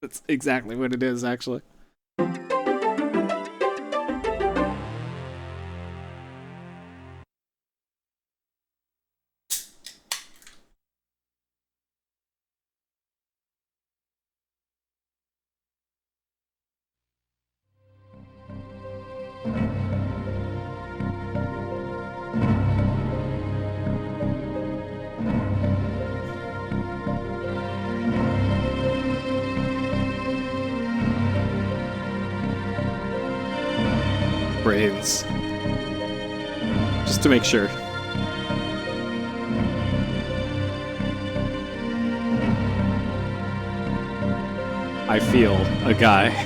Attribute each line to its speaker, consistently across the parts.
Speaker 1: That's exactly what it is, actually. Brains. Just to make sure. I feel a guy.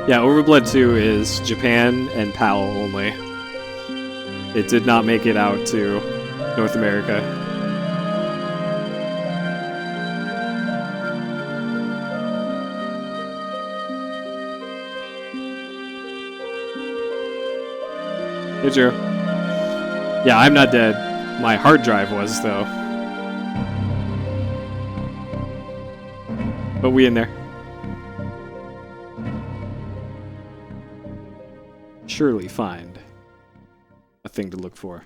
Speaker 1: Yeah, OverBlood 2 is Japan and PAL only. It did not make it out to North America. Hey, Drew. Yeah, I'm not dead. My hard drive was, though. But we in there. Surely find a thing to look for.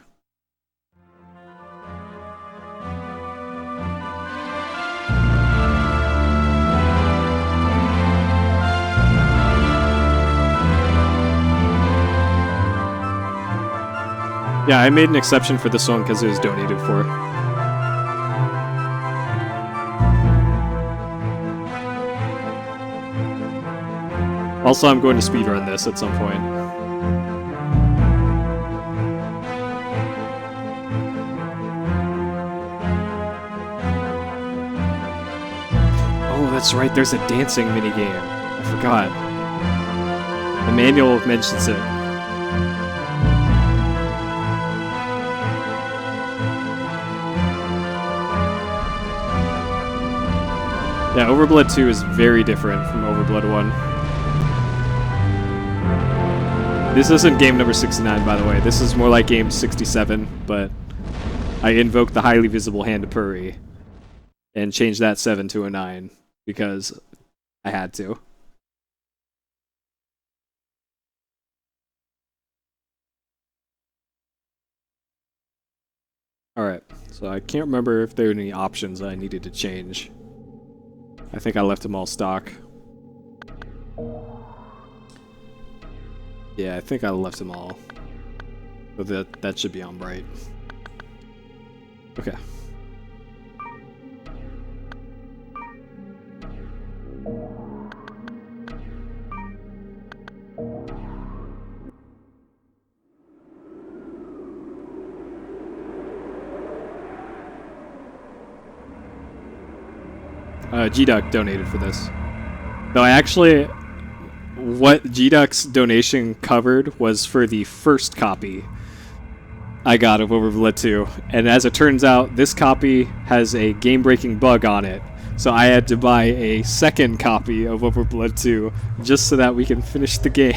Speaker 1: Yeah, I made an exception for this one because it was donated for. Also, I'm going to speedrun this at some point. Oh, that's right, there's a dancing minigame. I forgot. The manual mentions it. Yeah, OverBlood 2 is very different from OverBlood 1. This isn't game number 69, by the way. This is more like game 67, but I invoked the highly visible hand of Puri and changed that 7 to a 9 because I had to. Alright, so I can't remember if there were any options I needed to change. I think I left them all stock. Yeah, I think I left them all. So that should be on bright. Okay. G-Duck donated for this. No, what G-Duck's donation covered was for the first copy I got of OverBlood 2. And as it turns out, this copy has a game-breaking bug on it. So I had to buy a second copy of OverBlood 2 just so that we can finish the game.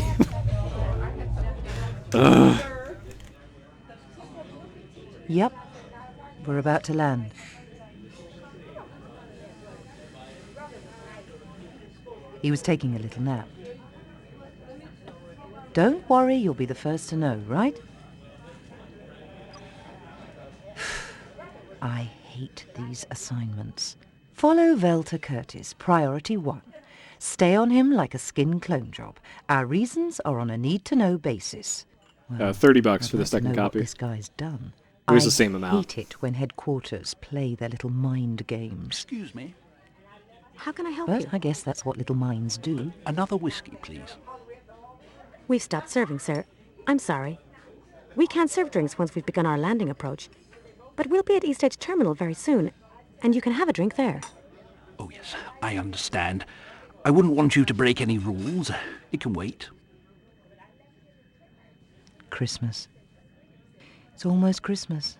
Speaker 1: Ugh.
Speaker 2: Yep. We're about to land. He was taking a little nap. Don't worry, you'll be the first to know, right? I hate these assignments. Follow Velta Curtis, priority 1. Stay on him like a skin clone job. Our reasons are on a need-to-know basis. Well,
Speaker 1: $30 for the
Speaker 2: I'd like to
Speaker 1: second
Speaker 2: know
Speaker 1: copy.
Speaker 2: What this guy's done.
Speaker 1: It was the same amount.
Speaker 2: I hate it when headquarters play their little mind games.
Speaker 3: Excuse me.
Speaker 4: How can I help
Speaker 2: But
Speaker 4: you?
Speaker 2: I guess that's what little minds do.
Speaker 3: Another whiskey, please.
Speaker 4: We've stopped serving, sir. I'm sorry. We can't serve drinks once we've begun our landing approach. But we'll be at East Edge Terminal very soon, and you can have a drink there.
Speaker 3: Oh, yes, I understand. I wouldn't want you to break any rules. It can wait.
Speaker 2: Christmas. It's almost Christmas.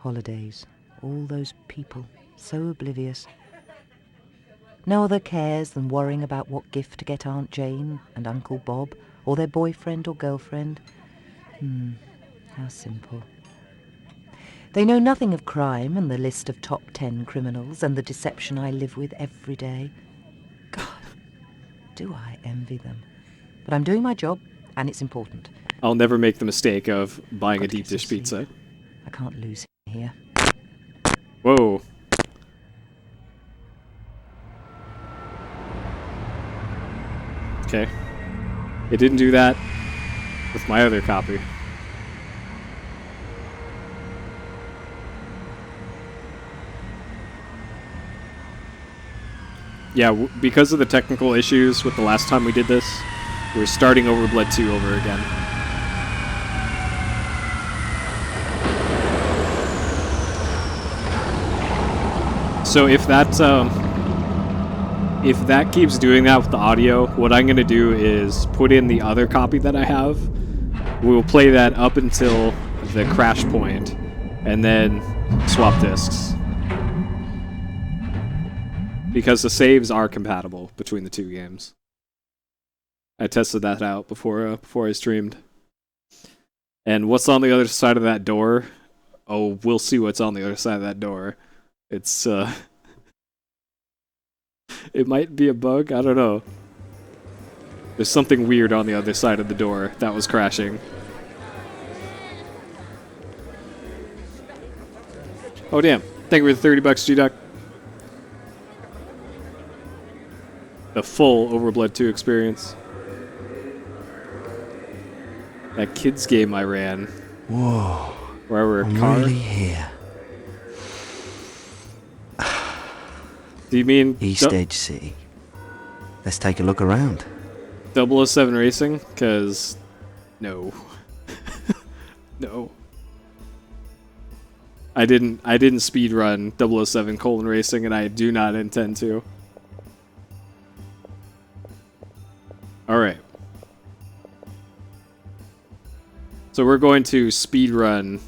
Speaker 2: Holidays. All those people. So oblivious. No other cares than worrying about what gift to get Aunt Jane and Uncle Bob, or their boyfriend or girlfriend. How simple. They know nothing of crime and the list of top 10 criminals and the deception I live with every day. God, do I envy them. But I'm doing my job, and it's important.
Speaker 1: I'll never make the mistake of buying a
Speaker 2: Got to
Speaker 1: deep
Speaker 2: get some
Speaker 1: dish
Speaker 2: sleep.
Speaker 1: pizza.
Speaker 2: I can't lose here.
Speaker 1: Whoa. Okay. It didn't do that with my other copy. Yeah, because of the technical issues with the last time we did this, we're starting OverBlood 2 over again. So if that keeps doing that with the audio, what I'm going to do is put in the other copy that I have. We'll play that up until the crash point, and then swap discs. Because the saves are compatible between the two games. I tested that out before I streamed. And what's on the other side of that door? Oh, we'll see what's on the other side of that door. It's it might be a bug, I don't know. There's something weird on the other side of the door that was crashing. Oh damn. Thank you for the 30 bucks, G-Duck. The full OverBlood 2 experience. That kids game I ran.
Speaker 5: Whoa.
Speaker 1: Where we're
Speaker 5: I'm
Speaker 1: car.
Speaker 5: really here.
Speaker 1: Do you mean
Speaker 5: East Edge City. Let's take a look around.
Speaker 1: 007 Racing? Cause no. No. I didn't speedrun 007 Racing, and I do not intend to. Alright. So we're going to speedrun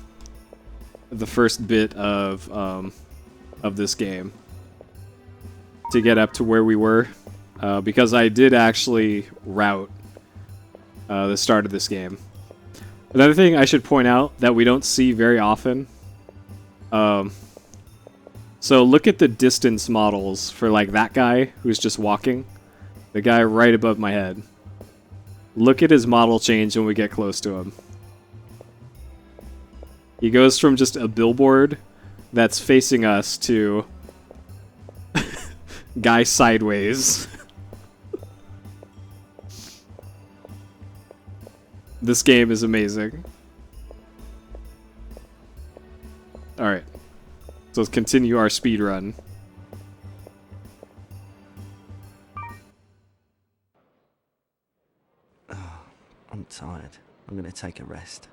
Speaker 1: the first bit of this game to get up to where we were, because I did actually route the start of this game. Another thing I should point out that we don't see very often. So look at the distance models for like that guy who's just walking. The guy right above my head. Look at his model change when we get close to him. He goes from just a billboard that's facing us to guy sideways. This game is amazing. Alright. So let's continue our speed run.
Speaker 5: I'm tired. I'm gonna take a rest.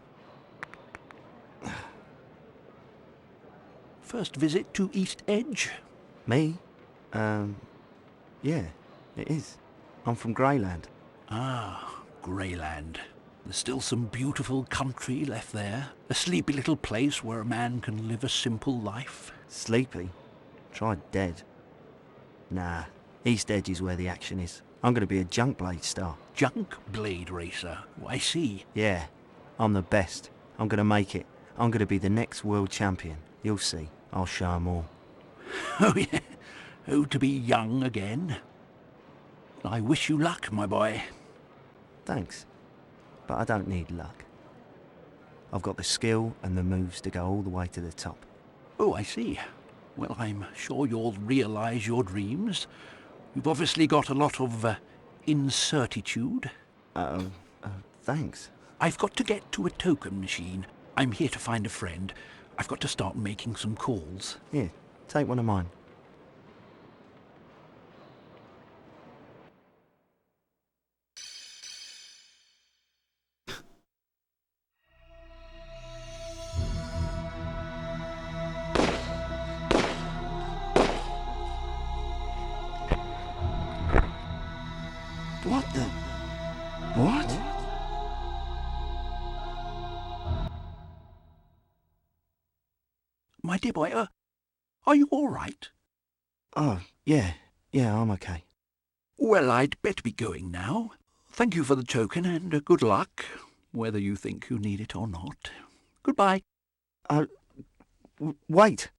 Speaker 3: First visit to East Edge?
Speaker 5: Me? Yeah, it is. I'm from Greyland.
Speaker 3: Ah, Greyland. There's still some beautiful country left there. A sleepy little place where a man can live a simple life.
Speaker 5: Sleepy? Try dead. Nah, East Edge is where the action is. I'm gonna be a junk blade star.
Speaker 3: Junk blade racer. Oh, I see.
Speaker 5: Yeah, I'm the best. I'm gonna make it. I'm gonna be the next world champion. You'll see. I'll show 'em all.
Speaker 3: Oh, yeah. Oh, to be young again. I wish you luck, my boy.
Speaker 5: Thanks. But I don't need luck. I've got the skill and the moves to go all the way to the top.
Speaker 3: Oh, I see. Well, I'm sure you'll realise your dreams. You've obviously got a lot of incertitude.
Speaker 5: Thanks.
Speaker 3: I've got to get to a token machine. I'm here to find a friend. I've got to start making some calls.
Speaker 5: Here, take one of mine. What the? What?
Speaker 3: My dear boy, are you all right?
Speaker 5: Oh, yeah, Yeah, I'm okay.
Speaker 3: Well, I'd better be going now. Thank you for the token, and good luck, whether you think you need it or not. Goodbye.
Speaker 5: Wait!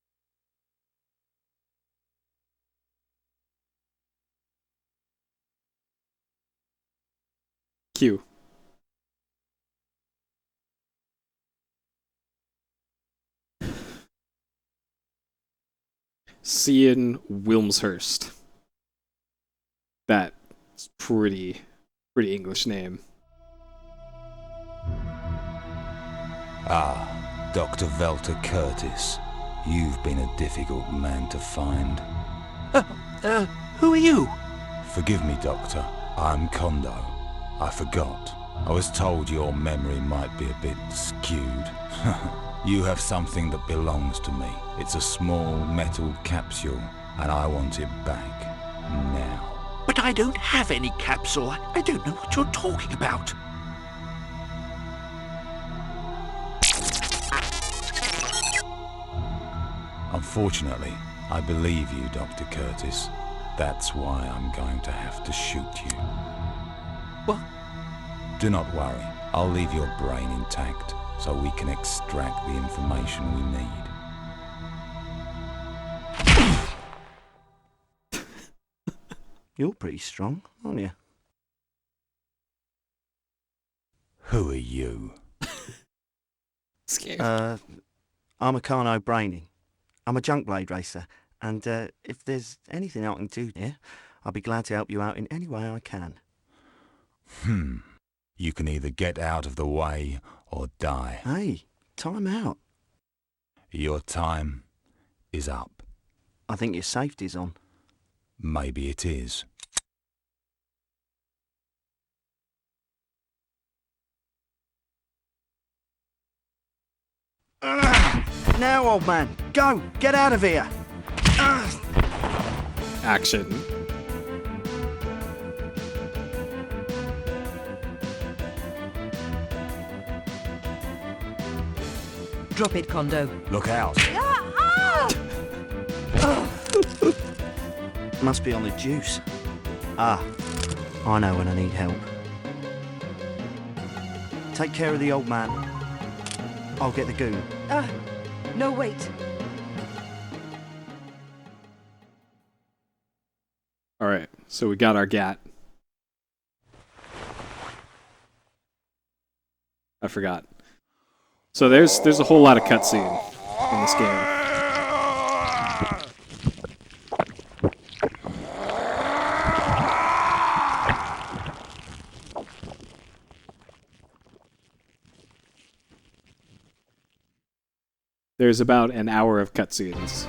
Speaker 1: Q. Cian Wilmshurst. That's pretty English name.
Speaker 6: Ah, Dr. Velter Curtis. You've been a difficult man to find.
Speaker 3: Who are you?
Speaker 6: Forgive me, Doctor. I'm Kondo. I forgot. I was told your memory might be a bit skewed. You have something that belongs to me. It's a small metal capsule, and I want it back. Now.
Speaker 3: But I don't have any capsule. I don't know what you're talking about.
Speaker 6: Unfortunately, I believe you, Dr. Curtis. That's why I'm going to have to shoot you.
Speaker 3: What?
Speaker 6: Do not worry. I'll leave your brain intact so we can extract the information we need.
Speaker 5: You're pretty strong, aren't you?
Speaker 6: Who are you?
Speaker 1: Scared.
Speaker 5: I'm a Carno Brainy. I'm a junk blade racer, and if there's anything I can do here, I'll be glad to help you out in any way I can.
Speaker 6: You can either get out of the way or die.
Speaker 5: Hey, time out.
Speaker 6: Your time is up.
Speaker 5: I think your safety's on.
Speaker 6: Maybe it is.
Speaker 5: Now, old man, go! Get out of here!
Speaker 1: Action.
Speaker 2: Drop it, Kondo.
Speaker 6: Look out!
Speaker 5: Must be on the juice. Ah, I know when I need help. Take care of the old man. I'll get the goon.
Speaker 2: No, wait.
Speaker 1: Alright, so we got our GAT. I forgot. So there's a whole lot of cutscene in this game. There's about an hour of cutscenes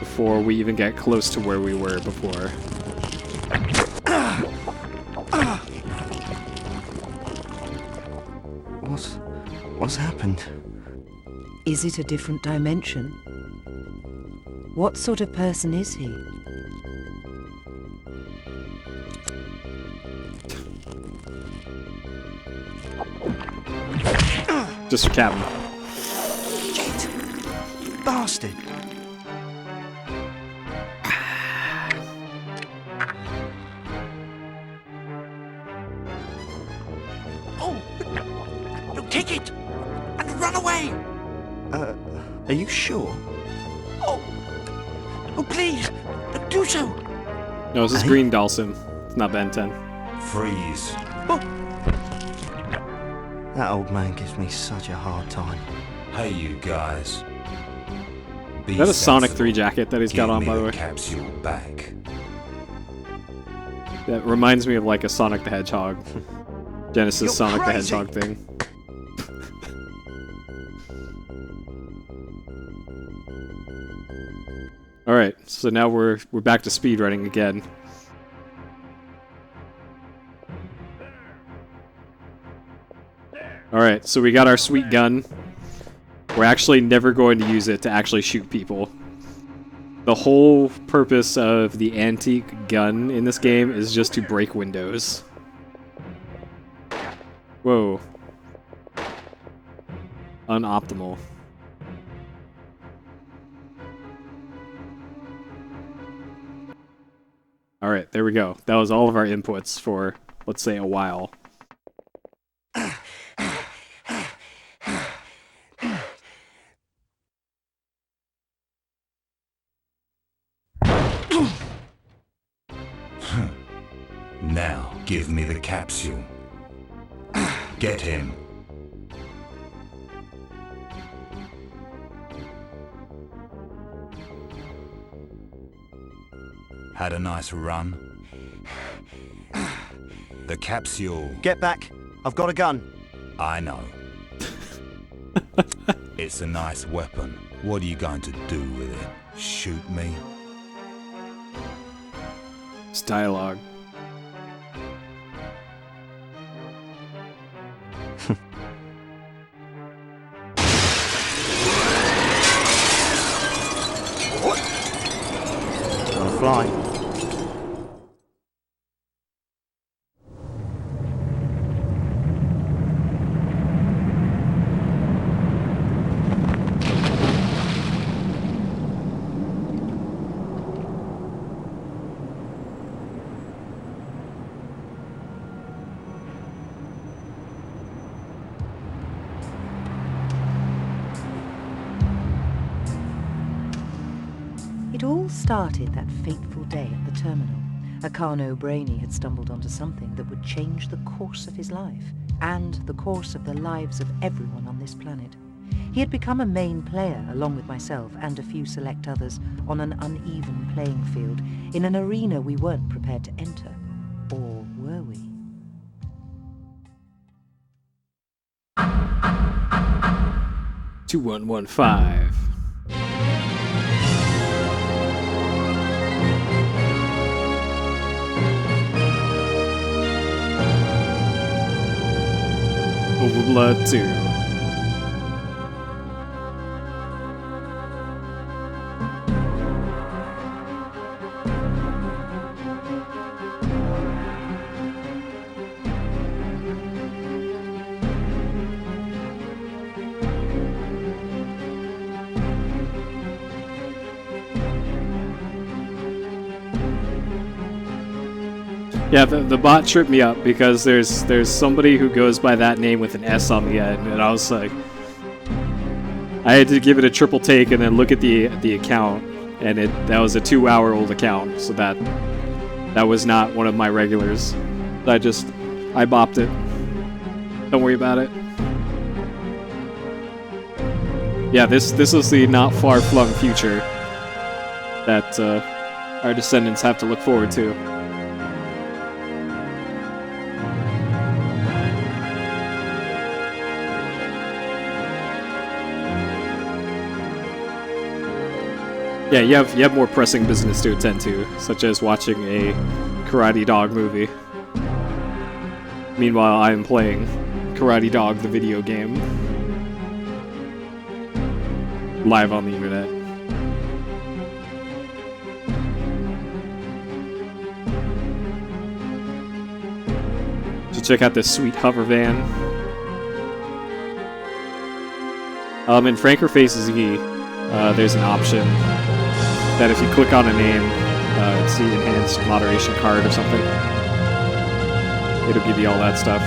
Speaker 1: before we even get close to where we were before.
Speaker 5: What's happened?
Speaker 2: Is it a different dimension? What sort of person is he?
Speaker 1: Just your captain.
Speaker 5: Shit! Bastard!
Speaker 3: Oh! No, take it! And run away!
Speaker 5: Are you sure?
Speaker 3: Oh! Oh, please! Do so!
Speaker 1: No, this is
Speaker 5: Hey?
Speaker 1: Green Dawson. It's not Ben 10.
Speaker 6: Freeze!
Speaker 3: Oh!
Speaker 5: That old man gives me such a hard time.
Speaker 6: Hey, you guys. Be
Speaker 1: Is that a Sonic
Speaker 6: sensible.
Speaker 1: 3 jacket that he's got
Speaker 6: Give
Speaker 1: on,
Speaker 6: me
Speaker 1: by the way?
Speaker 6: capsule back.
Speaker 1: That reminds me of like a Sonic the Hedgehog. Genesis
Speaker 5: You're
Speaker 1: Sonic
Speaker 5: crazy.
Speaker 1: the Hedgehog thing. Alright, so now we're back to speedrunning again. Alright, so we got our sweet gun. We're actually never going to use it to actually shoot people. The whole purpose of the antique gun in this game is just to break windows. Whoa. Unoptimal. All right, there we go. That was all of our inputs for, let's say, a while.
Speaker 6: Now, give me the capsule. Get him. Had a nice run? The capsule.
Speaker 5: Get back. I've got a gun.
Speaker 6: I know. It's a nice weapon. What are you going to do with it? Shoot me?
Speaker 1: It's dialogue.
Speaker 5: Gonna fly.
Speaker 2: It all started that fateful day at the terminal. Akano Brainy had stumbled onto something that would change the course of his life, and the course of the lives of everyone on this planet. He had become a main player, along with myself and a few select others, on an uneven playing field, in an arena we weren't prepared to enter. Or were we?
Speaker 1: $2115. OverBlood 2. Yeah, the bot tripped me up because there's somebody who goes by that name with an S on the end, and I was like, I had to give it a triple take and then look at the account, and that was a 2-hour-old account, so that was not one of my regulars. I bopped it. Don't worry about it. Yeah, this is the not far flung future that our descendants have to look forward to. Yeah, you have more pressing business to attend to, such as watching a Karate Dog movie. Meanwhile, I am playing Karate Dog, the video game, live on the internet. So check out this sweet hover van. In Franker Faces E, there's an option that if you click on a name, it's the enhanced moderation card or something. It'll give you all that stuff.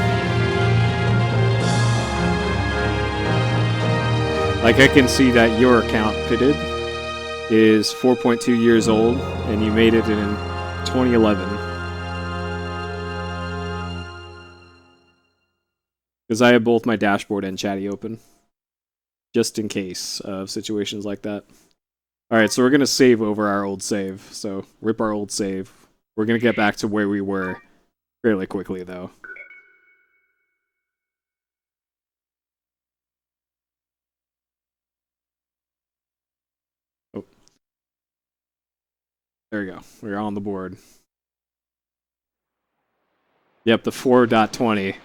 Speaker 1: Like, I can see that your account, Pitted, is 4.2 years old, and you made it in 2011. Because I have both my dashboard and chatty open, just in case of situations like that. Alright, so we're going to save over our old save. So, rip our old save. We're going to get back to where we were fairly quickly, though. Oh. There we go. We're on the board. Yep, the 4.20.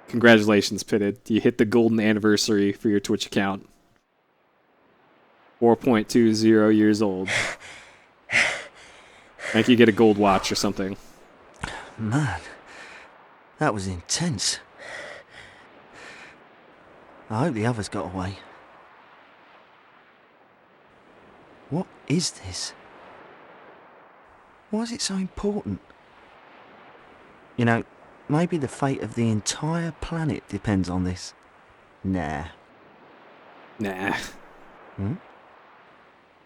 Speaker 1: Congratulations, Pitted. You hit the golden anniversary for your Twitch account. 4.20 years old. I think you get a gold watch or something.
Speaker 5: Man, that was intense. I hope the others got away. What is this? Why is it so important? You know, maybe the fate of the entire planet depends on this. Nah.
Speaker 1: Nah.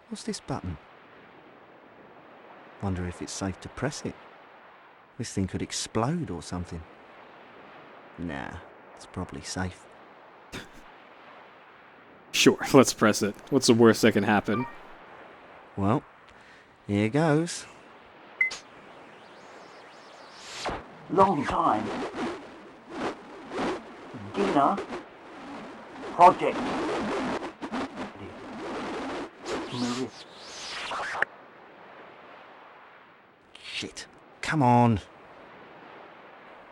Speaker 5: What's this button? Wonder if it's safe to press it. This thing could explode or something. Nah, it's probably safe.
Speaker 1: Sure, let's press it. What's the worst that can happen?
Speaker 5: Well, here goes.
Speaker 7: Long time. Dinner. Project. Meridian.
Speaker 5: Shit. Come on.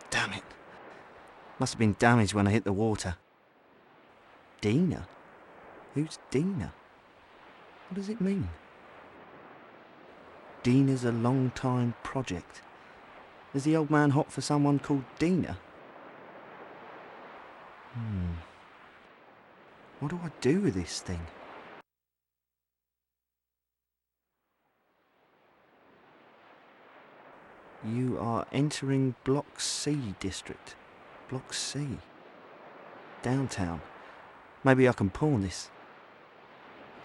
Speaker 5: Damn it. Must have been damaged when I hit the water. Dina? Who's Dina? What does it mean? Dina's a long-time project. Is the old man hot for someone called Dina? What do I do with this thing? You are entering Block C district. Block C. Downtown. Maybe I can pawn this.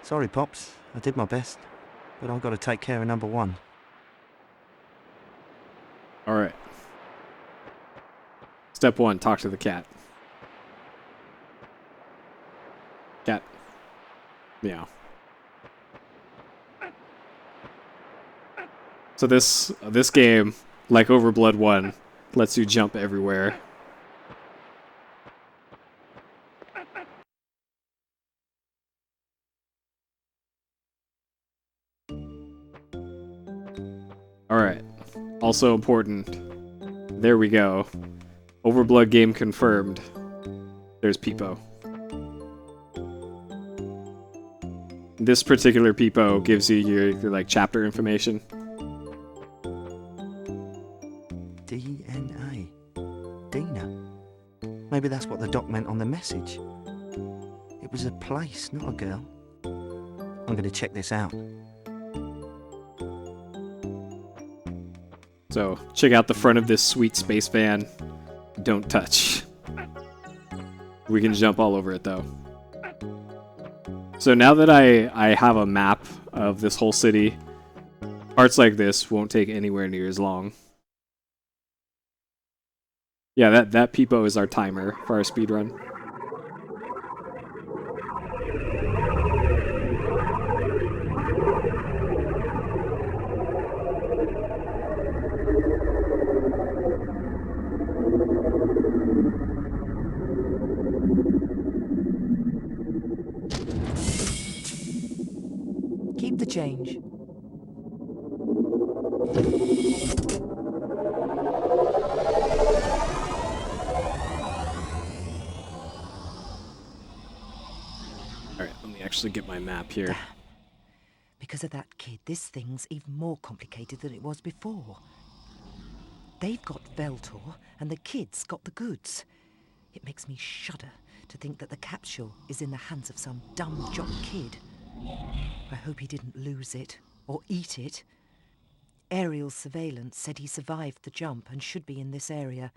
Speaker 5: Sorry, Pops. I did my best. But I've got to take care of number one.
Speaker 1: Alright. Step 1, talk to the cat. Cat. Meow. So this game, like OverBlood 1, lets you jump everywhere. Alright. Also important. There we go. OverBlood game confirmed. There's Peepo. This particular Peepo gives you your like chapter information.
Speaker 5: DNA. Dina. Maybe that's what the doc meant on the message. It was a place, not a girl. I'm going to check this out.
Speaker 1: So, check out the front of this sweet space van. Don't touch. We can jump all over it, though. So now that I have a map of this whole city, parts like this won't take anywhere near as long. Yeah, that Peepo is our timer for our speedrun.
Speaker 2: Keep the change.
Speaker 1: Alright, let me actually get my map here.
Speaker 2: Because of that kid, this thing's even more complicated than it was before. They've got Veltor, and the kid's got the goods. It makes me shudder to think that the capsule is in the hands of some dumb jock kid. I hope he didn't lose it, or eat it. Aerial surveillance said he survived the jump and should be in this area.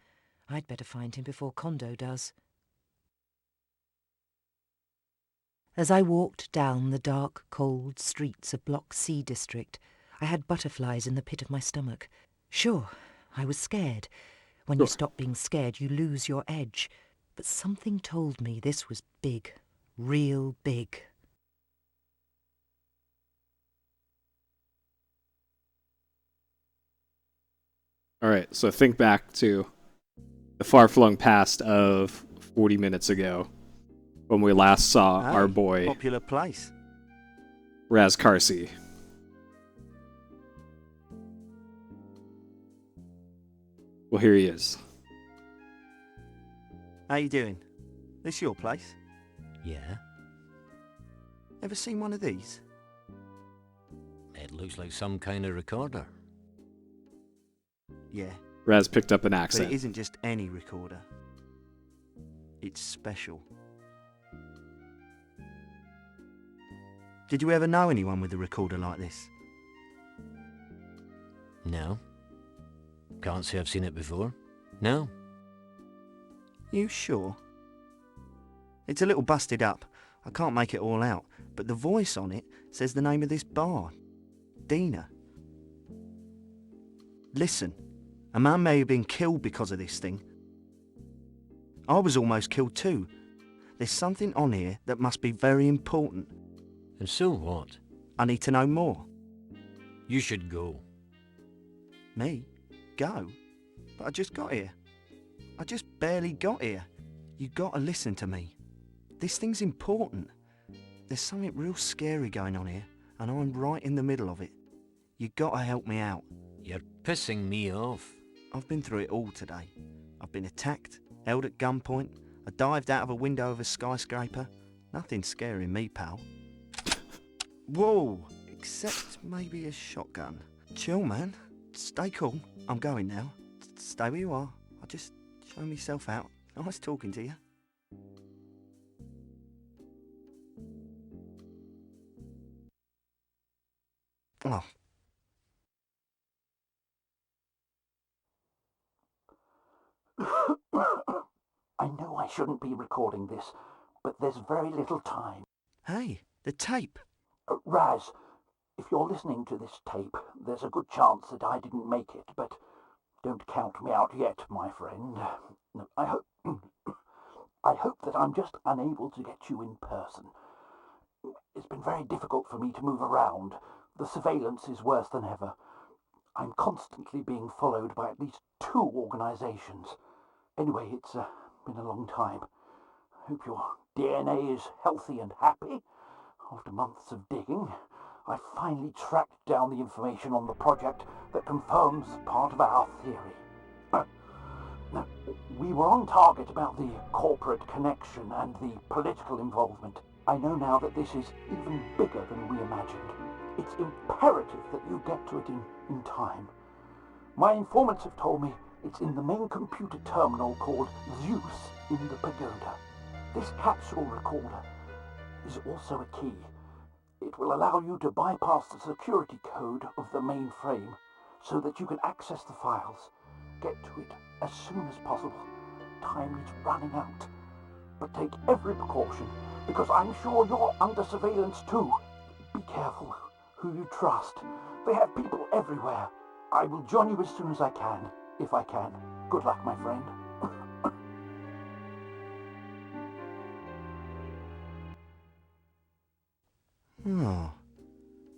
Speaker 2: I'd better find him before Kondo does. As I walked down the dark, cold streets of Block C district, I had butterflies in the pit of my stomach. Sure, I was scared. When you stop being scared, you lose your edge. But something told me this was big, real big.
Speaker 1: Alright, so think back to the far-flung past of 40 minutes ago, when we last saw our boy,
Speaker 5: Popular place.
Speaker 1: Raz Carsey. Well, here he is.
Speaker 5: How you doing? This your place?
Speaker 8: Yeah,
Speaker 5: Ever seen one of these?
Speaker 8: it looks like some kind of recorder.
Speaker 5: Yeah,
Speaker 1: Raz picked up an
Speaker 5: but
Speaker 1: accent.
Speaker 5: it isn't just any recorder. It's special. Did you ever know anyone with a recorder like this?
Speaker 8: No. Can't say I've seen it before. No.
Speaker 5: You sure? It's a little busted up. I can't make it all out, but the voice on it says the name of this bar. Dina. Listen, a man may have been killed because of this thing. I was almost killed too. There's something on here that must be very important.
Speaker 8: And so what?
Speaker 5: I need to know more.
Speaker 8: You should go.
Speaker 5: Me? Go? But I just got here. I just barely got here. You gotta listen to me. This thing's important. There's something real scary going on here, and I'm right in the middle of it. You gotta help me out.
Speaker 8: You're pissing me off.
Speaker 5: I've been through it all today. I've been attacked, held at gunpoint, I dived out of a window of a skyscraper. Nothing scaring me, pal. Whoa! Except maybe a shotgun. Chill, man. Stay cool. I'm going now. Stay where you are. I'll just show myself out. Nice talking to you. Oh.
Speaker 7: I know I shouldn't be recording this, but there's very little time.
Speaker 5: Hey, the tape.
Speaker 7: Raz, if you're listening to this tape, there's a good chance that I didn't make it, but don't count me out yet, my friend. No, I hope that I'm just unable to get you in person. It's been very difficult for me to move around. The surveillance is worse than ever. I'm constantly being followed by at least 2 organizations. Anyway, it's been a long time. I hope your DNA is healthy and happy. After months of digging, I finally tracked down the information on the project that confirms part of our theory. Now, we were on target about the corporate connection and the political involvement. I know now that this is even bigger than we imagined. It's imperative that you get to it in time. My informants have told me it's in the main computer terminal called Zeus in the Pagoda. This capsule recorder is also a key. It will allow you to bypass the security code of the mainframe so that you can access the files. Get to it as soon as possible. Time is running out. But take every precaution, because I'm sure you're under surveillance too. Be careful who you trust. They have people everywhere. I will join you as soon as I can, if I can. Good luck, my friend.
Speaker 5: Oh.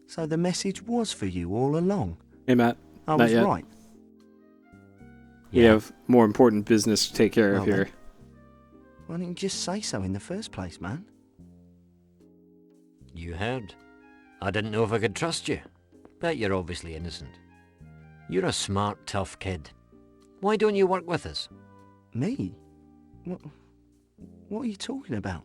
Speaker 5: So the message was for you all along.
Speaker 1: Hey, Matt.
Speaker 5: I
Speaker 1: Not
Speaker 5: was
Speaker 1: yet.
Speaker 5: right.
Speaker 1: We have more important business to take care of
Speaker 5: Well,
Speaker 1: here.
Speaker 5: then. Why didn't you just say so in the first place, man?
Speaker 8: You heard. I didn't know if I could trust you. Bet you're obviously innocent. You're a smart, tough kid. Why don't you work with us?
Speaker 5: Me? What are you talking about?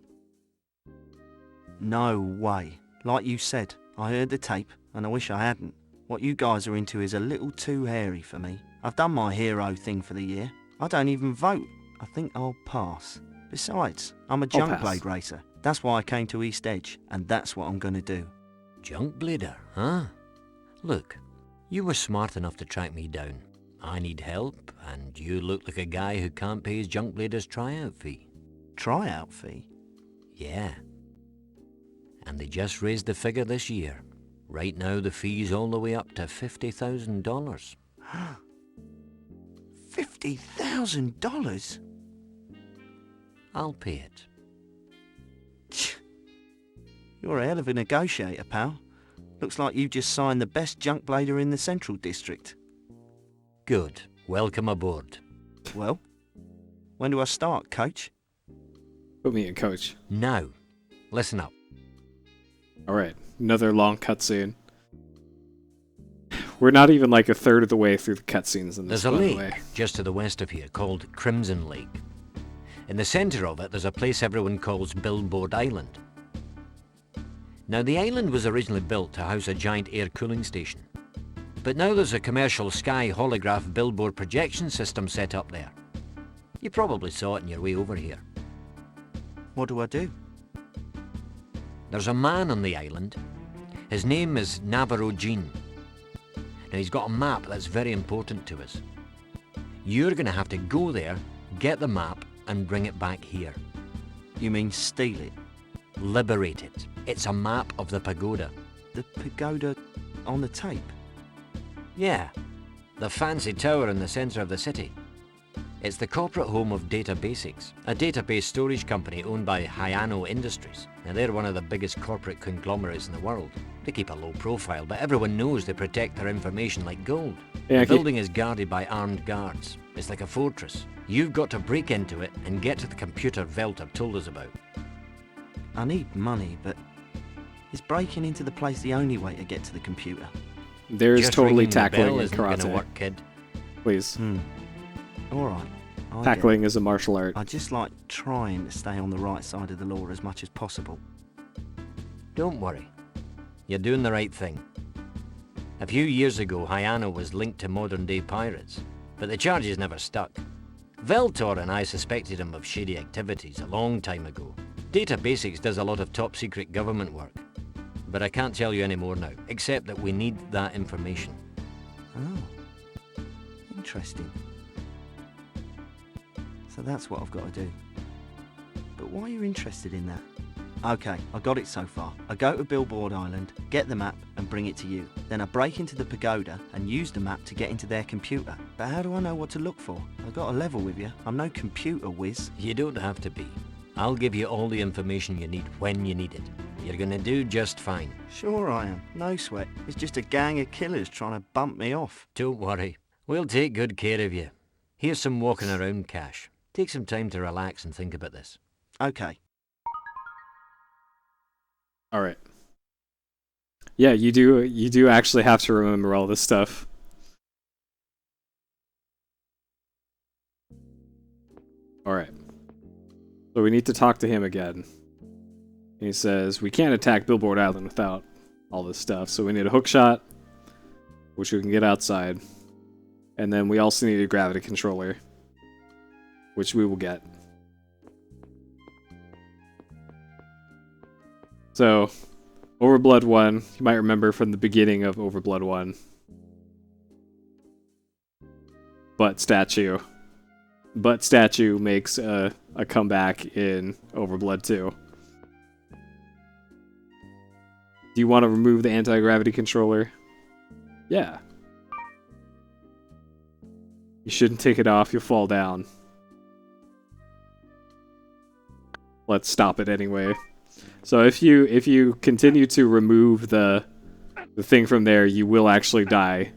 Speaker 5: No way. Like you said, I heard the tape, and I wish I hadn't. What you guys are into is a little too hairy for me. I've done my hero thing for the year. I don't even vote. I think I'll pass. Besides, I'm a junk
Speaker 1: pass.
Speaker 5: blade racer. That's why I came to East Edge, and that's what I'm gonna do.
Speaker 8: Junk blader, huh? Look, you were smart enough to track me down. I need help, and you look like a guy who can't pay his junk blader's tryout fee.
Speaker 5: Tryout fee?
Speaker 8: Yeah. And they just raised the figure this year. Right now the fee's all the way up to $50,000.
Speaker 5: $50,000?
Speaker 8: I'll pay it.
Speaker 5: You're a hell of a negotiator, pal. Looks like you just signed the best junk blader in the Central District.
Speaker 8: Good. Welcome aboard.
Speaker 5: Well, when do I start, coach?
Speaker 1: Put me in, coach.
Speaker 8: Now, listen up.
Speaker 1: Alright, another long cutscene. We're not even like a third of the way through the cutscenes in this,
Speaker 8: There's a
Speaker 1: by the
Speaker 8: lake
Speaker 1: way.
Speaker 8: just to the west of here called Crimson Lake. In the centre of it, there's a place everyone calls Billboard Island. Now, the island was originally built to house a giant air cooling station. But now there's a commercial sky holograph billboard projection system set up there. You probably saw it on your way over here.
Speaker 5: What do I do?
Speaker 8: There's a man on the island. His name is Navarro Jean. Now, he's got a map that's very important to us. You're going to have to go there, get the map, and bring it back here.
Speaker 5: You mean steal it?
Speaker 8: Liberate it. It's a map of the pagoda.
Speaker 5: The pagoda on the tape?
Speaker 8: Yeah, the fancy tower in the centre of the city. It's the corporate home of Data Basics, a database storage company owned by Hyano Industries. Now, they're one of the biggest corporate conglomerates in the world. They keep a low profile, but everyone knows they protect their information like gold.
Speaker 1: Yeah,
Speaker 8: the building is guarded by armed guards. It's like a fortress. You've got to break into it and get to the computer Velter told us about.
Speaker 5: I need money, but is breaking into the place the only way to get to the computer?
Speaker 1: There's
Speaker 8: Just
Speaker 1: totally
Speaker 8: ringing the
Speaker 1: tackling
Speaker 8: bell
Speaker 1: in
Speaker 8: isn't gonna
Speaker 1: karate.
Speaker 8: work, kid.
Speaker 1: Please.
Speaker 5: All right. I get
Speaker 1: Tackling
Speaker 5: it.
Speaker 1: is a martial art.
Speaker 5: I just like trying to stay on the right side of the law as much as possible.
Speaker 8: Don't worry. You're doing the right thing. A few years ago, Hyano was linked to modern-day pirates, but the charges never stuck. Veltor and I suspected him of shady activities a long time ago. Data Basics does a lot of top-secret government work, but I can't tell you any more now, except that we need that information.
Speaker 5: Oh, interesting. So that's what I've got to do. But why are you interested in that? Okay, I got it so far. I go to Billboard Island, get the map and bring it to you. Then I break into the pagoda and use the map to get into their computer. But how do I know what to look for? I've got to level with you. I'm no computer whiz.
Speaker 8: You don't have to be. I'll give you all the information you need when you need it. You're gonna do just fine.
Speaker 5: Sure I am. No sweat. It's just a gang of killers trying to bump me off.
Speaker 8: Don't worry. We'll take good care of you. Here's some walking around cash. Take some time to relax and think about this.
Speaker 5: Okay.
Speaker 1: All right. Yeah, you do actually have to remember all this stuff. All right. So we need to talk to him again. And he says, we can't attack Billboard Island without all this stuff. So we need a hook shot, which we can get outside. And then we also need a gravity controller, which we will get. So, OverBlood 1, you might remember from the beginning of OverBlood 1. Butt statue. Butt statue makes a comeback in OverBlood 2. Do you want to remove the anti-gravity controller? Yeah. You shouldn't take it off, you'll fall down. Let's stop it anyway. So if you continue to remove the thing from there, you will actually die.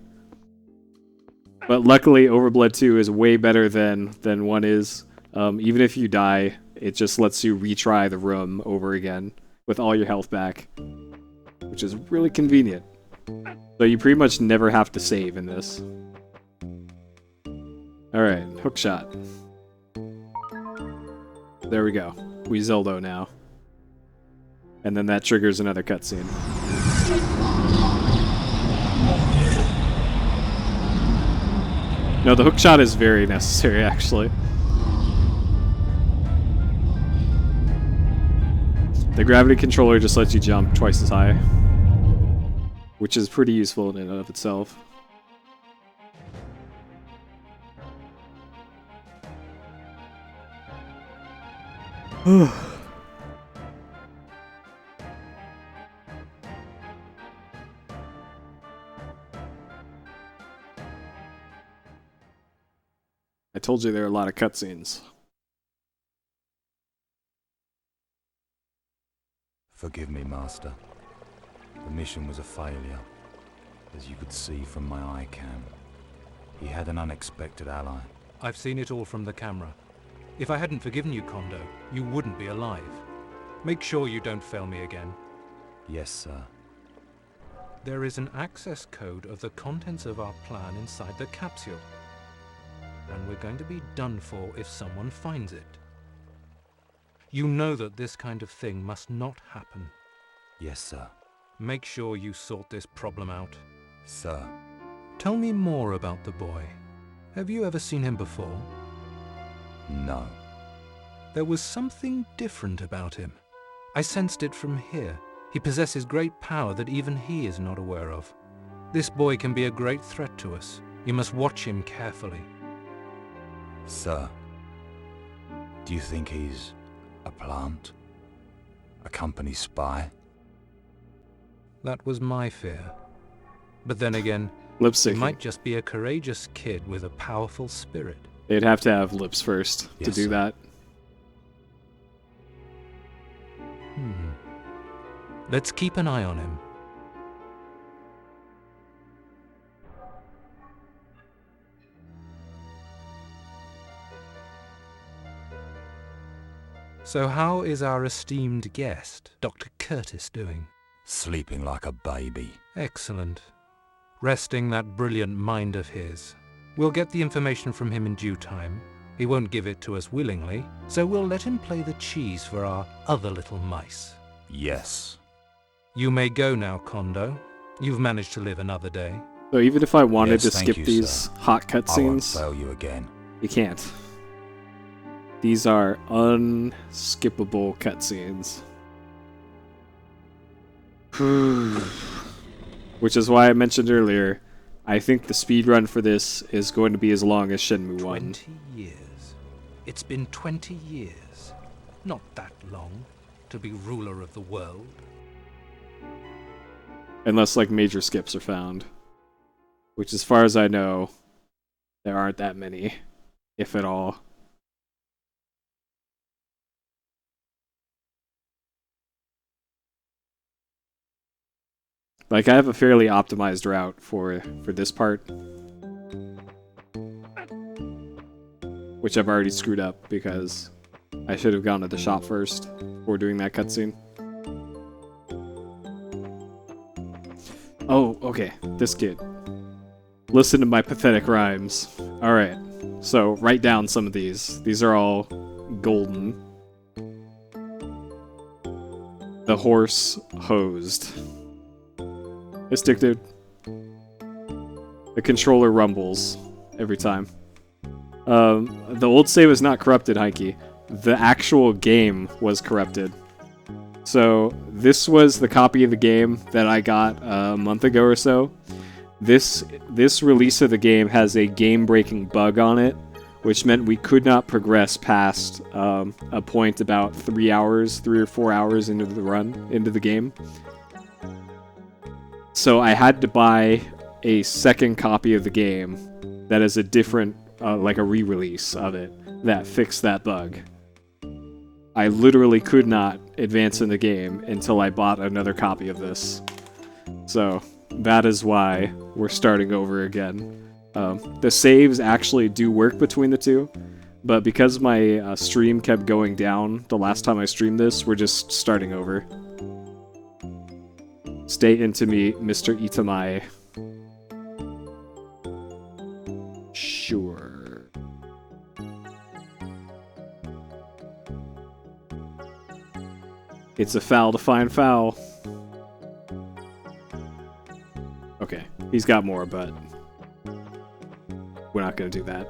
Speaker 1: But luckily, OverBlood 2 is way better than 1 is. Even if you die, it just lets you retry the room over again with all your health back, which is really convenient. So you pretty much never have to save in this. Alright, hook shot. There we go. We Zeldo now. And then that triggers another cutscene. No, the hook shot is very necessary, actually. The gravity controller just lets you jump twice as high, which is pretty useful in and of itself. I told you there are a lot of cutscenes.
Speaker 6: Forgive me, Master. The mission was a failure, as you could see from my eye cam. He had an unexpected ally.
Speaker 9: I've seen it all from the camera. If I hadn't forgiven you, Kondo, you wouldn't be alive. Make sure you don't fail me again.
Speaker 6: Yes, sir.
Speaker 9: There is an access code of the contents of our plan inside the capsule. And we're going to be done for if someone finds it. You know that this kind of thing must not happen.
Speaker 6: Yes, sir.
Speaker 9: Make sure you sort this problem out.
Speaker 6: Sir.
Speaker 9: Tell me more about the boy. Have you ever seen him before?
Speaker 6: No.
Speaker 9: There was something different about him. I sensed it from here. He possesses great power that even he is not aware of. This boy can be a great threat to us. You must watch him carefully.
Speaker 6: Sir, do you think he's a plant? A company spy?
Speaker 9: That was my fear. But then again,
Speaker 1: Lip
Speaker 9: he
Speaker 1: syncing.
Speaker 9: might just be a courageous kid with a powerful spirit.
Speaker 1: They'd have to have lips first to
Speaker 6: Yes,
Speaker 1: do
Speaker 6: sir.
Speaker 1: that.
Speaker 9: Let's keep an eye on him. So how is our esteemed guest, Dr. Curtis, doing?
Speaker 6: Sleeping like a baby.
Speaker 9: Excellent. Resting that brilliant mind of his. We'll get the information from him in due time. He won't give it to us willingly, so we'll let him play the cheese for our other little mice.
Speaker 6: Yes.
Speaker 9: You may go now, Kondo. You've managed to live another day.
Speaker 1: So even if I wanted
Speaker 6: Yes,
Speaker 1: to
Speaker 6: thank
Speaker 1: skip
Speaker 6: you,
Speaker 1: these
Speaker 6: sir.
Speaker 1: hot
Speaker 6: I won't
Speaker 1: cutscenes,
Speaker 6: fail you again.
Speaker 1: you can't. These are unskippable cutscenes. Which is why I mentioned earlier, I think the speedrun for this is going to be as long as Shenmue 1.
Speaker 9: 20 years. It's been 20 years. Not that long to be ruler of the world.
Speaker 1: Unless, like, major skips are found. Which, as far as I know, there aren't that many, if at all. Like, I have a fairly optimized route for this part. Which I've already screwed up, because I should have gone to the shop first before doing that cutscene. Oh, okay. This kid. Listen to my pathetic rhymes. Alright. So, write down some of these. These are all golden. The horse hosed. This dick dude. The controller rumbles every time. The old save is not corrupted, Heike. The actual game was corrupted. So, this was the copy of the game that I got a month ago or so. This release of the game has a game-breaking bug on it, which meant we could not progress past a point about 3 or 4 hours into the game. So I had to buy a second copy of the game that is a different, like a re-release of it, that fixed that bug. I literally could not advance in the game until I bought another copy of this. So that is why we're starting over again. The saves actually do work between the two, but because my stream kept going down the last time I streamed this, we're just starting over. Stay into me, Mr. Itamai. Sure. It's a foul to find foul. Okay, he's got more, but we're not gonna do that.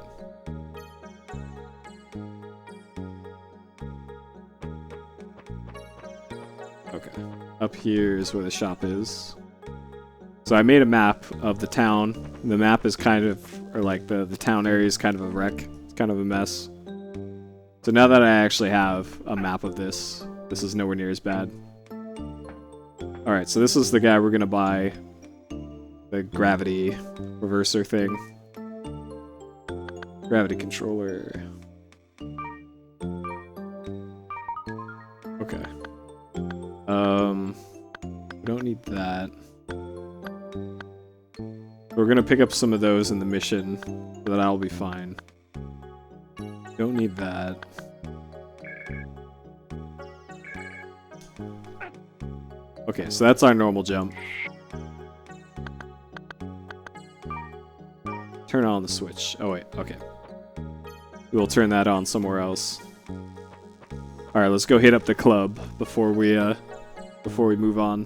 Speaker 1: Okay, up here is where the shop is. So I made a map of the town. The map is kind of, or like the town area is kind of a wreck. It's kind of a mess. So now that I actually have a map of this, this is nowhere near as bad. Alright, so this is the guy we're gonna buy. The gravity reverser thing. Gravity controller. Okay. We don't need that. We're gonna pick up some of those in the mission, so that I'll be fine. Don't need that. Okay, so that's our normal jump. Turn on the switch. Oh wait, okay. We'll turn that on somewhere else. Alright, let's go hit up the club before we move on.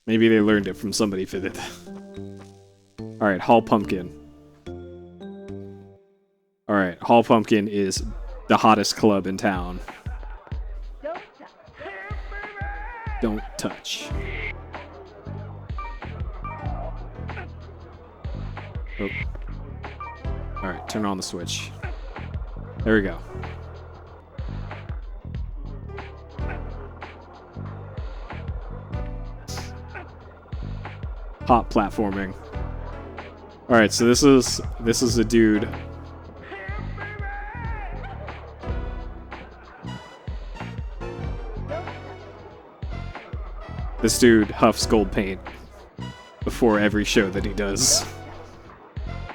Speaker 1: Maybe they learned it from somebody fitted. Alright, Hall Pumpkin. Alright, Hall Pumpkin is the hottest club in town. Don't touch. Oh. Alright, turn on the switch. There we go. Hot platforming. Alright, so this is a dude. This dude huffs gold paint before every show that he does.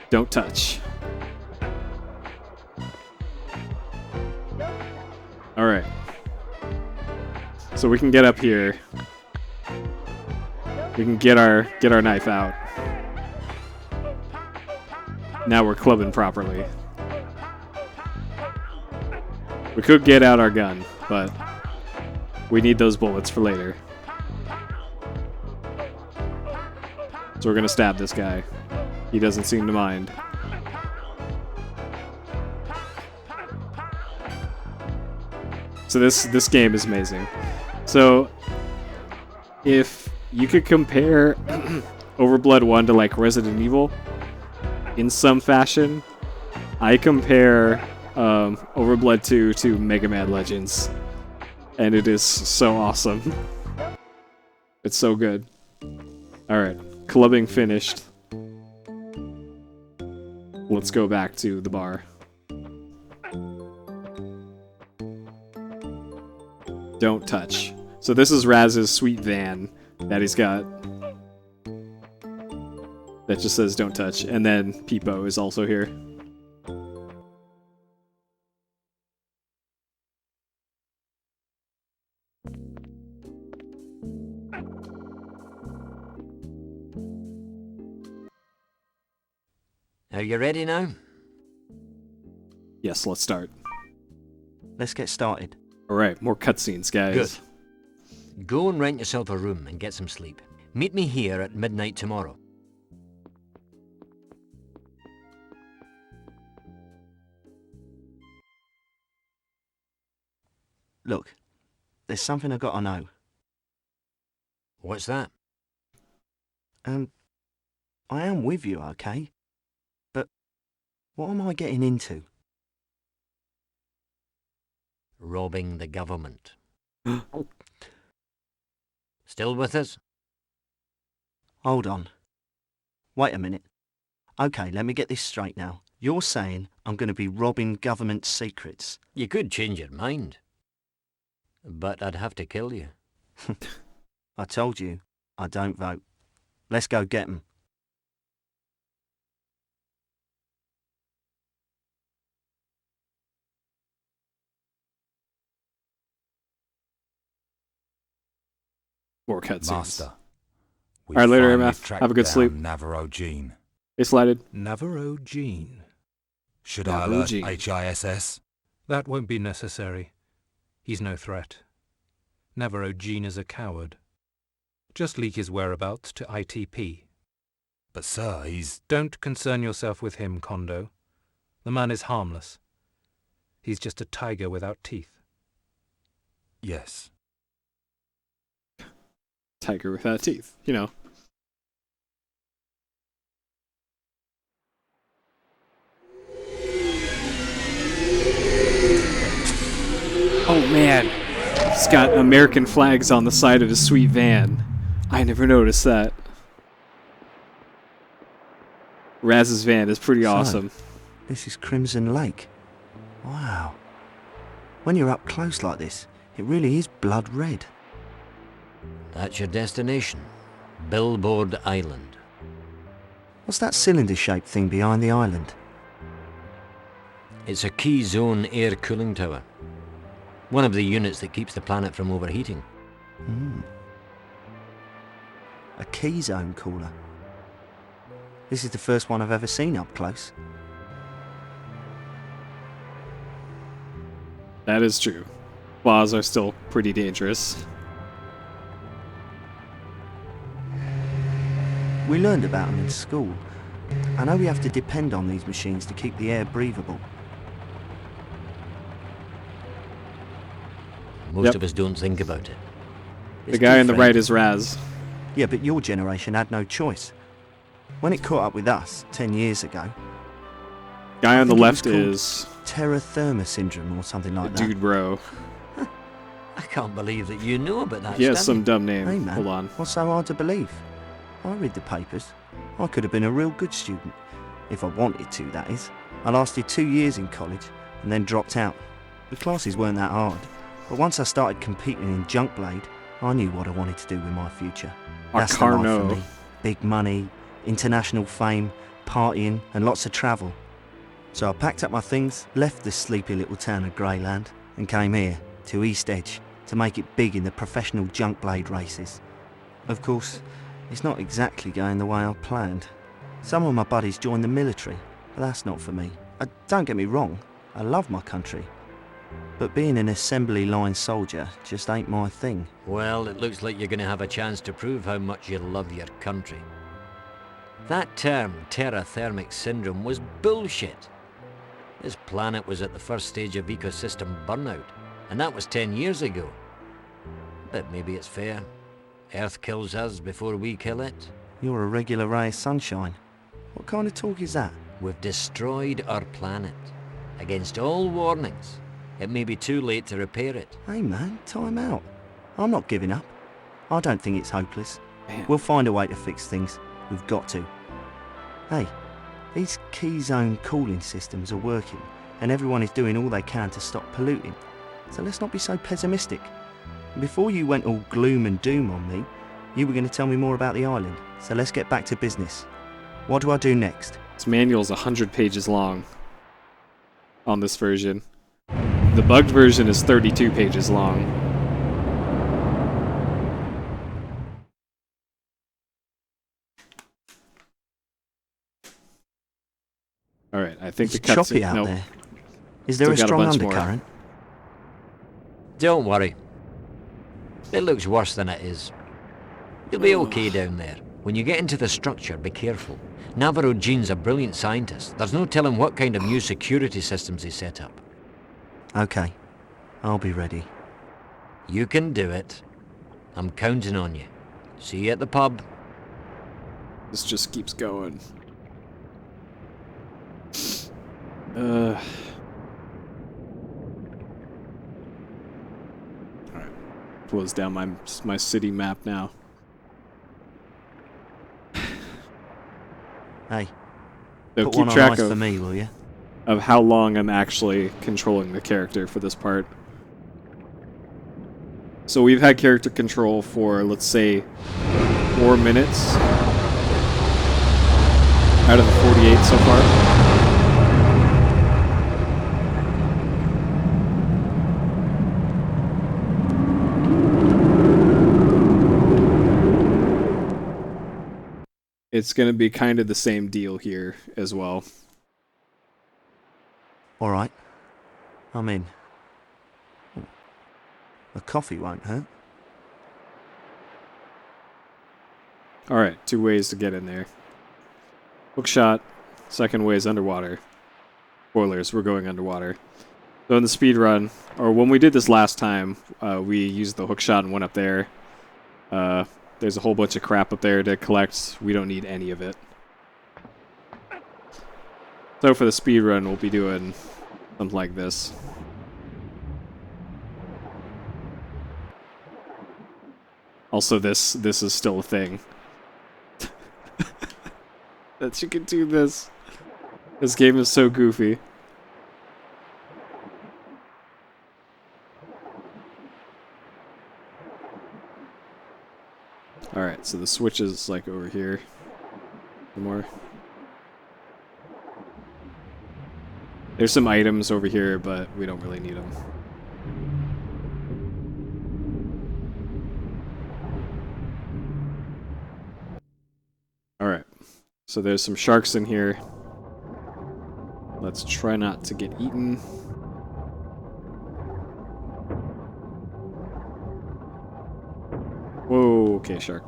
Speaker 1: Don't touch. Alright. So we can get up here. We can get our knife out. Now we're clubbing properly. We could get out our gun, but we need those bullets for later. So we're gonna stab this guy. He doesn't seem to mind. So this game is amazing. So if you could compare OverBlood 1 to like Resident Evil in some fashion, I compare OverBlood 2 to Mega Man Legends. And it is so awesome. It's so good. Alright, clubbing finished. Let's go back to the bar. Don't touch. So this is Raz's sweet van that he's got. That just says don't touch. And then Peepo is also here.
Speaker 8: Are you ready now?
Speaker 1: Yes, let's start.
Speaker 5: Let's get started.
Speaker 1: Alright, more cutscenes, guys.
Speaker 8: Good. Go and rent yourself a room and get some sleep. Meet me here at midnight tomorrow.
Speaker 5: Look, there's something I gotta know.
Speaker 8: What's that?
Speaker 5: I am with you, okay? But what am I getting into?
Speaker 8: Robbing the government. Still with us?
Speaker 5: Hold on. Wait a minute. Okay, let me get this straight now. You're saying I'm going to be robbing government secrets.
Speaker 8: You could change your mind. But I'd have to kill you.
Speaker 5: I told you, I don't vote. Let's go get 'em.
Speaker 1: More cutscenes.
Speaker 6: Master.
Speaker 1: All right, later, MF. Have a good sleep.
Speaker 6: Navarro Jean.
Speaker 1: Hey, Slided.
Speaker 9: Navarro Jean.
Speaker 6: Should I alert HISS?
Speaker 9: That won't be necessary. He's no threat. Navarro Jean is a coward. Just leak his whereabouts to ITP.
Speaker 6: But sir, he's...
Speaker 9: Don't concern yourself with him, Kondo. The man is harmless. He's just a tiger without teeth.
Speaker 6: Yes.
Speaker 1: Tiger without teeth, you know. Oh man, he's got American flags on the side of his sweet van. I never noticed that. Raz's van is pretty awesome.
Speaker 5: This is Crimson Lake. Wow. When you're up close like this, it really is blood red.
Speaker 8: That's your destination. Billboard Island.
Speaker 5: What's that cylinder-shaped thing behind the island?
Speaker 8: It's a key zone air cooling tower. One of the units that keeps the planet from overheating.
Speaker 5: A key zone cooler. This is the first one I've ever seen up close.
Speaker 1: That is true. Flaws are still pretty dangerous.
Speaker 5: We learned about them in school. I know we have to depend on these machines to keep the air breathable.
Speaker 8: Most
Speaker 1: Yep.
Speaker 8: of us don't think about it.
Speaker 1: The guy on the right is Raz.
Speaker 5: Yeah, but your generation had no choice. When it caught up with us 10 years ago,
Speaker 1: Guy
Speaker 5: I
Speaker 1: on the
Speaker 5: think it
Speaker 1: left
Speaker 5: was called
Speaker 1: is
Speaker 5: terra therma syndrome or something like that.
Speaker 1: Dude Bro.
Speaker 8: I can't believe that you know about that.
Speaker 1: He has
Speaker 8: Stanley.
Speaker 1: some dumb name.
Speaker 5: Hey man,
Speaker 1: Hold on.
Speaker 5: what's so hard to believe? I read the papers. I could have been a real good student. If I wanted to, that is. I lasted 2 years in college and then dropped out. The classes weren't that hard. But once I started competing in junk blade, I knew what I wanted to do with my future. That's the life for
Speaker 1: Arcarno.
Speaker 5: me. Big money, international fame, partying and lots of travel. So I packed up my things, left the sleepy little town of Greyland and came here to East Edge to make it big in the professional junk blade races. Of course, it's not exactly going the way I planned. Some of my buddies joined the military, but that's not for me. Don't get me wrong, I love my country. But being an assembly line soldier just ain't my thing.
Speaker 8: Well, it looks like you're going to have a chance to prove how much you love your country. That term, terrathermic syndrome, was bullshit. This planet was at the first stage of ecosystem burnout, and that was 10 years ago. But maybe it's fair. Earth kills us before we kill it.
Speaker 5: You're a regular ray of sunshine. What kind of talk is that?
Speaker 8: We've destroyed our planet. Against all warnings, it may be too late to repair it.
Speaker 5: Hey man, time out. I'm not giving up. I don't think it's hopeless.
Speaker 1: Man.
Speaker 5: We'll find a way to fix things. We've got to. Hey, these key zone cooling systems are working and everyone is doing all they can to stop polluting. So let's not be so pessimistic. Before you went all gloom and doom on me, you were going to tell me more about the island. So let's get back to business. What do I do next?
Speaker 1: This manual's 100 pages long on this version. The bugged version is 32 pages long. Alright, I think
Speaker 5: It's
Speaker 1: the cutscene...
Speaker 5: choppy out
Speaker 1: Nope.
Speaker 5: there. Is there a
Speaker 1: Still got a
Speaker 5: strong
Speaker 1: bunch more.
Speaker 5: undercurrent?
Speaker 8: Don't worry. It looks worse than it is. You'll be okay down there. When you get into the structure, be careful. Navarro Jean's a brilliant scientist. There's no telling what kind of new security systems he set up.
Speaker 5: Okay, I'll be ready.
Speaker 8: You can do it. I'm counting on you. See you at the pub.
Speaker 1: This just keeps going. Alright. Close down my city map now.
Speaker 5: Hey,
Speaker 1: So
Speaker 5: put
Speaker 1: keep
Speaker 5: one on
Speaker 1: track
Speaker 5: ice for
Speaker 1: of,
Speaker 5: me, will you?
Speaker 1: of how long I'm actually controlling the character for this part. So we've had character control for, let's say, 4 minutes out of the 48 so far. It's going to be kind of the same deal here as well.
Speaker 5: Alright, I'm in. A coffee won't hurt.
Speaker 1: Alright, 2 ways to get in there. Hook shot, second way is underwater. Spoilers, we're going underwater. So in the speed run, or when we did this last time, we used the hook shot and went up there. There's a whole bunch of crap up there to collect. We don't need any of it. So for the speed run, we'll be doing something like this. Also, this is still a thing. That you can do this. This game is so goofy. Alright, so the switch is like over here. More. There's some items over here, but we don't really need them. Alright, so there's some sharks in here. Let's try not to get eaten. Whoa, okay, shark.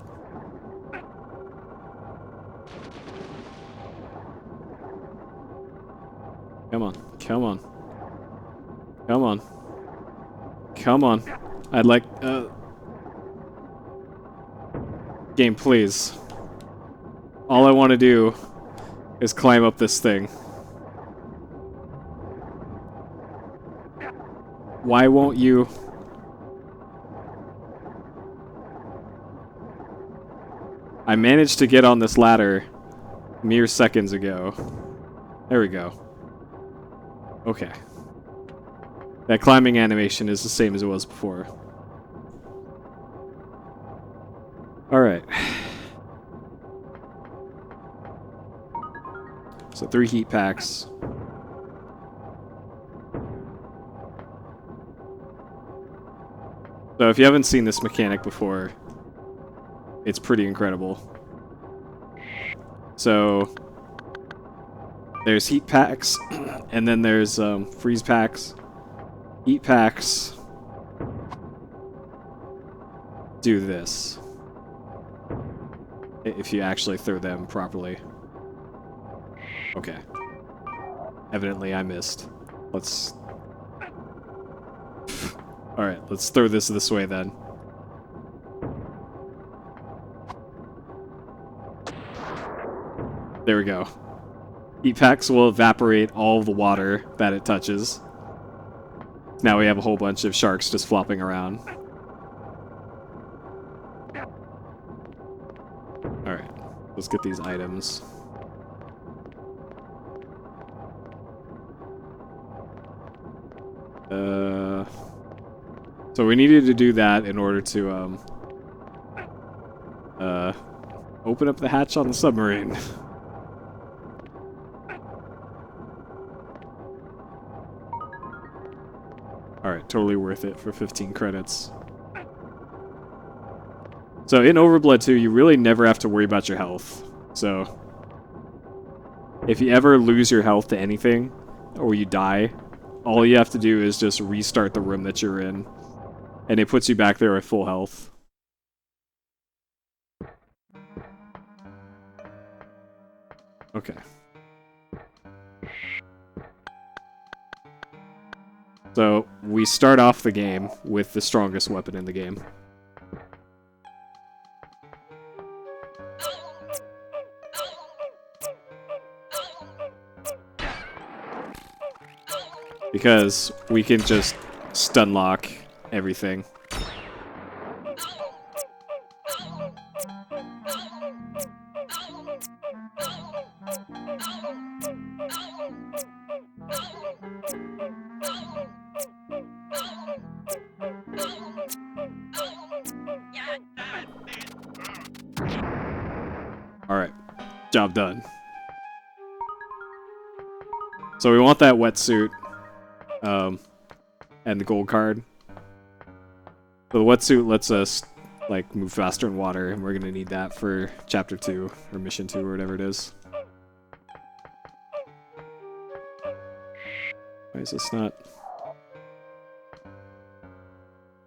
Speaker 1: Come on, come on. Come on. Come on. I'd like... Game, please. All I want to do is climb up this thing. Why won't you... I managed to get on this ladder mere seconds ago. There we go. Okay. That climbing animation is the same as it was before. Alright. So 3 heat packs. So if you haven't seen this mechanic before, it's pretty incredible. So there's heat packs, and then there's freeze packs. Heat packs do this. If you actually throw them properly. Okay. Evidently I missed. Let's... Alright, let's throw this way then. There we go. Heat packs will evaporate all the water that it touches. Now we have a whole bunch of sharks just flopping around. Alright, let's get these items. So we needed to do that in order to open up the hatch on the submarine. Alright, totally worth it for 15 credits. So in OverBlood 2, you really never have to worry about your health. So if you ever lose your health to anything, or you die, all you have to do is just restart the room that you're in. And it puts you back there at full health. Okay. So, we start off the game with the strongest weapon in the game. Because we can just stun lock everything. Alright, job done. So we want that wetsuit, and the gold card. So the wetsuit lets us, like, move faster in water, and we're gonna need that for Chapter 2, or Mission 2, or whatever it is. Why is this not...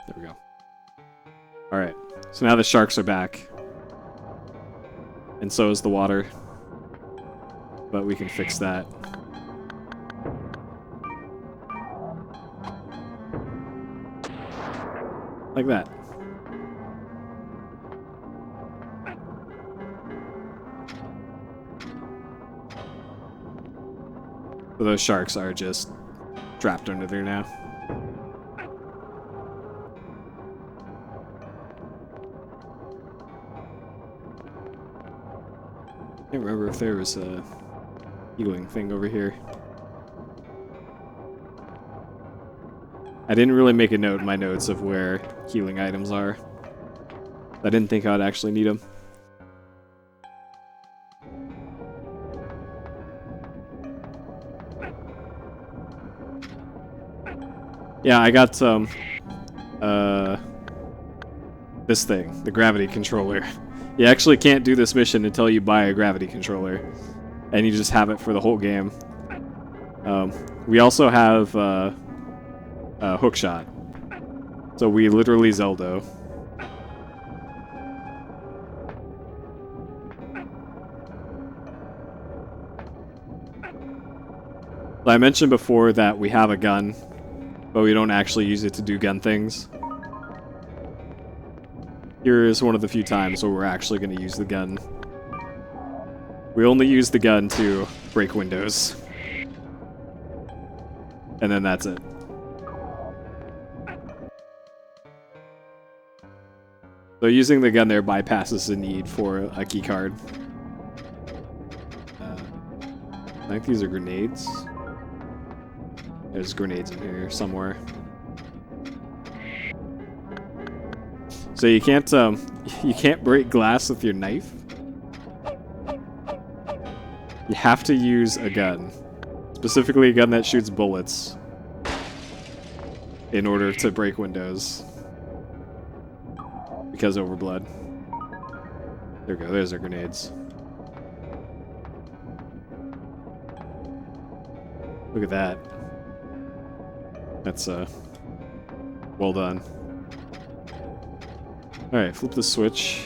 Speaker 1: There we go. Alright, so now the sharks are back. And so is the water. But we can fix that. Like that. So those sharks are just trapped under there now. I can't remember if there was a healing thing over here. I didn't really make a note in my notes of where healing items are. I didn't think I would actually need them. Yeah, I got this thing, the gravity controller. You actually can't do this mission until you buy a gravity controller, and you just have it for the whole game. We also have hookshot, so we literally Zelda. I mentioned before that we have a gun, but we don't actually use it to do gun things. here is one of the few times where we're actually going to use the gun. We only use the gun to break windows. And then that's it. So using the gun there bypasses the need for a keycard. I think these are grenades. There's grenades in here somewhere. So you can't break glass with your knife. You have to use a gun. Specifically a gun that shoots bullets in order to break windows. Because OverBlood. There we go, there's our grenades. Look at that. That's well done. Alright, flip the switch.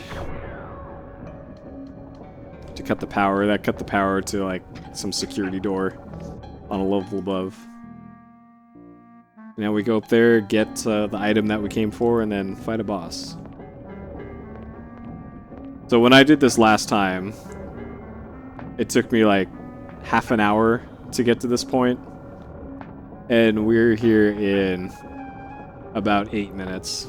Speaker 1: To cut the power. That cut the power to like some security door on a level above. Now we go up there, get the item that we came for, and then fight a boss. So when I did this last time, it took me like half an hour to get to this point, and we're here in about 8 minutes.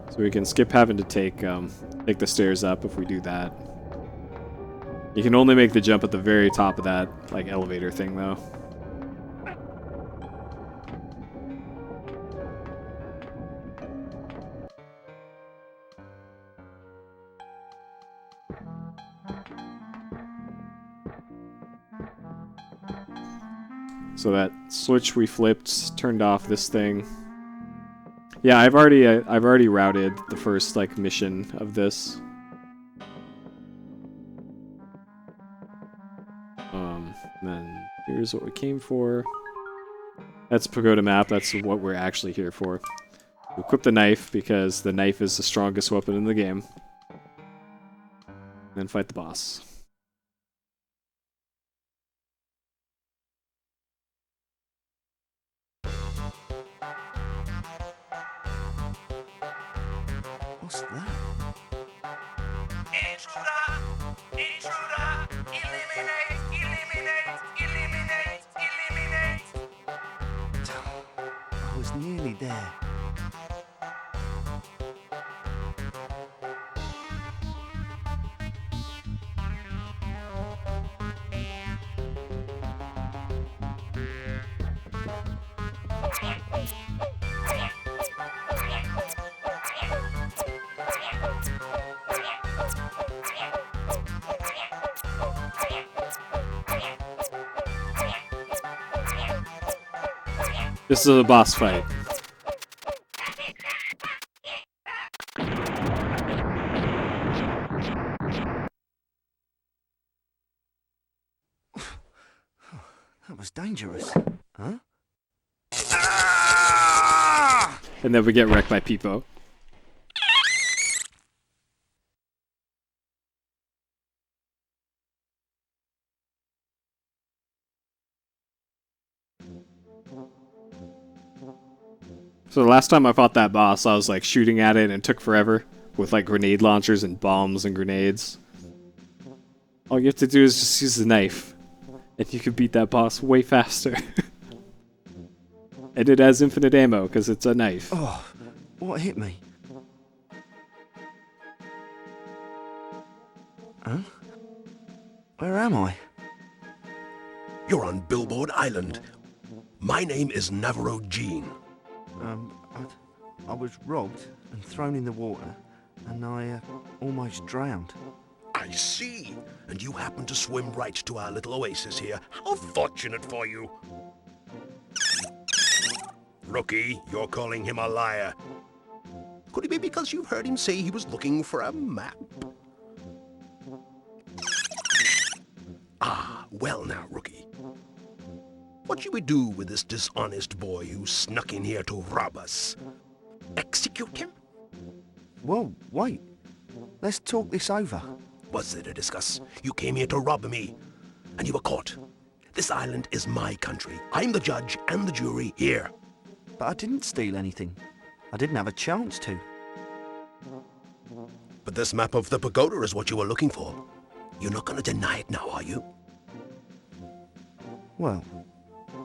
Speaker 1: So we can skip having to take the stairs up if we do that. You can only make the jump at the very top of that like elevator thing though. So that switch we flipped turned off this thing. Yeah, I've already routed the first like mission of this. Then here's what we came for. That's Pagoda map. That's what we're actually here for. We equip the knife because the knife is the strongest weapon in the game. Then fight the boss.
Speaker 5: What's that?
Speaker 10: Intruder! Intruder! Eliminate! Eliminate! Eliminate! Eliminate!
Speaker 5: I was nearly there.
Speaker 1: This is a boss fight.
Speaker 5: That was dangerous. Huh?
Speaker 1: And then we get wrecked by Peepo. So the last time I fought that boss, I was like shooting at it and it took forever with like grenade launchers and bombs and grenades. All you have to do is just use the knife and you can beat that boss way faster. And it has infinite ammo because it's a knife.
Speaker 5: Oh, what hit me? Huh? Where am I?
Speaker 11: You're on Billboard Island. My name is Navarro Jean.
Speaker 5: I was robbed and thrown in the water, and I almost drowned.
Speaker 11: I see. And you happen to swim right to our little oasis here. How fortunate for you. Rookie, you're calling him a liar. Could it be because you've heard him say he was looking for a map? Ah, well now, Rookie. What should we do with this dishonest boy who snuck in here to rob us? Execute him?
Speaker 5: Whoa, wait. Let's talk this over.
Speaker 11: Was it a discuss? You came here to rob me. and you were caught. This island is my country. I'm the judge and the jury here.
Speaker 5: But I didn't steal anything. I didn't have a chance to.
Speaker 11: But this map of the pagoda is what you were looking for. You're not going to deny it now, are you?
Speaker 5: Well,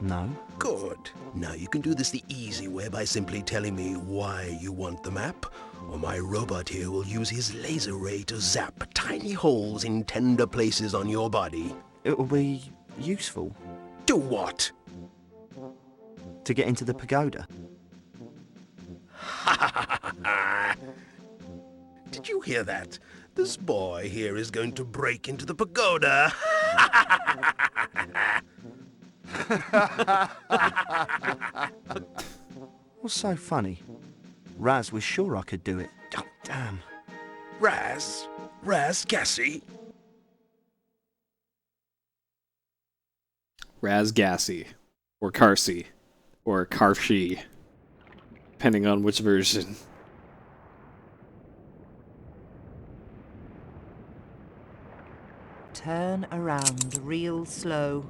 Speaker 5: no.
Speaker 11: Good. Now you can do this the easy way by simply telling me why you want the map, or my robot here will use his laser ray to zap tiny holes in tender places on your body.
Speaker 5: It'll be useful.
Speaker 11: Do what?
Speaker 5: To get into the pagoda.
Speaker 11: Did you hear that? This boy here is going to break into the pagoda.
Speaker 5: What's so funny? Raz was sure I could do it. Oh, damn.
Speaker 11: Raz Gassy.
Speaker 1: Raz Gassy, or Carsey, or Karshi, depending on which version.
Speaker 2: Turn around real slow.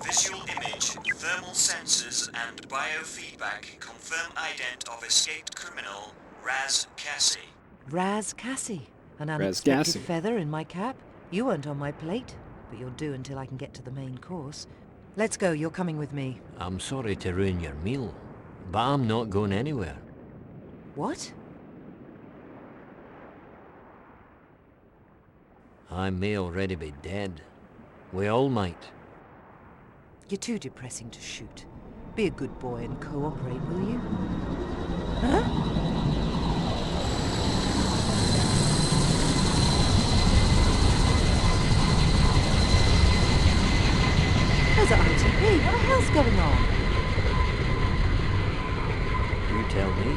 Speaker 12: Visual image, thermal sensors and biofeedback confirm ident of escaped criminal Raz Cassie.
Speaker 2: Raz Cassie. An
Speaker 1: Raz
Speaker 2: unexpected
Speaker 1: Cassie.
Speaker 2: feather in my cap. You weren't on my plate, but you'll do until I can get to the main course. Let's go, you're coming with me.
Speaker 8: I'm sorry to ruin your meal, but I'm not going anywhere.
Speaker 2: What?
Speaker 8: I may already be dead. We all might.
Speaker 2: You're too depressing to shoot. Be a good boy and cooperate, will you? Huh? There's an ITP. What the hell's going on?
Speaker 8: You tell me.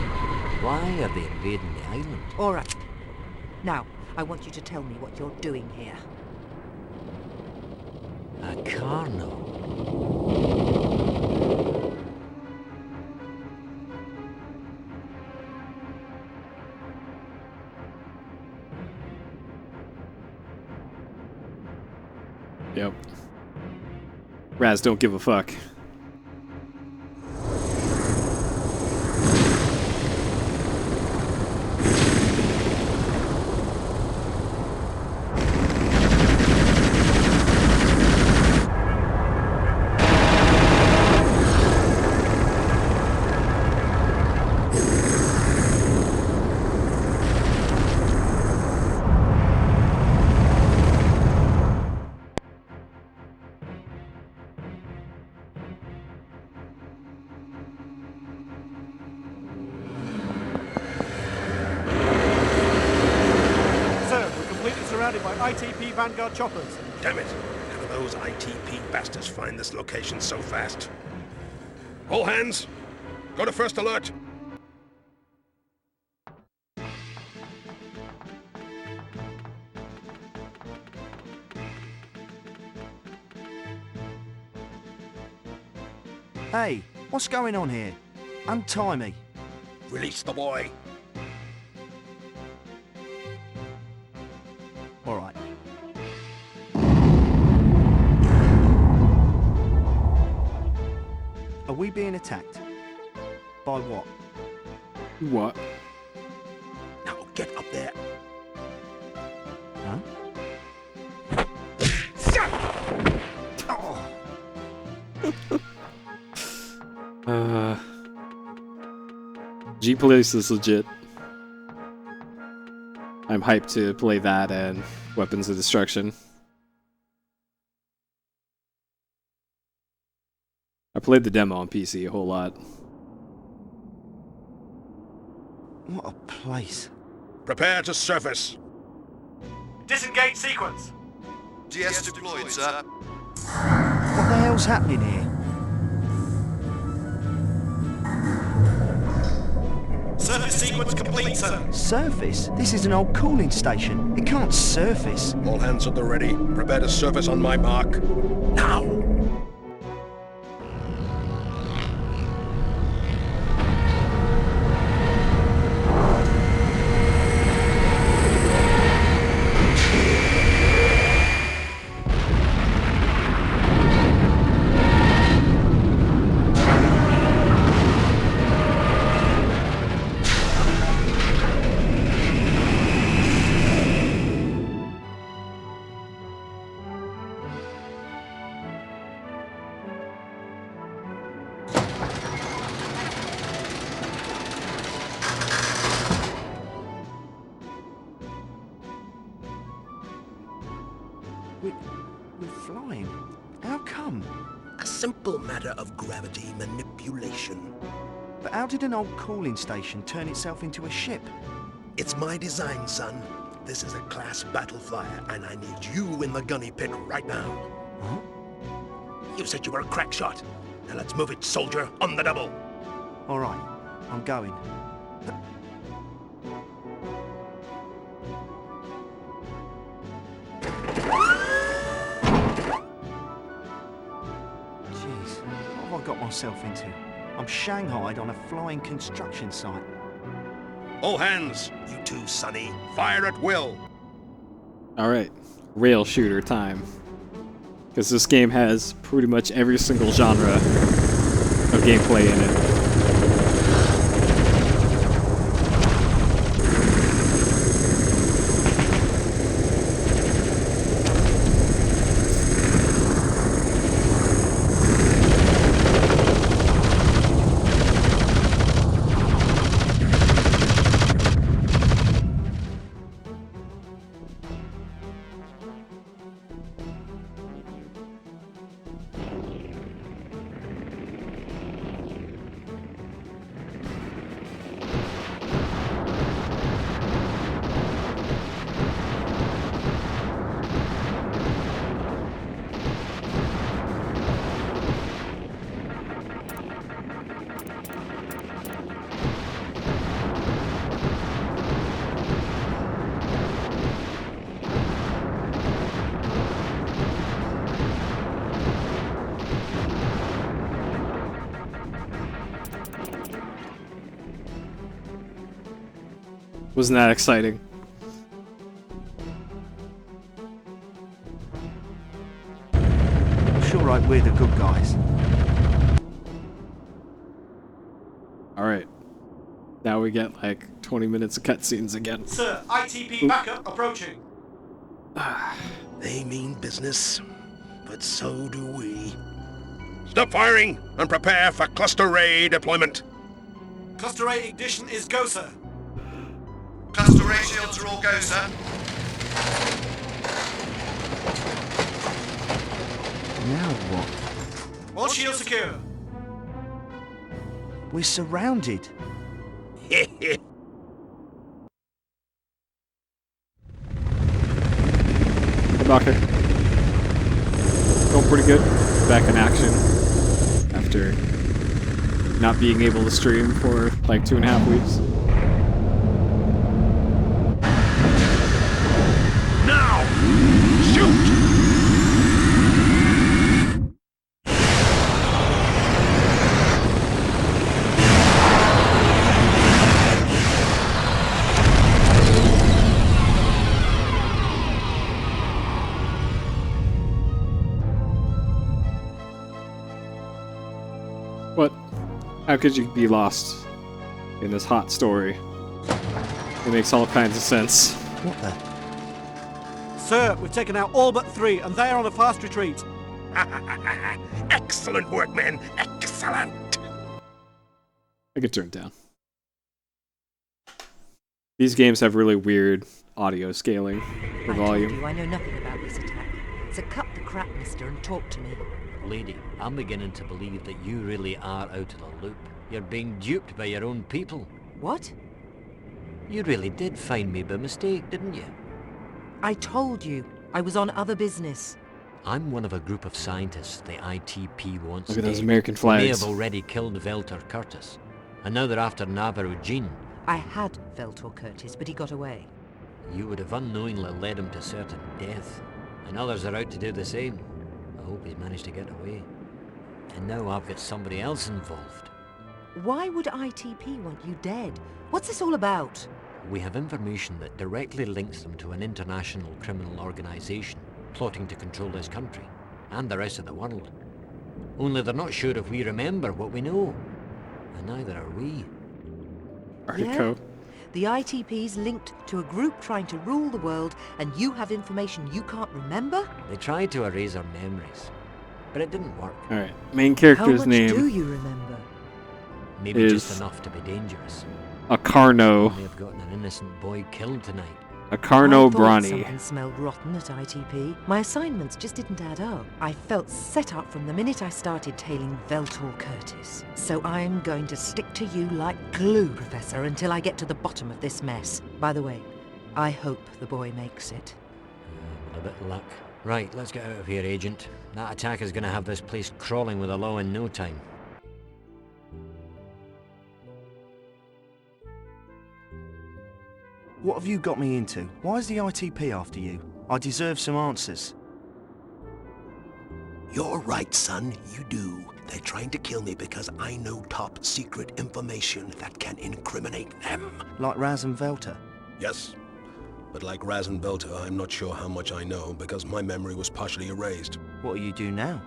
Speaker 8: Why are they invading the island?
Speaker 2: All right. Now, I want you to tell me what you're doing here.
Speaker 8: A carno.
Speaker 1: Yep. Raz don't give a fuck.
Speaker 13: by ITP Vanguard choppers.
Speaker 11: Damn it! How do those ITP bastards find this location so fast? All hands! Go to first alert!
Speaker 5: Hey, what's going on here? Untie me.
Speaker 11: Release the boy.
Speaker 5: All right. Are we being attacked? By what?
Speaker 1: What?
Speaker 11: Now get up there.
Speaker 5: Huh?
Speaker 1: G-Police is legit. I'm hyped to play that and Weapons of Destruction. I played the demo on PC a whole lot.
Speaker 5: What a place.
Speaker 11: Prepare to surface.
Speaker 13: Disengage sequence.
Speaker 14: GS deployed, sir.
Speaker 5: What the hell's happening here?
Speaker 13: Surface sequence complete, sir.
Speaker 5: Surface? This is an old cooling station. It can't surface.
Speaker 11: All hands at the ready. Prepare to surface on my mark. Now!
Speaker 5: We're flying. How come?
Speaker 11: A simple matter of gravity manipulation.
Speaker 5: But how did an old cooling station turn itself into a ship?
Speaker 11: It's my design, son. This is a class battle flyer, and I need you in the gunny pit right now.
Speaker 5: Huh?
Speaker 11: You said you were a crack shot. Now let's move it, soldier, on the double.
Speaker 5: All right, I'm going. Jeez, what have I got myself into? I'm shanghaied on a flying construction site.
Speaker 11: All hands, you two, Sonny. Fire at will.
Speaker 1: Alright, rail shooter time. Because this game has pretty much every single genre of gameplay in it. Wasn't that exciting?
Speaker 5: I'm sure we're the good guys.
Speaker 1: Alright. Now we get like 20 minutes of cutscenes again.
Speaker 13: Sir, ITP backup approaching.
Speaker 11: They mean business, but so do we. Stop firing and prepare for cluster ray deployment.
Speaker 13: Cluster ray ignition is go, sir.
Speaker 14: Cluster ray shields are all go, sir.
Speaker 5: Now what?
Speaker 13: All shields secure.
Speaker 5: We're surrounded.
Speaker 1: Rocker. Going pretty good. Back in action after not being able to stream for like 2.5 weeks.
Speaker 11: Now! Shoot!
Speaker 1: What? How could you be lost in this hot story? It makes all kinds of sense.
Speaker 5: What the?
Speaker 13: Sir, we've taken out all but 3, and they are on a fast retreat.
Speaker 11: Excellent work, men. Excellent.
Speaker 1: I could turn it down. These games have really weird audio scaling for volume.
Speaker 2: I told you I know nothing about this attack. So cut the crap, mister, and talk to me.
Speaker 8: Lady, I'm beginning to believe that you really are out of the loop. You're being duped by your own people.
Speaker 2: What?
Speaker 8: You really did find me by mistake, didn't you?
Speaker 2: I told you. I was on other business.
Speaker 8: I'm one of a group of scientists the ITP wants
Speaker 1: Look at those
Speaker 8: dead.
Speaker 1: American
Speaker 8: They may
Speaker 1: flags.
Speaker 8: have already killed Velter Curtis. And now they're after Navarro Jean.
Speaker 2: I had Veltor Curtis, but he got away.
Speaker 8: You would have unknowingly led him to certain death. And others are out to do the same. I hope he's managed to get away. And now I've got somebody else involved.
Speaker 2: Why would ITP want you dead? What's this all about?
Speaker 8: We have information that directly links them to an international criminal organization plotting to control this country and the rest of the world. Only they're not sure if we remember what we know. And neither are we.
Speaker 1: Artico.
Speaker 2: Yeah? The ITP's linked to a group trying to rule the world, and you have information you can't remember?
Speaker 8: They tried to erase our memories, but it didn't work.
Speaker 1: Alright, main character's
Speaker 2: How much
Speaker 1: name
Speaker 2: do you remember?
Speaker 8: Maybe
Speaker 1: is
Speaker 8: just enough to be dangerous.
Speaker 1: Acarno.
Speaker 8: May have gotten an innocent boy killed tonight.
Speaker 1: A Carno
Speaker 2: I thought
Speaker 1: Brawny.
Speaker 2: something smelled rotten at ITP. My assignments just didn't add up. I felt set up from the minute I started tailing Veltor Curtis. So I'm going to stick to you like glue, Professor, until I get to the bottom of this mess. By the way, I hope the boy makes it.
Speaker 8: A bit of luck. Right, let's get out of here, Agent. That attack is going to have this place crawling with the law in no time.
Speaker 5: What have you got me into? Why is the ITP after you? I deserve some answers.
Speaker 11: You're right, son, you do. They're trying to kill me because I know top secret information that can incriminate them.
Speaker 5: Like Raz and Velta?
Speaker 11: Yes. But like Raz and Velta, I'm not sure how much I know because my memory was partially erased.
Speaker 5: What do you do now?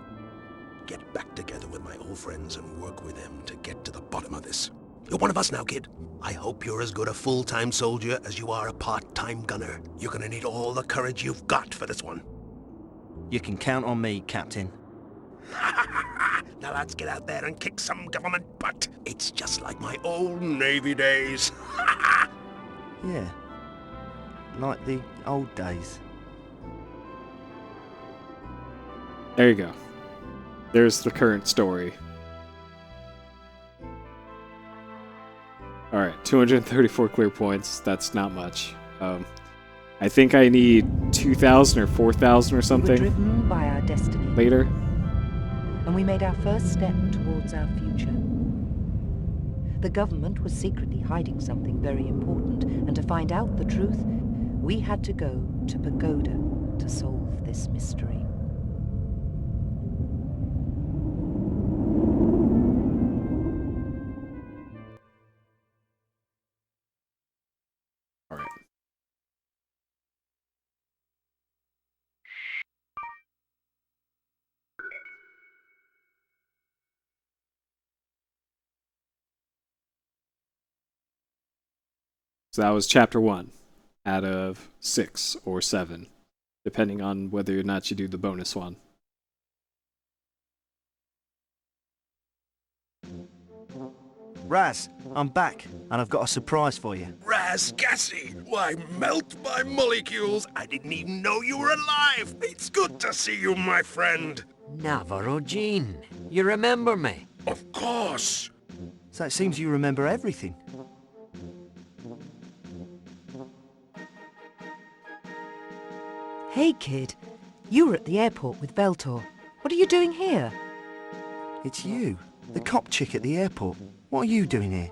Speaker 11: Get back together with my old friends and work with them to get to the bottom of this. You're one of us now, kid. I hope you're as good a full-time soldier as you are a part-time gunner. You're gonna need all the courage you've got for this one.
Speaker 5: You can count on me, Captain.
Speaker 11: Now let's get out there and kick some government butt. It's just like my old Navy days.
Speaker 5: Yeah. Like the old days.
Speaker 1: There you go. There's the current story. Alright, 234 clear points. That's not much. I think I need 2,000 or 4,000 or
Speaker 2: We were
Speaker 1: something
Speaker 2: driven by our destiny.
Speaker 1: later.
Speaker 2: And we made our first step towards our future. The government was secretly hiding something very important, and to find out the truth, we had to go to Pagoda to solve this mystery.
Speaker 1: Alright. So that was chapter 1 out of 6 or 7, depending on whether or not you do the bonus one.
Speaker 5: Raz, I'm back, and I've got a surprise for you.
Speaker 11: Raz Gassy! Why, melt my molecules! I didn't even know you were alive! It's good to see you, my friend!
Speaker 8: Navarro Jean, you remember me?
Speaker 11: Of course!
Speaker 5: So it seems you remember everything.
Speaker 2: Hey, kid. You were at the airport with Veltor. What are you doing here?
Speaker 5: It's you, the cop chick at the airport. What are you doing here?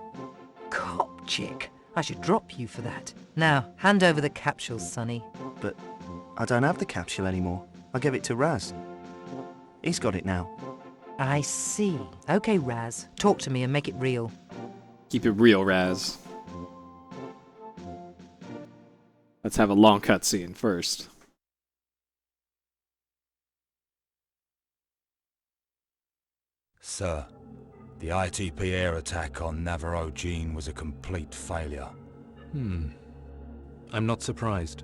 Speaker 2: Cop chick? I should drop you for that. Now, hand over the capsules, Sonny.
Speaker 5: But I don't have the capsule anymore. I gave it to Raz. He's got it now.
Speaker 2: I see. Okay, Raz. Talk to me and make it real.
Speaker 1: Keep it real, Raz. Let's have a long cutscene first.
Speaker 6: Sir, the ITP air attack on Navarro Jean was a complete failure.
Speaker 9: I'm not surprised.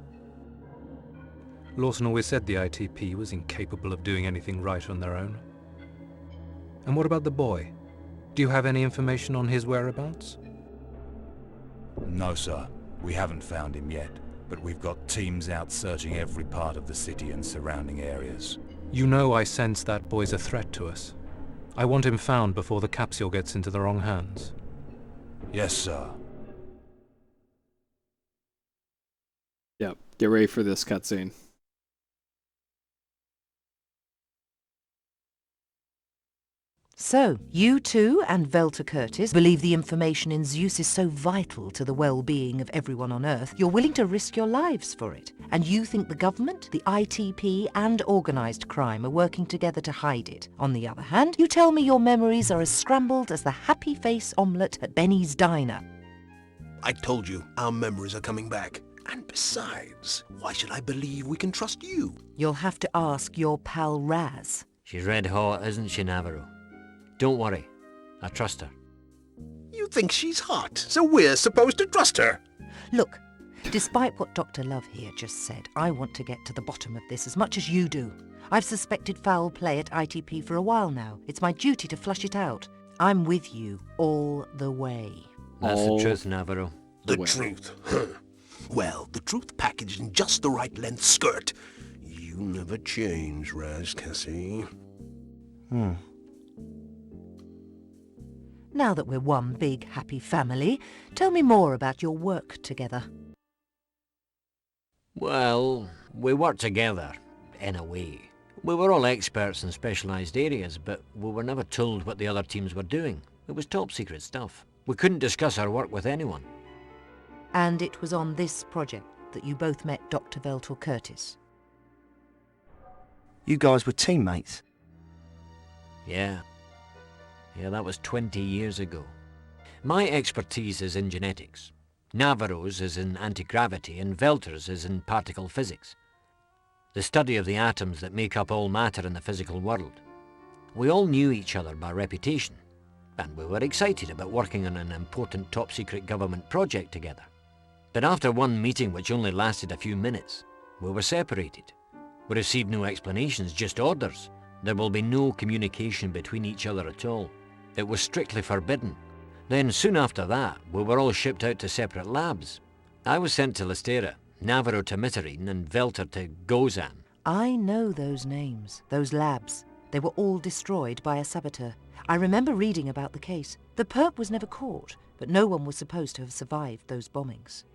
Speaker 9: Lawson always said the ITP was incapable of doing anything right on their own. And what about the boy? Do you have any information on his whereabouts?
Speaker 6: No, sir. We haven't found him yet, but we've got teams out searching every part of the city and surrounding areas.
Speaker 9: You know I sense that boy's a threat to us. I want him found before the capsule gets into the wrong hands.
Speaker 6: Yes, sir.
Speaker 1: Yep, get ready for this cutscene.
Speaker 2: So, you too and Velta Curtis believe the information in Zeus is so vital to the well-being of everyone on Earth, you're willing to risk your lives for it. And you think the government, the ITP and organised crime are working together to hide it. On the other hand, you tell me your memories are as scrambled as the happy face omelette at Benny's Diner.
Speaker 11: I told you, our memories are coming back. And besides, why should I believe we can trust you?
Speaker 2: You'll have to ask your pal Raz.
Speaker 8: She's red hot, isn't she, Navarro? Don't worry. I trust her.
Speaker 11: You think she's hot, so we're supposed to trust her?
Speaker 2: Look, despite what Dr. Love here just said, I want to get to the bottom of this as much as you do. I've suspected foul play at ITP for a while now. It's my duty to flush it out. I'm with you all the way.
Speaker 8: That's the truth, Navarro.
Speaker 11: The truth? Huh. Well, the truth packaged in just the right length skirt. You never change, Raz Cassie.
Speaker 2: Now that we're one big happy family, tell me more about your work together.
Speaker 8: Well, we worked together, in a way. We were all experts in specialised areas, but we were never told what the other teams were doing. It was top secret stuff. We couldn't discuss our work with anyone.
Speaker 2: And it was on this project that you both met Dr. Veltor Curtis.
Speaker 5: You guys were teammates?
Speaker 8: Yeah, that was 20 years ago. My expertise is in genetics. Navarro's is in anti-gravity and Veltor's is in particle physics. The study of the atoms that make up all matter in the physical world. We all knew each other by reputation, and we were excited about working on an important top-secret government project together. But after one meeting which only lasted a few minutes, we were separated. We received no explanations, just orders. There will be no communication between each other at all. It was strictly forbidden. Then, soon after that, we were all shipped out to separate labs. I was sent to Lystera, Navarro to Meridian, and Veltor to Gozan.
Speaker 2: I know those names, those labs. They were all destroyed by a saboteur. I remember reading about the case. The perp was never caught, but no one was supposed to have survived those bombings.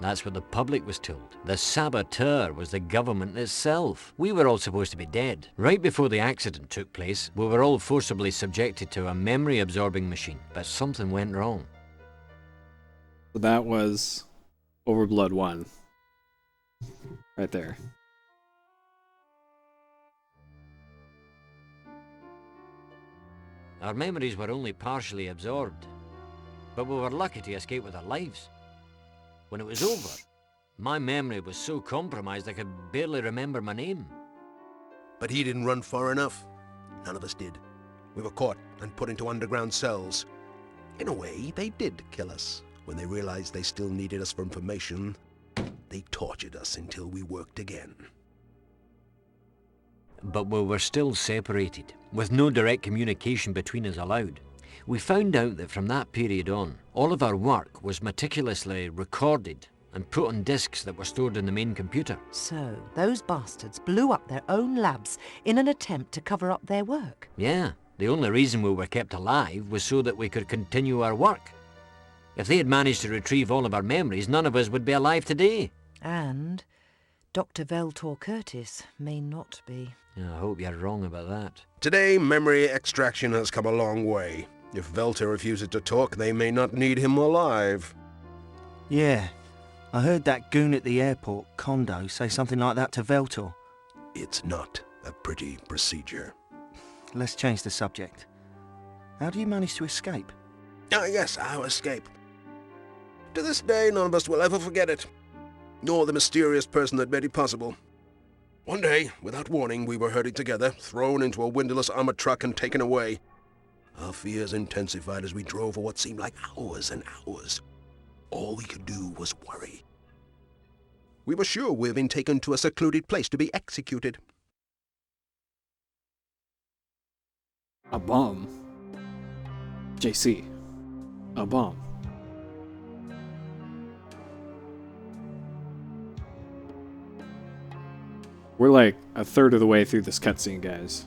Speaker 8: That's what the public was told. The saboteur was the government itself. We were all supposed to be dead. Right before the accident took place, we were all forcibly subjected to a memory-absorbing machine, but something went wrong.
Speaker 1: So that was OverBlood 1. Right there.
Speaker 8: Our memories were only partially absorbed, but we were lucky to escape with our lives. When it was over, my memory was so compromised I could barely remember my name.
Speaker 11: But he didn't run far enough. None of us did. We were caught and put into underground cells. In a way, they did kill us. When they realized they still needed us for information, they tortured us until we worked again.
Speaker 8: But we were still separated, with no direct communication between us allowed. We found out that from that period on, all of our work was meticulously recorded and put on disks that were stored in the main computer.
Speaker 2: So, those bastards blew up their own labs in an attempt to cover up their work.
Speaker 8: Yeah, the only reason we were kept alive was so that we could continue our work. If they had managed to retrieve all of our memories, none of us would be alive today.
Speaker 2: And Dr. Veltor Curtis may not be.
Speaker 8: I hope you're wrong about that.
Speaker 11: Today, memory extraction has come a long way. If Veltor refuses to talk, they may not need him alive.
Speaker 5: Yeah, I heard that goon at the airport, Kondo, say something like that to Veltor.
Speaker 11: It's not a pretty procedure.
Speaker 5: Let's change the subject. How do you manage to escape?
Speaker 11: Yes, our escape. To this day, none of us will ever forget it. Nor the mysterious person that made it possible. One day, without warning, we were herded together, thrown into a windowless armored truck and taken away. Our fears intensified as we drove for what seemed like hours and hours. All we could do was worry. We were sure we had been taken to a secluded place to be executed.
Speaker 1: A bomb. JC. A bomb. We're like a third of the way through this cutscene, guys.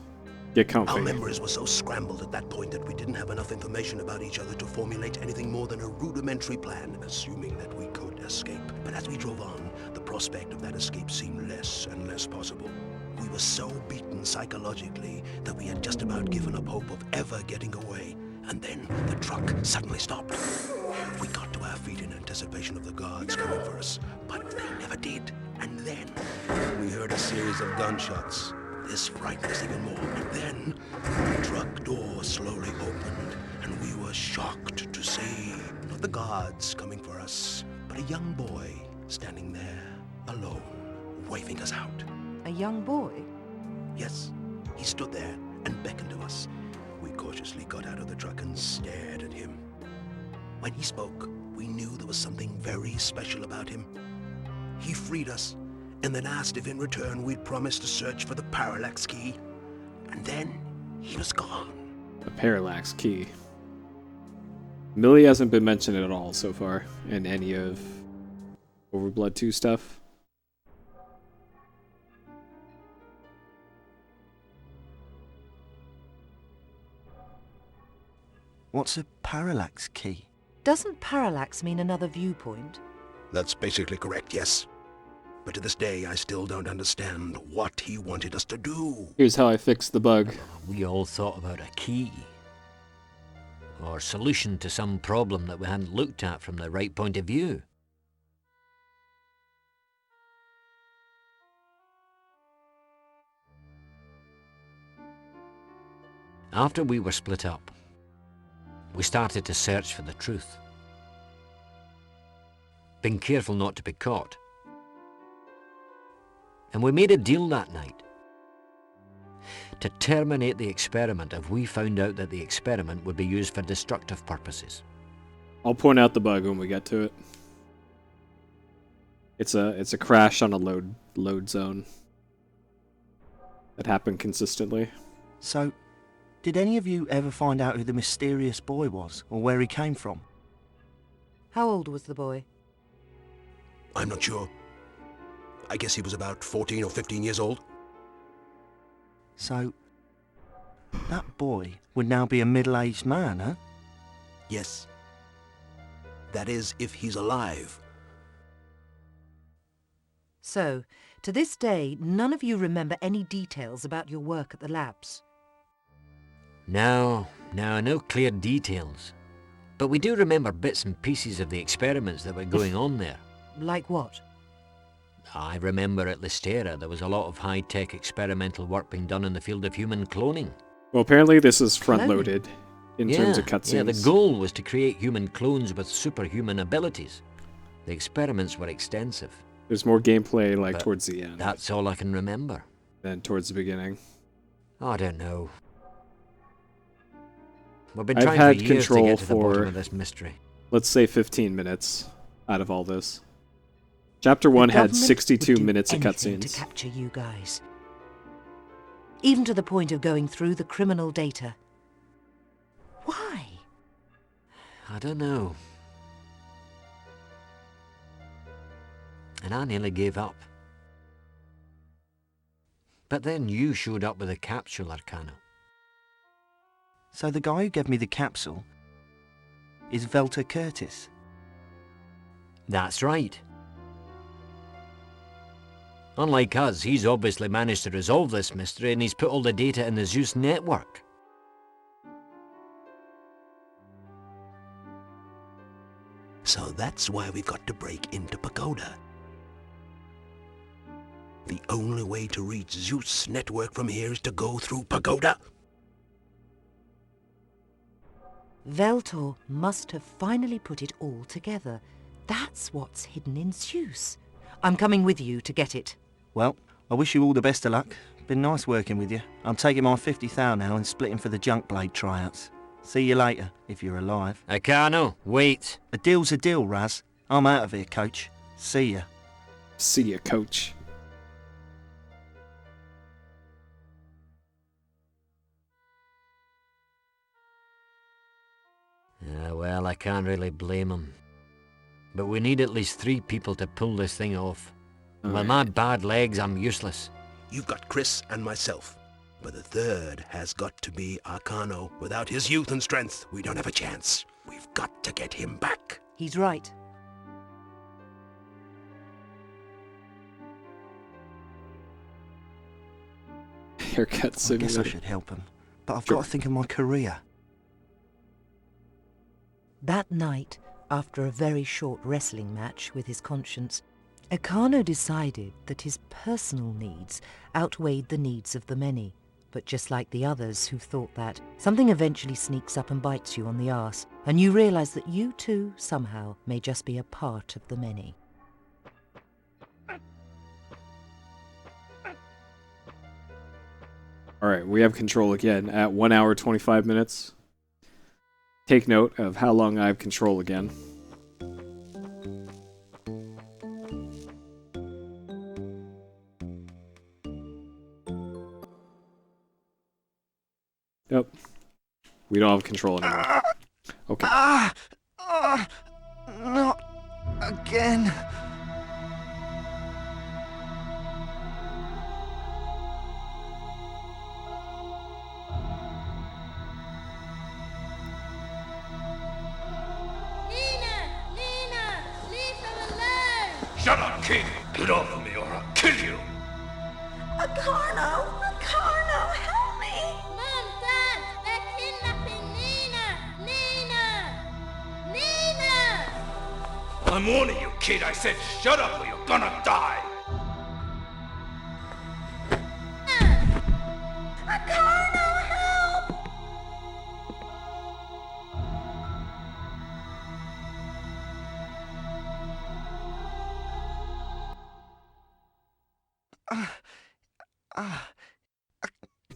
Speaker 1: Get comfy.
Speaker 11: Our memories were so scrambled at that point that we didn't have enough information about each other to formulate anything more than a rudimentary plan, assuming that we could escape. But as we drove on, the prospect of that escape seemed less and less possible. We were so beaten psychologically that we had just about given up hope of ever getting away. And then the truck suddenly stopped. We got to our feet in anticipation of the guards coming for us, but they never did. And then we heard a series of gunshots. This frightened us even more. And then the truck door slowly opened, and we were shocked to see not the guards coming for us, but a young boy standing there, alone, waving us out.
Speaker 2: A young boy?
Speaker 11: Yes, he stood there and beckoned to us. We cautiously got out of the truck and stared at him. When he spoke, we knew there was something very special about him. He freed us, and then asked if in return we'd promise to search for the parallax key. And then he was gone.
Speaker 1: The parallax key. Millie hasn't been mentioned at all so far in any of OverBlood 2 stuff.
Speaker 5: What's a parallax key?
Speaker 2: Doesn't parallax mean another viewpoint?
Speaker 11: That's basically correct, yes. But to this day, I still don't understand what he wanted us to do.
Speaker 1: Here's how I fixed the bug.
Speaker 8: We all thought about a key. Or solution to some problem that we hadn't looked at from the right point of view. After we were split up, we started to search for the truth. Being careful not to be caught. And we made a deal that night. To terminate the experiment if we found out that the experiment would be used for destructive purposes.
Speaker 1: I'll point out the bug when we get to it. It's a crash on a load zone that happened consistently.
Speaker 5: So, did any of you ever find out who the mysterious boy was, or where he came from?
Speaker 2: How old was the boy?
Speaker 11: I'm not sure. I guess he was about 14 or 15 years old.
Speaker 5: So, that boy would now be a middle-aged man, huh?
Speaker 11: Yes. That is, if he's alive.
Speaker 2: So, to this day, none of you remember any details about your work at the labs.
Speaker 8: No clear details. But we do remember bits and pieces of the experiments that were going on there.
Speaker 2: Like what?
Speaker 8: I remember at Lystera there was a lot of high-tech experimental work being done in the field of human cloning.
Speaker 1: Well, apparently this is front-loaded in terms of cutscenes.
Speaker 8: Yeah, the goal was to create human clones with superhuman abilities. The experiments were extensive.
Speaker 1: There's more gameplay towards the end.
Speaker 8: That's all I can remember.
Speaker 1: Than towards the beginning.
Speaker 8: I don't know. We've been
Speaker 1: I've
Speaker 8: trying
Speaker 1: had
Speaker 8: for years to
Speaker 1: control
Speaker 8: get to the bottom
Speaker 1: for,
Speaker 8: of this mystery.
Speaker 1: let's say 15 minutes out of all this. Chapter 1 had 62 minutes of cutscenes.
Speaker 2: To capture you guys. Even to the point of going through the criminal data. Why?
Speaker 8: I don't know. And I nearly gave up. But then you showed up with a capsule, Arcano.
Speaker 5: So the guy who gave me the capsule is Velta Curtis?
Speaker 8: That's right. Unlike us, he's obviously managed to resolve this mystery and he's put all the data in the Zeus network.
Speaker 11: So that's why we've got to break into Pagoda. The only way to reach Zeus' network from here is to go through Pagoda.
Speaker 2: Veltor must have finally put it all together. That's what's hidden in Zeus. I'm coming with you to get it.
Speaker 5: Well, I wish you all the best of luck. Been nice working with you. I'm taking my 50 thou now and splitting for the junk blade tryouts. See you later, if you're alive.
Speaker 8: Arcano, wait.
Speaker 5: A deal's a deal, Raz. I'm out of here, coach. See ya.
Speaker 1: See ya, coach.
Speaker 8: Well, I can't really blame him. But we need at least 3 people to pull this thing off. With my bad legs, I'm useless.
Speaker 11: You've got Chris and myself. But the third has got to be Arcano. Without his youth and strength, we don't have a chance. We've got to get him back.
Speaker 2: He's right.
Speaker 1: Haircut
Speaker 5: I
Speaker 1: simulator.
Speaker 5: guess I should help him. But I've got to think of my career.
Speaker 2: That night, after a very short wrestling match with his conscience, Arcano decided that his personal needs outweighed the needs of the many. But just like the others who thought that, something eventually sneaks up and bites you on the arse, and you realise that you too, somehow, may just be a part of the many.
Speaker 1: Alright, we have control again at 1 hour 25 minutes. Take note of how long I have control again. Nope. We don't have control anymore. Okay.
Speaker 5: Not again.
Speaker 10: Shut up, kid! Get off of me or I'll kill you!
Speaker 15: Acarno! Acarno, help me! Mom, Dad, they're kidnapping Nina! Nina!
Speaker 10: I'm warning you, kid. I said shut up or you're gonna die!
Speaker 15: Acarno, help!
Speaker 5: I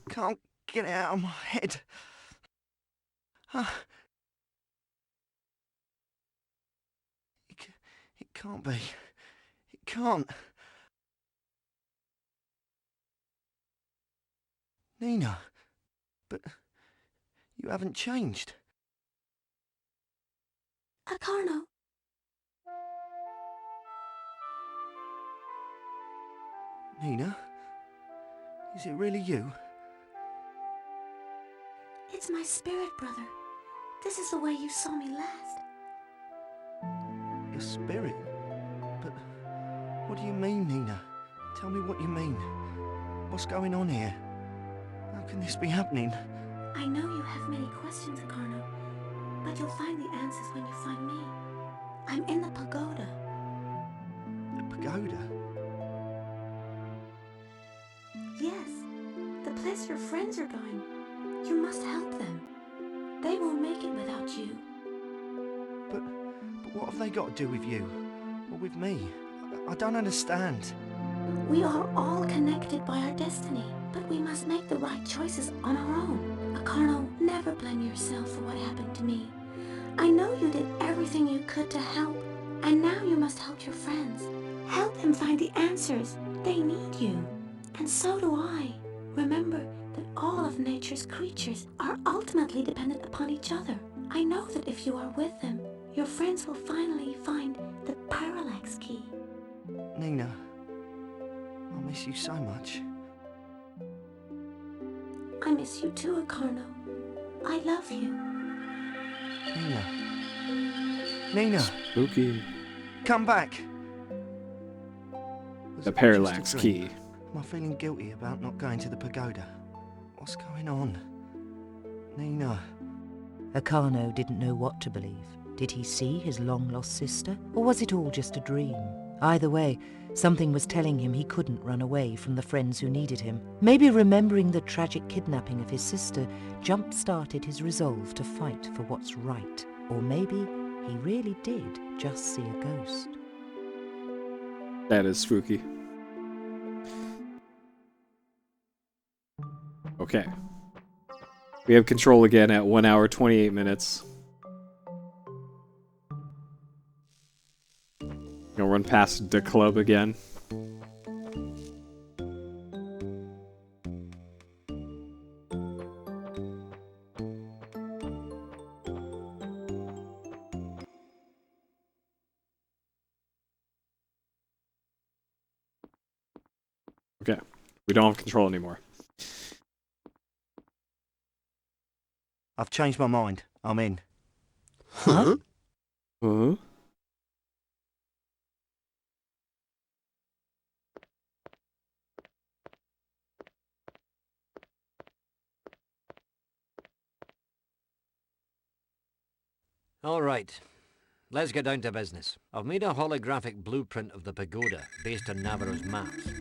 Speaker 5: can't get it out of my head. It can't be. It can't. Nina, but you haven't changed.
Speaker 15: Acarno.
Speaker 5: Nina, is it really you?
Speaker 15: It's my spirit, brother. This is the way you saw me last.
Speaker 5: Your spirit? But what do you mean, Nina? Tell me what you mean. What's going on here? How can this be happening?
Speaker 15: I know you have many questions, Acarno, but you'll find the answers when you find me. I'm in the pagoda.
Speaker 5: The pagoda?
Speaker 15: Yes, the place your friends are going. You must help them. They won't make it without you.
Speaker 5: But what have they got to do with you? Or with me? I don't understand.
Speaker 15: We are all connected by our destiny, but we must make the right choices on our own. Acarno, never blame yourself for what happened to me. I know you did everything you could to help, and now you must help your friends. Help them find the answers. They need you. And so do I. Remember that all of nature's creatures are ultimately dependent upon each other. I know that if you are with them, your friends will finally find the parallax key.
Speaker 5: Nina, I miss you so much.
Speaker 15: I miss you too, Acarno. I love you.
Speaker 5: Nina. Nina!
Speaker 1: Spooky.
Speaker 5: Come back!
Speaker 1: The parallax key.
Speaker 5: Am I feeling guilty about not going to the pagoda? What's going on? Nina.
Speaker 2: Acarno didn't know what to believe. Did he see his long-lost sister, or was it all just a dream? Either way, something was telling him he couldn't run away from the friends who needed him. Maybe remembering the tragic kidnapping of his sister jump-started his resolve to fight for what's right. Or maybe he really did just see a ghost.
Speaker 1: That is spooky. Okay. We have control again at 1 hour 28 minutes. Gonna run past the club again. Okay. We don't have control anymore.
Speaker 5: I've changed my mind. I'm in.
Speaker 1: Huh? Huh?
Speaker 8: All right, let's get down to business. I've made a holographic blueprint of the pagoda based on Navarro's maps.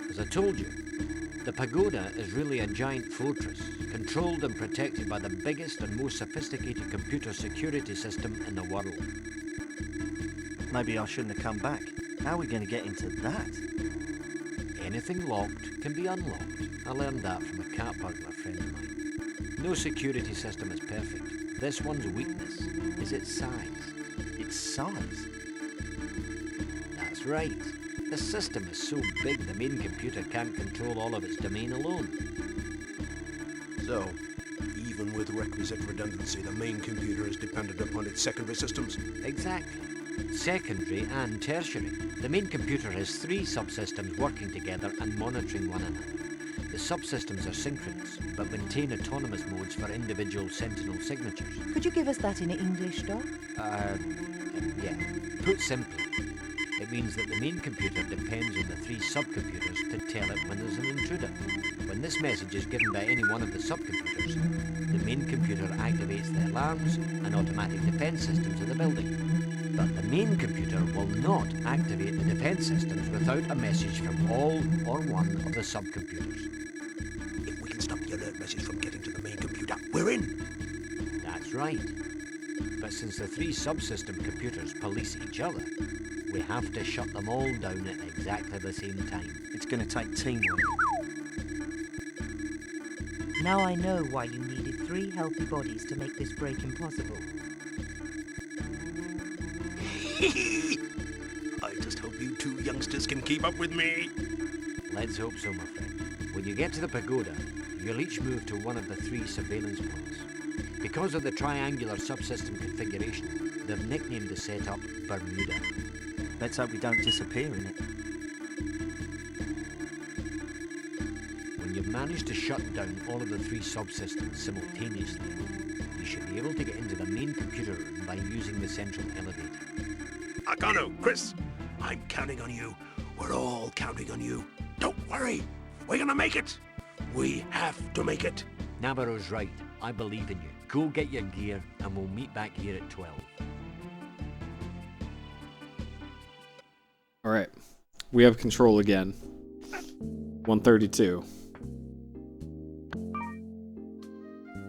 Speaker 8: As I told you, the pagoda is really a giant fortress, controlled and protected by the biggest and most sophisticated computer security system in the world.
Speaker 5: Maybe I shouldn't have come back. How are we going to get into that?
Speaker 8: Anything locked can be unlocked. I learned that from a cat burglar friend of mine. No security system is perfect. This one's weakness is its size.
Speaker 5: Its size?
Speaker 8: That's right. The system is so big the main computer can't control all of its domain alone.
Speaker 11: So, Even with requisite redundancy, the main computer is dependent upon its secondary systems.
Speaker 8: Exactly. Secondary and tertiary. The main computer has 3 subsystems working together and monitoring one another. The subsystems are synchronous, but maintain autonomous modes for individual sentinel signatures.
Speaker 2: Could you give us that in English, Doc?
Speaker 8: Yeah. Put simply, it means that the main computer depends on the 3 subcomputers to tell it when there's an intruder. When this message is given by any one of the subcomputers, the main computer activates the alarms and automatic defense systems of the building. But the main computer will not activate the defense systems without a message from all or one of the subcomputers.
Speaker 11: If we can stop the alert message from getting to the main computer, we're in!
Speaker 8: That's right. But since the 3 subsystem computers police each other, we have to shut them all down at exactly the same time.
Speaker 5: It's going to take teamwork.
Speaker 2: Now I know why you needed 3 healthy bodies to make this break impossible.
Speaker 11: I just hope you 2 youngsters can keep up with me.
Speaker 8: Let's hope so, my friend. When you get to the pagoda, you'll each move to one of the 3 surveillance points. Because of the triangular subsystem configuration, they've nicknamed the setup Bermuda.
Speaker 5: Let's hope we don't disappear in it.
Speaker 8: When you've managed to shut down all of the 3 subsystems simultaneously, you should be able to get into the main computer room by using the central elevator.
Speaker 11: Akano, Chris, I'm counting on you. We're all counting on you. Don't worry. We're gonna make it. We have to make it.
Speaker 8: Navarro's right. I believe in you. Go get your gear and we'll meet back here at 12.
Speaker 1: Alright. We have control again. 132.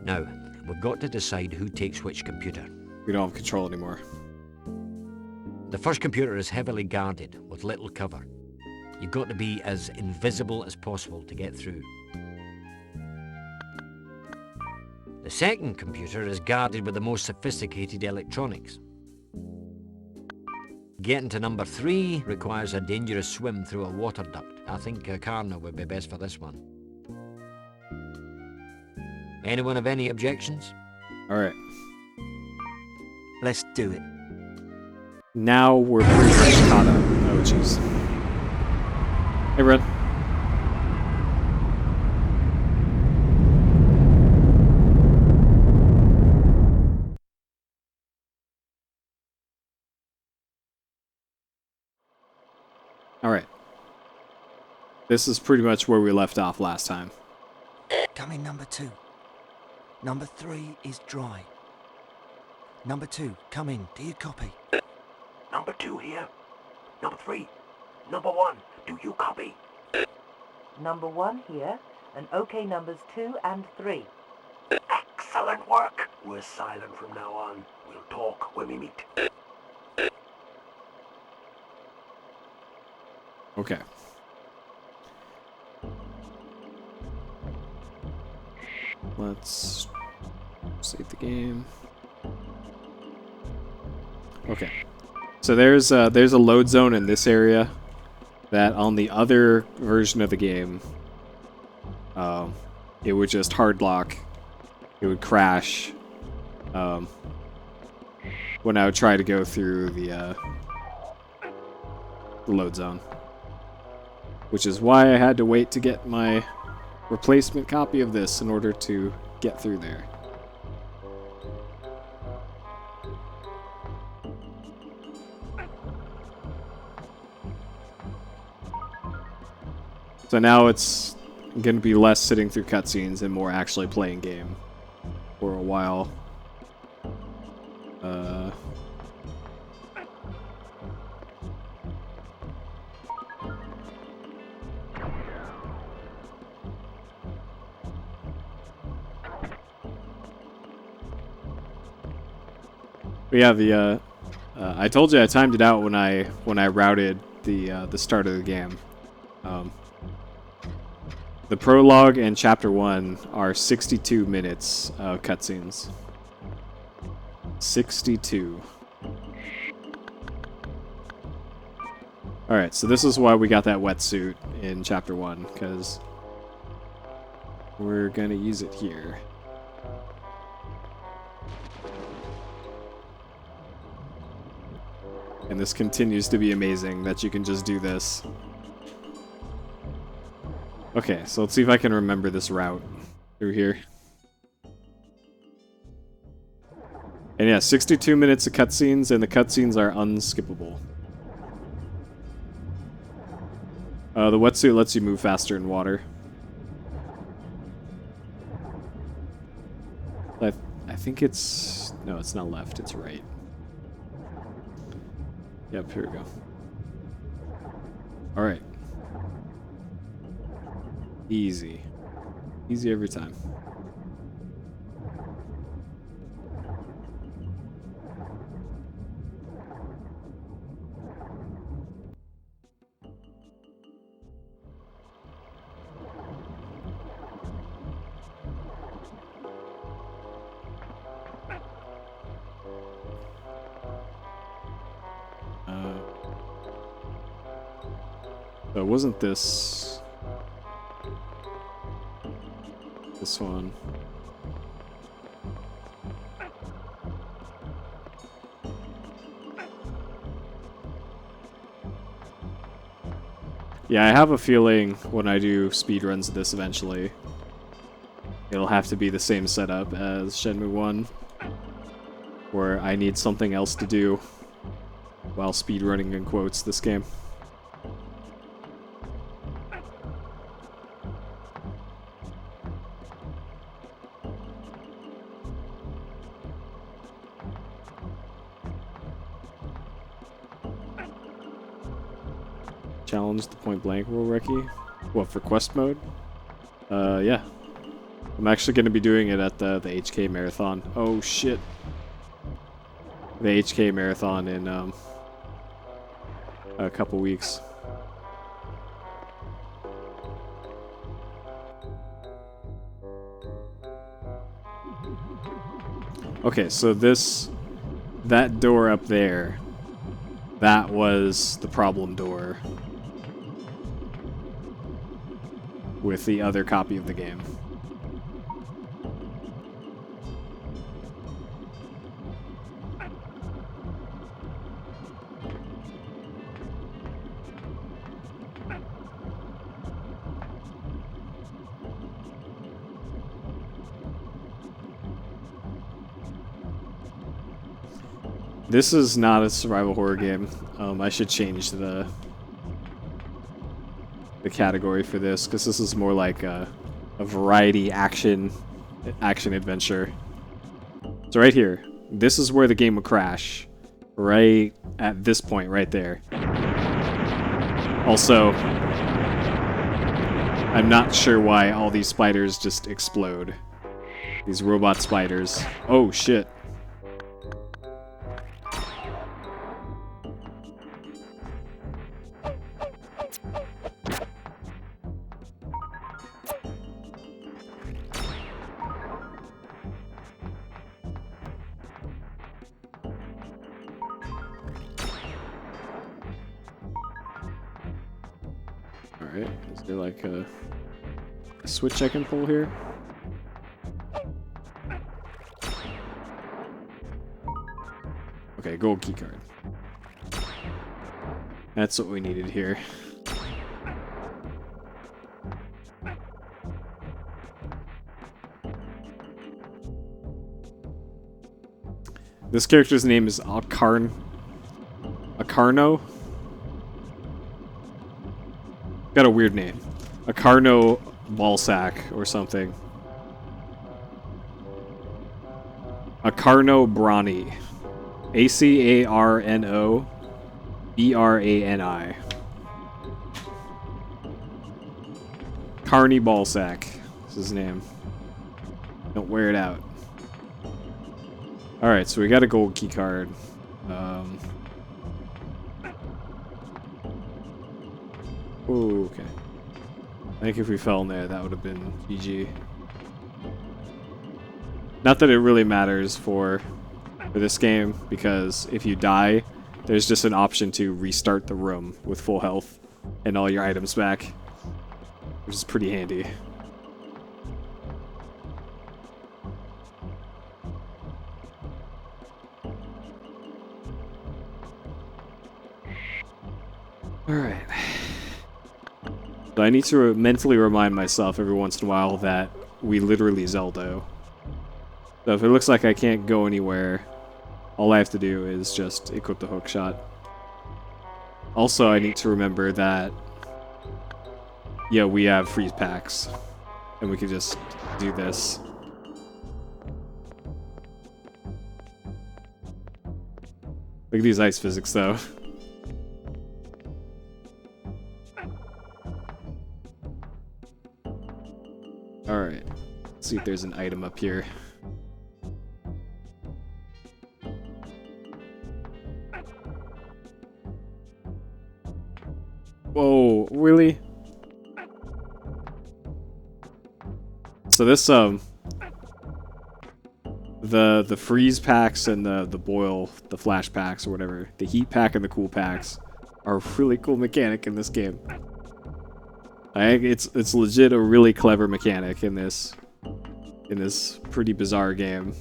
Speaker 8: Now, we've got to decide who takes which computer.
Speaker 1: We don't have control anymore.
Speaker 8: The first computer is heavily guarded, with little cover. You've got to be as invisible as possible to get through. The second computer is guarded with the most sophisticated electronics. Getting to number 3 requires a dangerous swim through a water duct. I think Carno would be best for this one. Anyone have any objections?
Speaker 1: Alright.
Speaker 5: Let's do it.
Speaker 1: Now we're pretty much caught up. Oh, jeez. Hey, Red. Alright. This is pretty much where we left off last time.
Speaker 5: Come in, number 2. Number 3 is dry. Number 2, come in. Do you copy?
Speaker 11: Number 2 here. Number 3. Number 1, do you copy?
Speaker 2: Number 1 here, and OK numbers 2 and 3.
Speaker 11: Excellent work. We're silent from now on. We'll talk when we meet.
Speaker 1: Okay. Let's save the game. Okay. So there's a load zone in this area that on the other version of the game, it would just hard lock. It would crash when I would try to go through the load zone. Which is why I had to wait to get my replacement copy of this in order to get through there. So now it's going to be less sitting through cutscenes and more actually playing game for a while. But yeah, I told you I timed it out when I routed the start of the game. The prologue and chapter 1 are 62 minutes of cutscenes. 62. Alright, so this is why we got that wetsuit in chapter 1, because we're gonna use it here. And this continues to be amazing that you can just do this. Okay, so let's see if I can remember this route through here. And yeah, 62 minutes of cutscenes, and the cutscenes are unskippable. The wetsuit lets you move faster in water. I think it's... No, it's not left, it's right. Yep, here we go. Alright. Easy. Easy every time. So it wasn't this one. Yeah, I have a feeling when I do speedruns of this eventually, it'll have to be the same setup as Shenmue 1, where I need something else to do while speedrunning in quotes this game. Challenge the point blank rule, Reki. What, for quest mode? Yeah. I'm actually going to be doing it at the HK Marathon. Oh, shit. The HK Marathon in a couple weeks. Okay, so that door up there, that was the problem door with the other copy of the game. This is not a survival horror game. I should change the category for this, because this is more like a variety action adventure. So right here, this is where the game would crash. Right at this point, right there. Also, I'm not sure why all these spiders just explode. These robot spiders. Oh shit. Alright, is there like a switch I can pull here? Okay, gold keycard. That's what we needed here. This character's name is Acarno? Got a weird name. Acarno Ballsack or something. Acarno Brani. A-C-A-R-N-O B-R-A-N-I. Carney Ballsack is his name. Don't wear it out. Alright, so we got a gold key card. Ooh, okay. I think if we fell in there, that would have been GG. Not that it really matters for this game, because if you die, there's just an option to restart the room with full health and all your items back, which is pretty handy. Alright. So I need to mentally remind myself every once in a while that we literally Zelda. So if it looks like I can't go anywhere, all I have to do is just equip the hook shot. Also, I need to remember that, yeah, we have freeze packs, and we can just do this. Look at these ice physics, though. Alright, let's see if there's an item up here. Whoa, really? So this, the freeze packs and the boil, the flash packs or whatever, the heat pack and the cool packs are a really cool mechanic in this game. I think it's legit a really clever mechanic in this pretty bizarre game.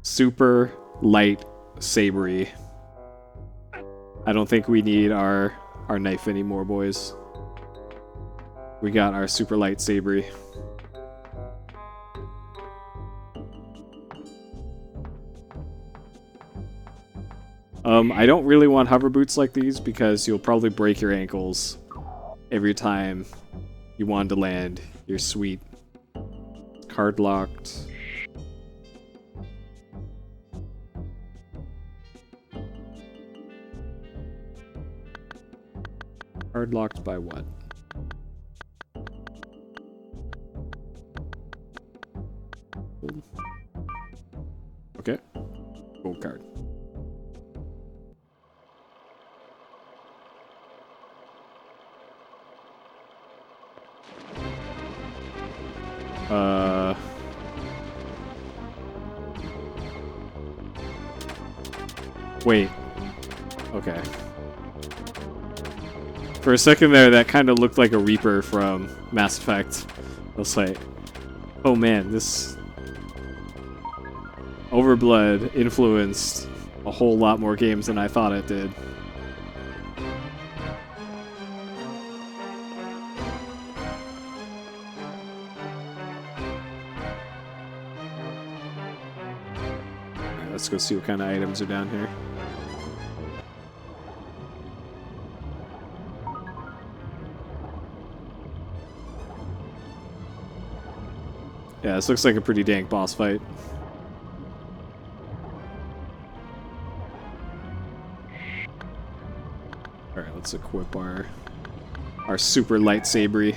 Speaker 1: Super light sabery. I don't think we need our knife anymore, boys. We got our super light sabery. I don't really want hover boots like these because you'll probably break your ankles every time you want to land your sweet card locked. Card locked by what? Okay. Gold card. Wait. Okay. For a second there, that kind of looked like a Reaper from Mass Effect. I was like, oh man, this OverBlood influenced a whole lot more games than I thought it did. Alright, let's go see what kind of items are down here. Yeah, this looks like a pretty dank boss fight. Alright, let's equip our super lightsabery.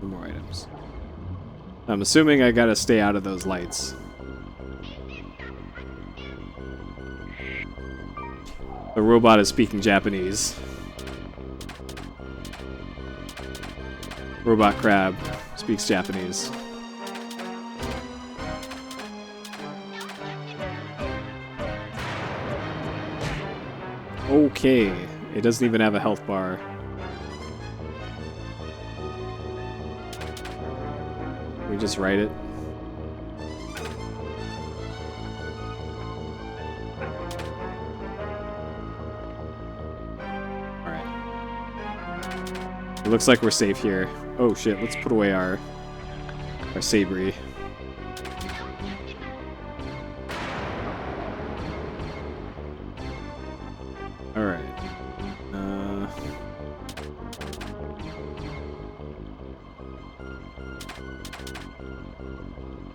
Speaker 1: More items. I'm assuming I gotta stay out of those lights. The robot is speaking Japanese. Robot crab speaks Japanese. Okay, it doesn't even have a health bar. Can we just write it? It looks like we're safe here. Oh shit, let's put away our sabery. Alright.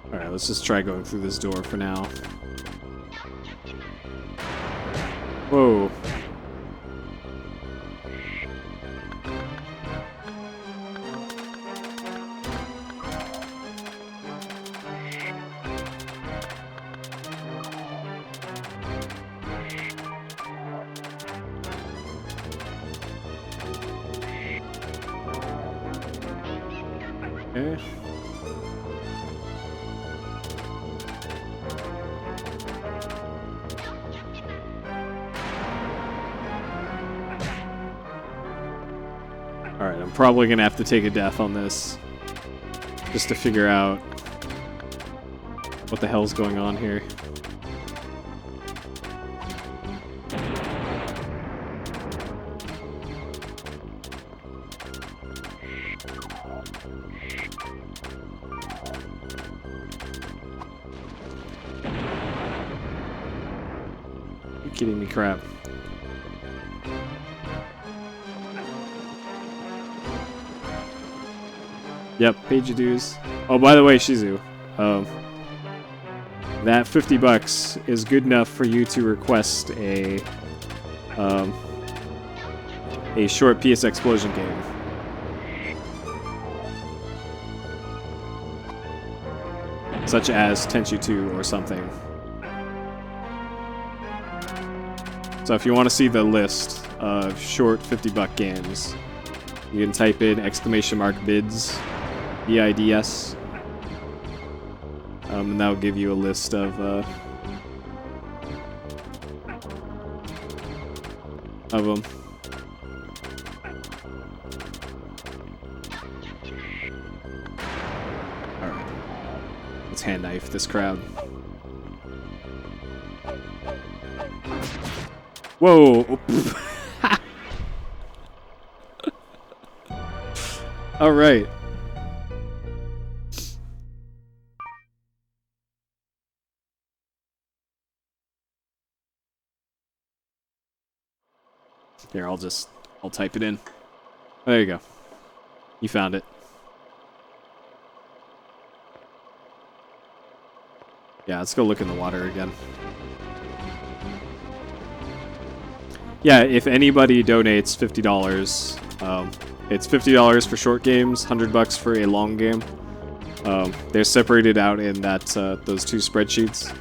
Speaker 1: Alright, let's just try going through this door for now. Whoa. Okay. Alright, I'm probably gonna have to take a death on this. just to figure out what the hell's going on here. You're kidding me, crap. Yep, page your dues. Oh, by the way, Shizu, that $50 is good enough for you to request a short PSXplosion game. Such as Tenchu 2 or something. So if you want to see the list of short $50 games, you can type in !bids, BIDS, and that'll give you a list of them. Alright. Let's hand knife this crowd. Whoa! Alright. Here, I'll type it in. There you go. You found it. Yeah, let's go look in the water again. Yeah, if anybody donates $50, it's $50 for short games, $100 for a long game. They're separated out in that those two spreadsheets.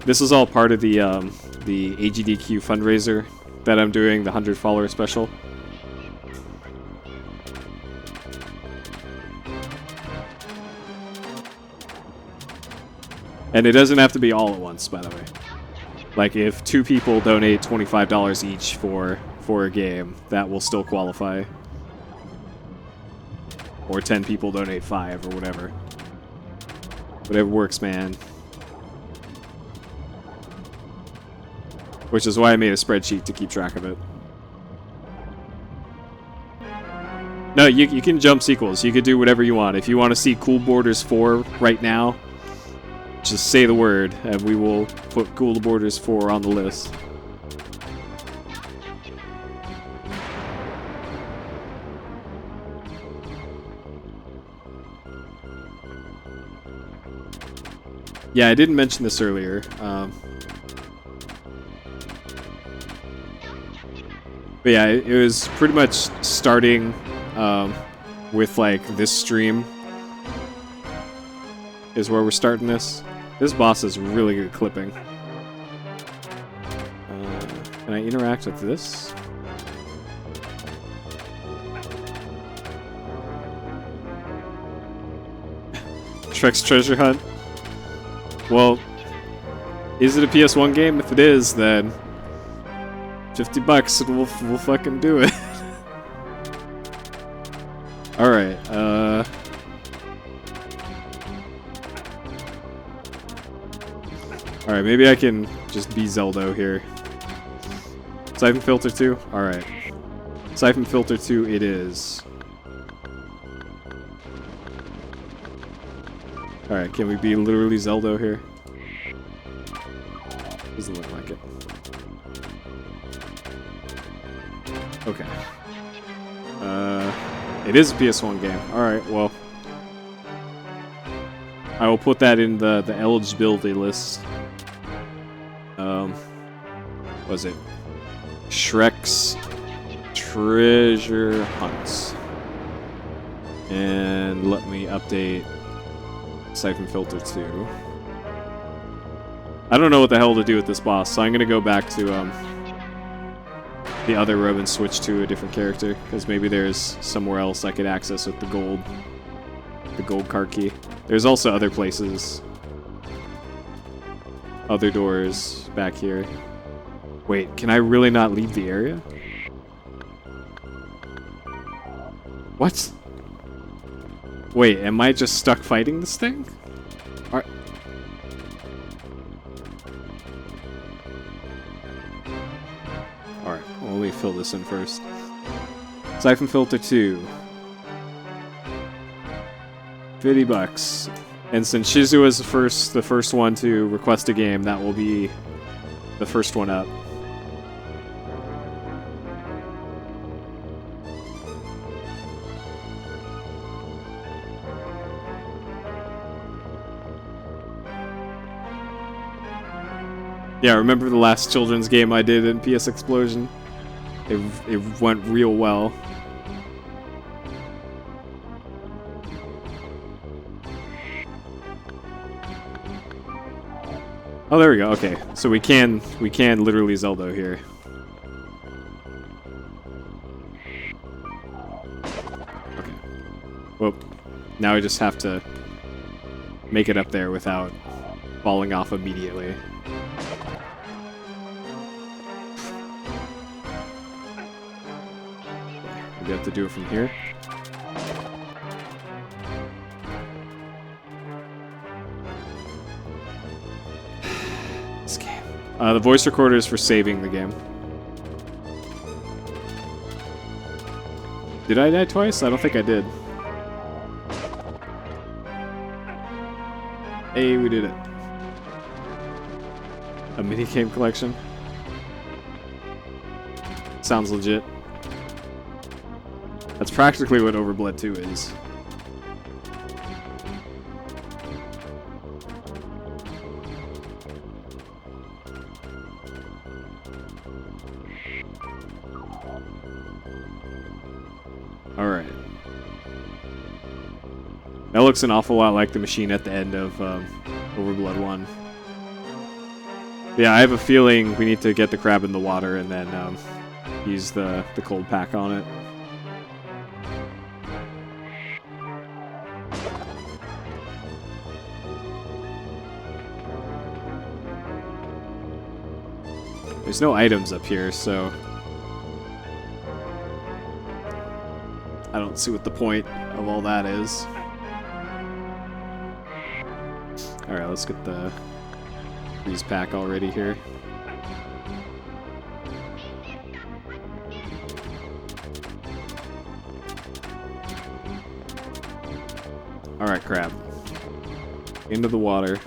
Speaker 1: This is all part of the AGDQ fundraiser that I'm doing, the 100 follower special. And it doesn't have to be all at once, by the way. Like, if 2 people donate $25 each for a game, that will still qualify. Or 10 people donate 5 or whatever. Whatever works, man. Which is why I made a spreadsheet to keep track of it. No, you can jump sequels. You could do whatever you want. If you want to see Cool Borders 4 right now, just say the word, and we will put Cool Borders 4 on the list. Yeah, I didn't mention this earlier. But yeah, it was pretty much starting with like this stream is where we're starting this. This boss is really good clipping. Can I interact with this? Shrek's Treasure Hunt? Well, is it a PS1 game? If it is, then $50 and we'll fucking do it. Alright, Alright, maybe I can just be Zeldo here. Siphon Filter 2? Alright. Siphon Filter 2 it is. Alright, can we be literally Zeldo here? Doesn't look like it. Okay. It is a PS1 game. Alright, well. I will put that in the eligibility list. Was it? Shrek's Treasure Hunts. And let me update Siphon Filter 2. I don't know what the hell to do with this boss, so I'm gonna go back to the other room and switch to a different character, because maybe there's somewhere else I could access with the gold card key. There's also other places, other doors back here. Wait, can I really not leave the area? Wait, am I just stuck fighting this thing? Alright. Alright, well, let me fill this in first. Siphon filter 2. $50. And since Shizu is the first one to request a game, that will be the first one up. Yeah, remember the last children's game I did in PSXplosion? It went real well. Oh, there we go. Okay, so we can literally Zelda here. Okay. Well, now we just have to make it up there without falling off immediately. We have to do it from here. This game. The voice recorder is for saving the game. Did I die twice? I don't think I did. Hey, we did it. A minigame collection. Sounds legit. That's practically what OverBlood 2 is. Alright. That looks an awful lot like the machine at the end of OverBlood 1. Yeah, I have a feeling we need to get the crab in the water and then use the cold pack on it. There's no items up here, so I don't see what the point of all that is. Alright, let's get the freeze pack already here. Alright, crab. Into the water.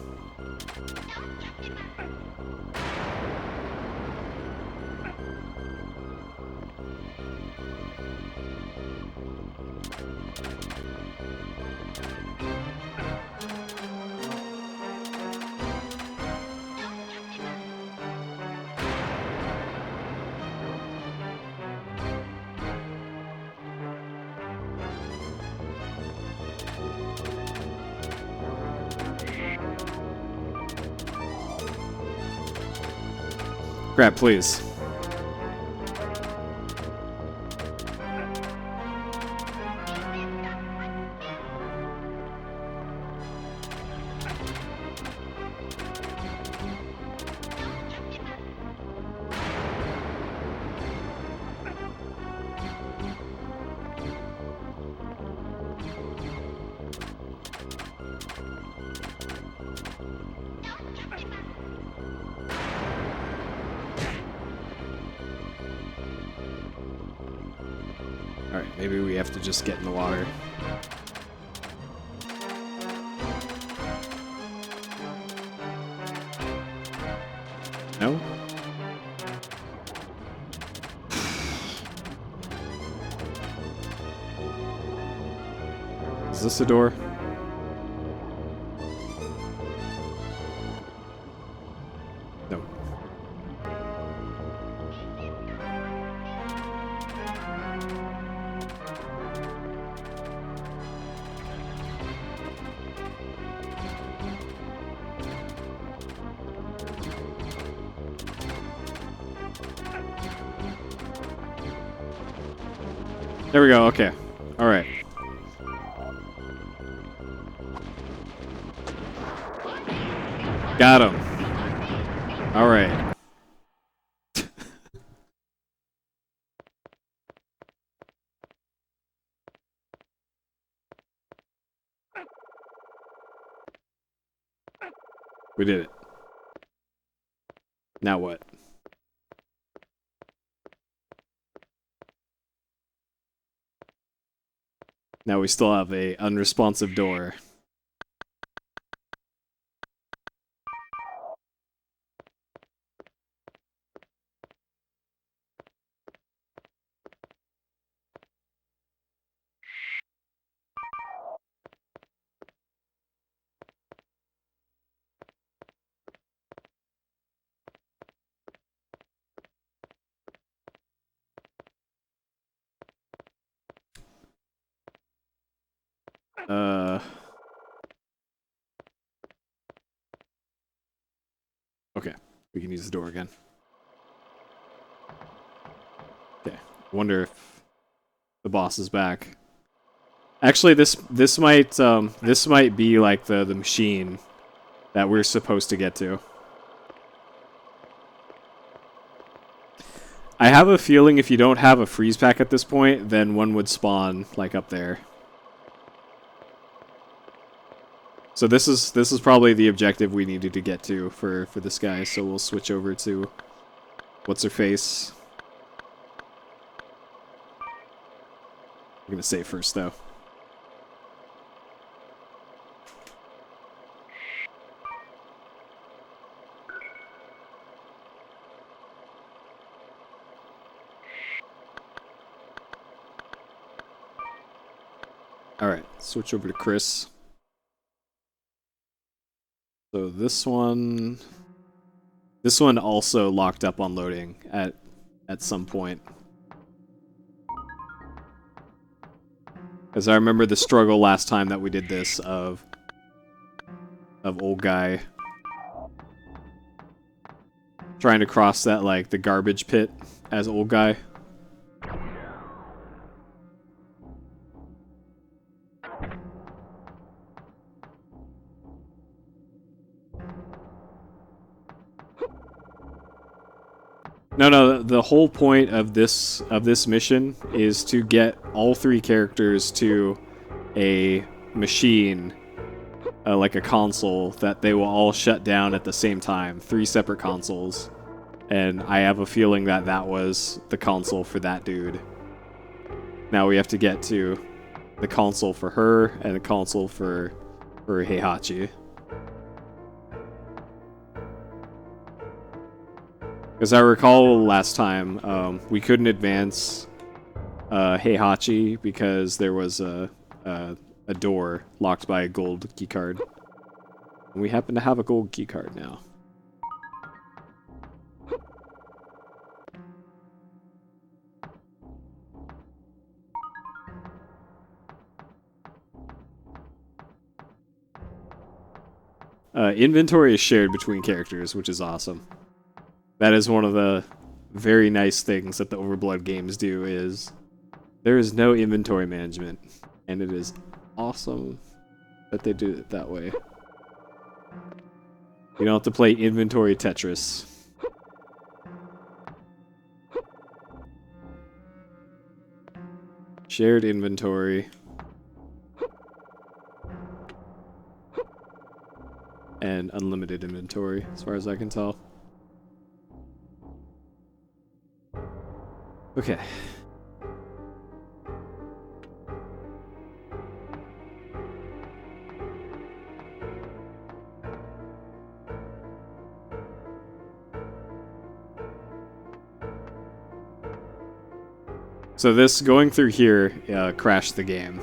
Speaker 1: Crab, please. Alright, maybe we have to just get in the water. No? Is this a door? No. There we go, okay. Alright. Got him. Alright. We did it. Now what? Now we still have a unresponsive door. Okay, we can use the door again. Okay, wonder if the boss is back. Actually, this might be like the machine that we're supposed to get to. I have a feeling if you don't have a freeze pack at this point, then one would spawn like up there. So this is probably the objective we needed to get to for this guy. So we'll switch over to what's her face. I'm gonna save first though. Alright, switch over to Chris. So this one also locked up on loading at some point. Because I remember the struggle last time that we did this of old guy trying to cross that, like, the garbage pit as old guy. No, the whole point of this mission is to get all three characters to a machine, like a console, that they will all shut down at the same time. 3 separate consoles. And I have a feeling that that was the console for that dude. Now we have to get to the console for her and the console for Heihachi. Because I recall last time, we couldn't advance Heihachi because there was a door locked by a gold keycard. And we happen to have a gold keycard now. Inventory is shared between characters, which is awesome. That is one of the very nice things that the OverBlood games do, is there is no inventory management, and it is awesome that they do it that way. You don't have to play inventory Tetris. Shared inventory. And unlimited inventory, as far as I can tell. Okay. So this, going through here, crashed the game.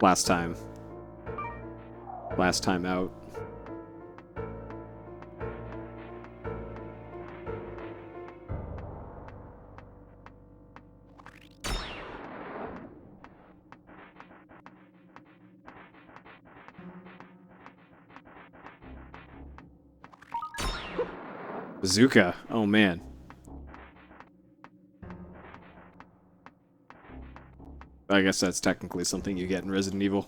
Speaker 1: Last time out. Bazooka. Oh man. I guess that's technically something you get in Resident Evil.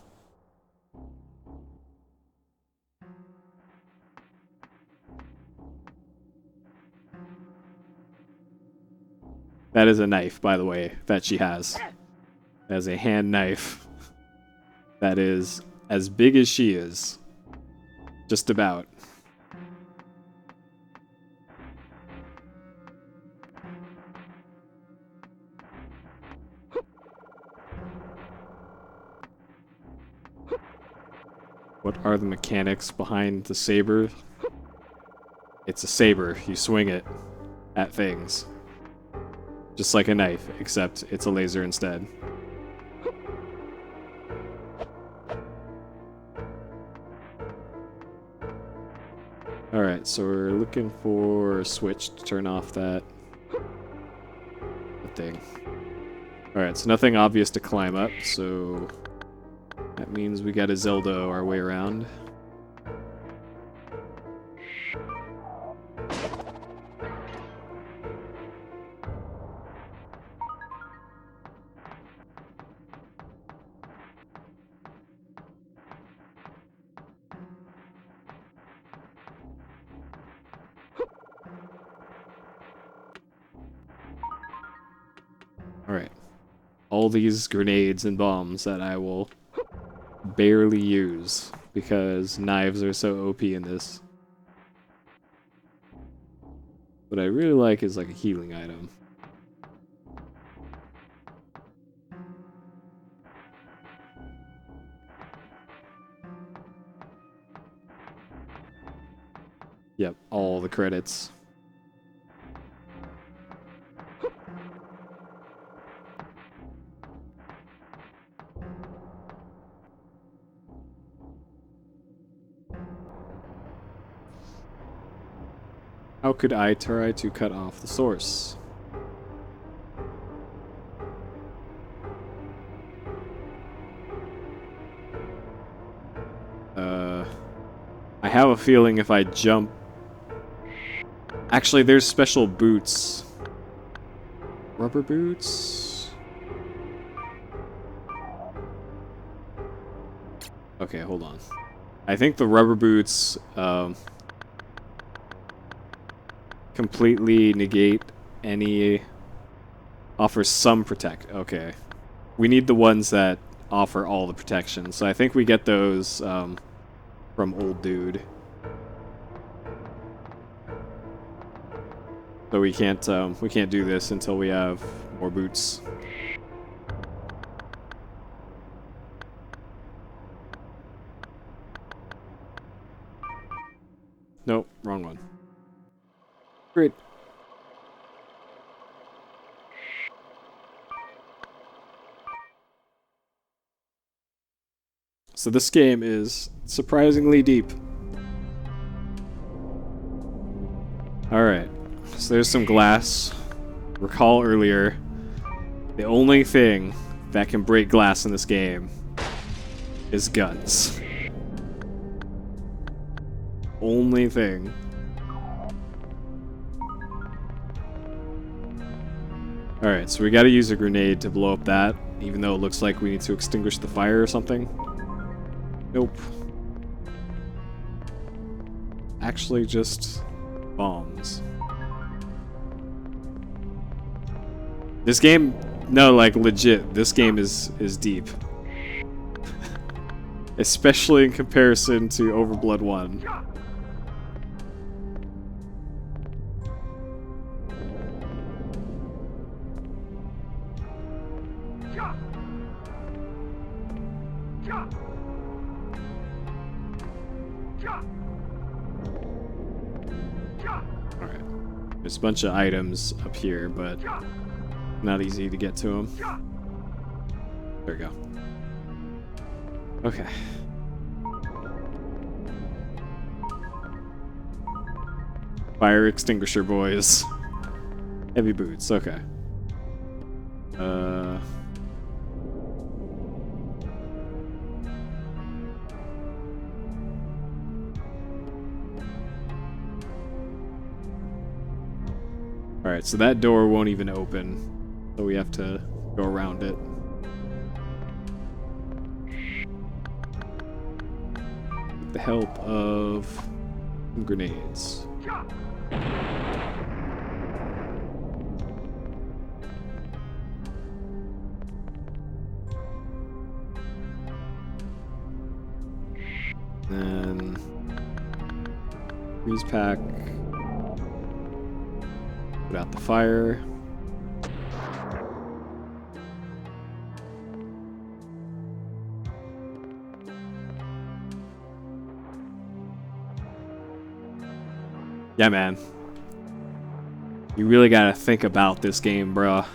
Speaker 1: That is a knife, by the way, that she has. As a hand knife. that is as big as she is. Just about. What are the mechanics behind the saber? It's a saber. You swing it at things. Just like a knife, except it's a laser instead. Alright, so we're looking for a switch to turn off that thing. Alright, so nothing obvious to climb up, so that means we gotta Zelda our way around. Alright. All these grenades and bombs that I will barely use because knives are so OP in this. What I really like is like a healing item. Yep, all the credits. How could I try to cut off the source? I have a feeling if I jump... Actually, there's special boots. Rubber boots? Okay, hold on. I think the rubber boots, completely negate any... Offer some protect. Okay. We need the ones that offer all the protection. So I think we get those, from Old Dude. So we can't do this until we have more boots. Nope, wrong one. Great. So this game is surprisingly deep. Alright, so there's some glass. Recall earlier, the only thing that can break glass in this game is guns. Only thing. Alright, so we gotta use a grenade to blow up that, even though it looks like we need to extinguish the fire or something. Nope. Actually, just bombs. This game, no, like legit, this game is deep. Especially in comparison to OverBlood 1. Alright. There's a bunch of items up here, but not easy to get to them. There we go. Okay. Fire extinguisher, boys. Heavy boots, okay. Alright, so that door won't even open, so we have to go around it. With the help of some grenades. Then freeze pack. Put out the fire. Yeah, man. You really gotta think about this game, bruh.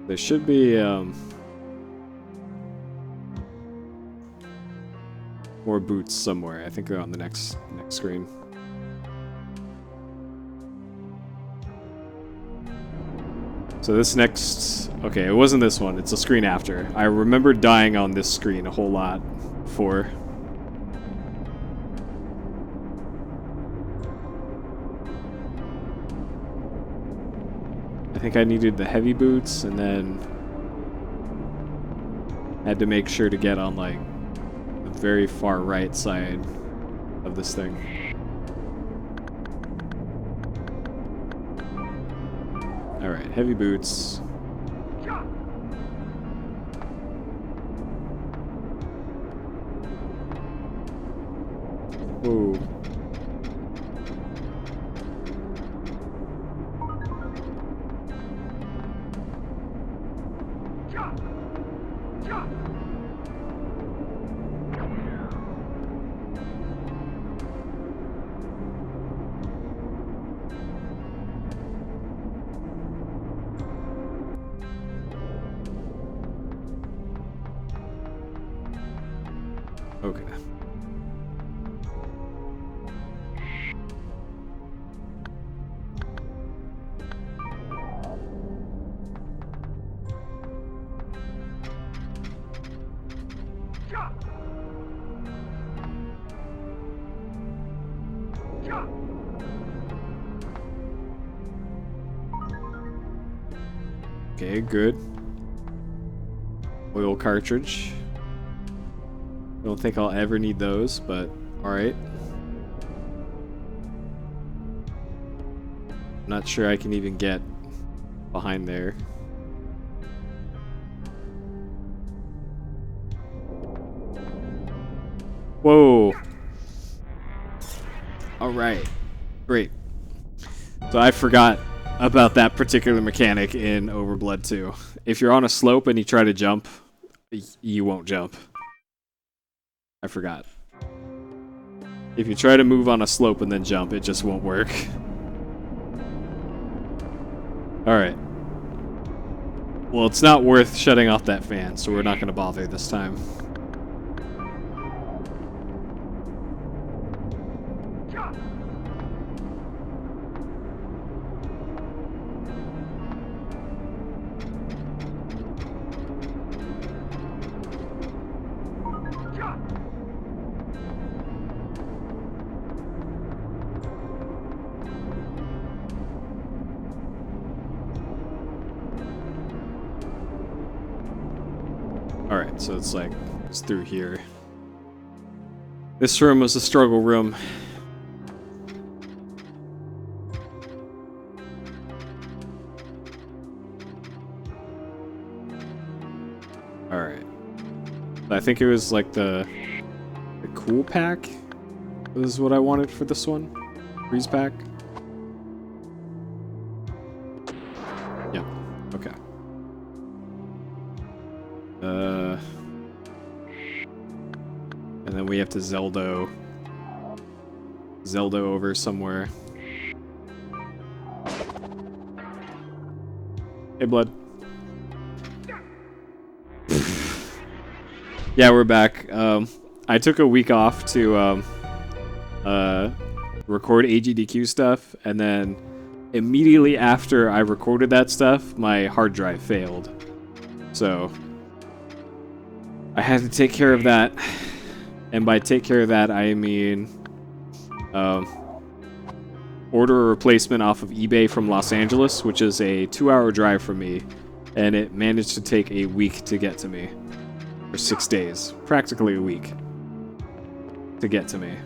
Speaker 1: There should be more boots somewhere. I think they're on the next screen. So this next... Okay, it wasn't this one. It's a screen after. I remember dying on this screen a whole lot before. I think I needed the heavy boots, and then had to make sure to get on, like, the very far right side of this thing. Alright, heavy boots. Whoa. Okay. Okay, good. Oil cartridge. Don't think I'll ever need those, but alright. Not sure I can even get behind there. Whoa! Alright. Great. So I forgot about that particular mechanic in OverBlood 2. If you're on a slope and you try to jump, you won't jump. I forgot. If you try to move on a slope and then jump, it just won't work. Alright. Well, it's not worth shutting off that fan, so we're not going to bother this time. Alright, so it's like, it's through here. This room was the struggle room. Alright. I think it was like the cool pack. This is what I wanted for this one. Freeze pack. Yep. Okay. And then we have to Zeldo over somewhere. Hey, Blood. Yeah, we're back. I took a week off to record AGDQ stuff, and then immediately after I recorded that stuff, my hard drive failed. So I had to take care of that. And by take care of that, I mean order a replacement off of eBay from Los Angeles, which is a 2-hour drive from me, and it managed to take a week to get to me. Or 6 days. Practically a week to get to me.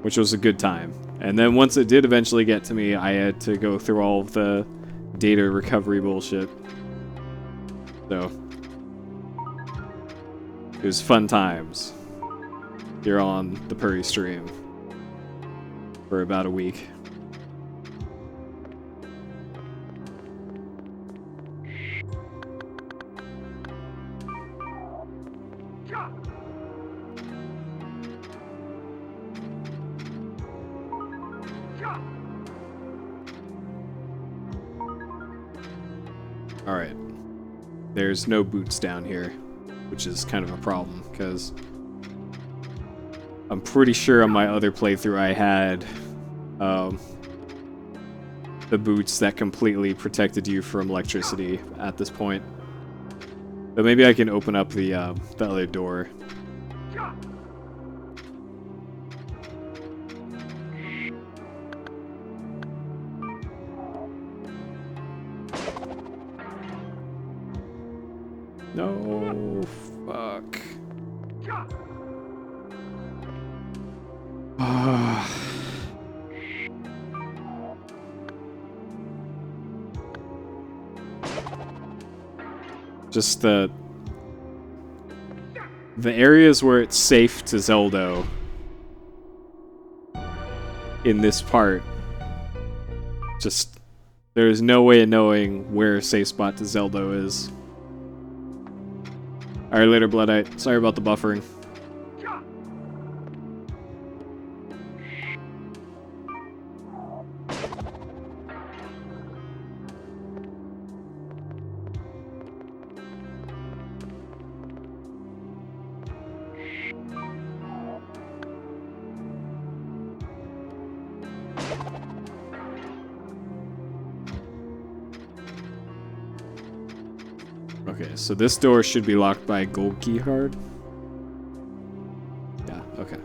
Speaker 1: which was a good time. And then once it did eventually get to me, I had to go through all of the data recovery bullshit. So it was fun times here on the Purry stream for about a week. Alright. There's no boots down here, which is kind of a problem, because I'm pretty sure on my other playthrough I had the boots that completely protected you from electricity at this point. But maybe I can open up the other door. No, fuck. Just the areas where it's safe to Zeldo in this part, just there's no way of knowing where a safe spot to Zeldo is. Alright, later, Bloodite. Sorry about the buffering. Okay, so this door should be locked by a gold key card. Yeah, okay.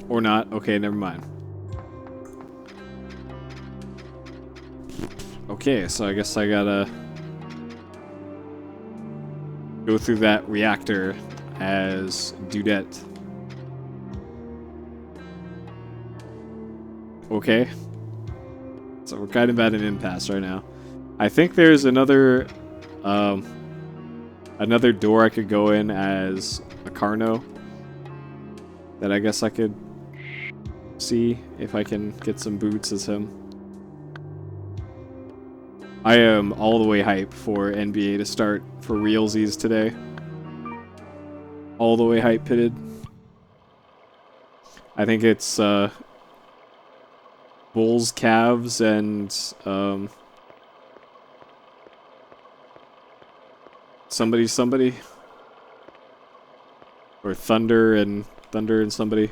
Speaker 1: Or not. Okay, never mind. Okay, so I guess I gotta go through that reactor as Dudette. Okay. So we're kind of at an impasse right now. I think there's another door I could go in as a Carno that I guess I could see if I can get some boots as him. I am all the way hype for NBA to start for realsies today. All the way hype pitted. I think it's Bulls, Cavs, and somebody, or Thunder and somebody,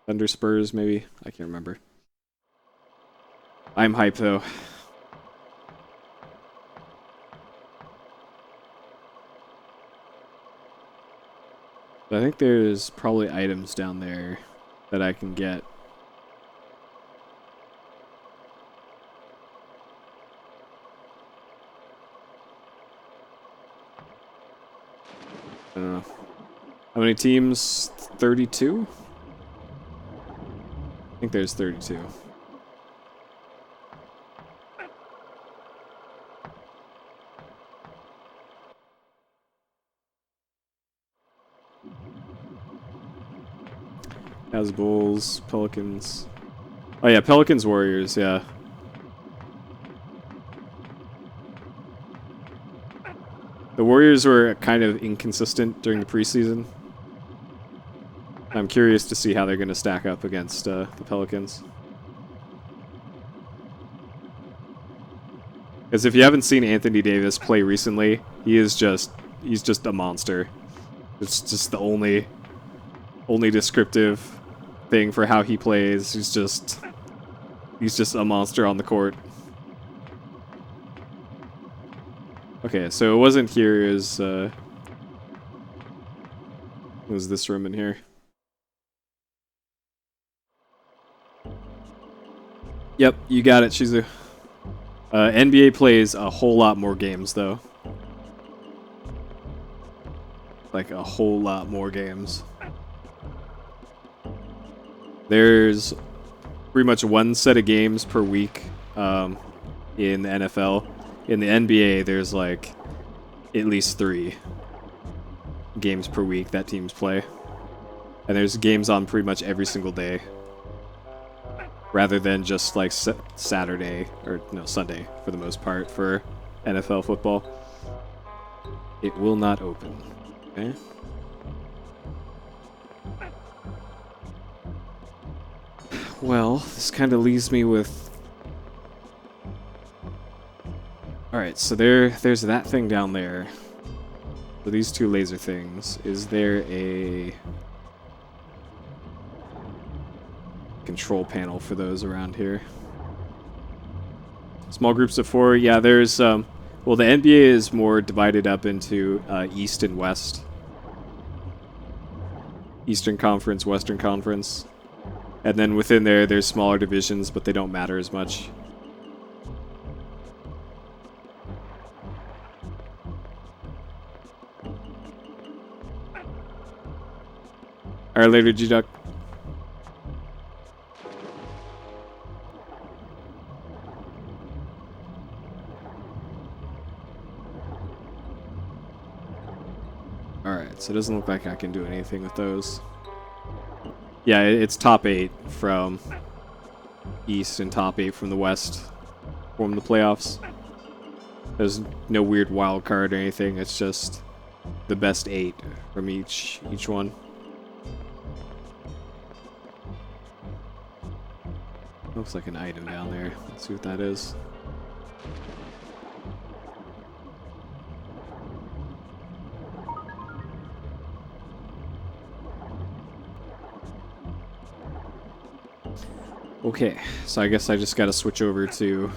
Speaker 1: Thunder Spurs maybe. I can't remember. I'm hyped though. I think there's probably items down there that I can get. I don't know. How many teams? 32? I think there's 32. Has Bulls, Pelicans. Oh yeah, Pelicans, Warriors, yeah. The Warriors were kind of inconsistent during the preseason. I'm curious to see how they're going to stack up against the Pelicans. Because if you haven't seen Anthony Davis play recently, he's just a monster. It's just the only descriptive thing for how he plays. He's just a monster on the court. Okay, so it wasn't here. It was this room in here. Yep, you got it, Shizu. NBA plays a whole lot more games, though. Like, a whole lot more games. There's pretty much one set of games per week in the NFL. In the NBA, there's, like, at least 3 games per week that teams play. And there's games on pretty much every single day. Rather than just like Saturday, or no, Sunday for the most part for NFL football. It will not open. Okay. Well, this kind of leaves me with... Alright, so there's that thing down there. So these 2 laser things. Is there a control panel for those around here? Small groups of 4. Yeah, there's well, the NBA is more divided up into East and West. Eastern Conference, Western Conference. And then within there's smaller divisions, but they don't matter as much. Alright, later, G-Duck. Alright, so it doesn't look like I can do anything with those. Yeah, it's top 8 from East and top 8 from the West form the playoffs. There's no weird wild card or anything, it's just the best 8 from each one. Looks like an item down there. Let's see what that is. Okay, so I guess I just gotta switch over to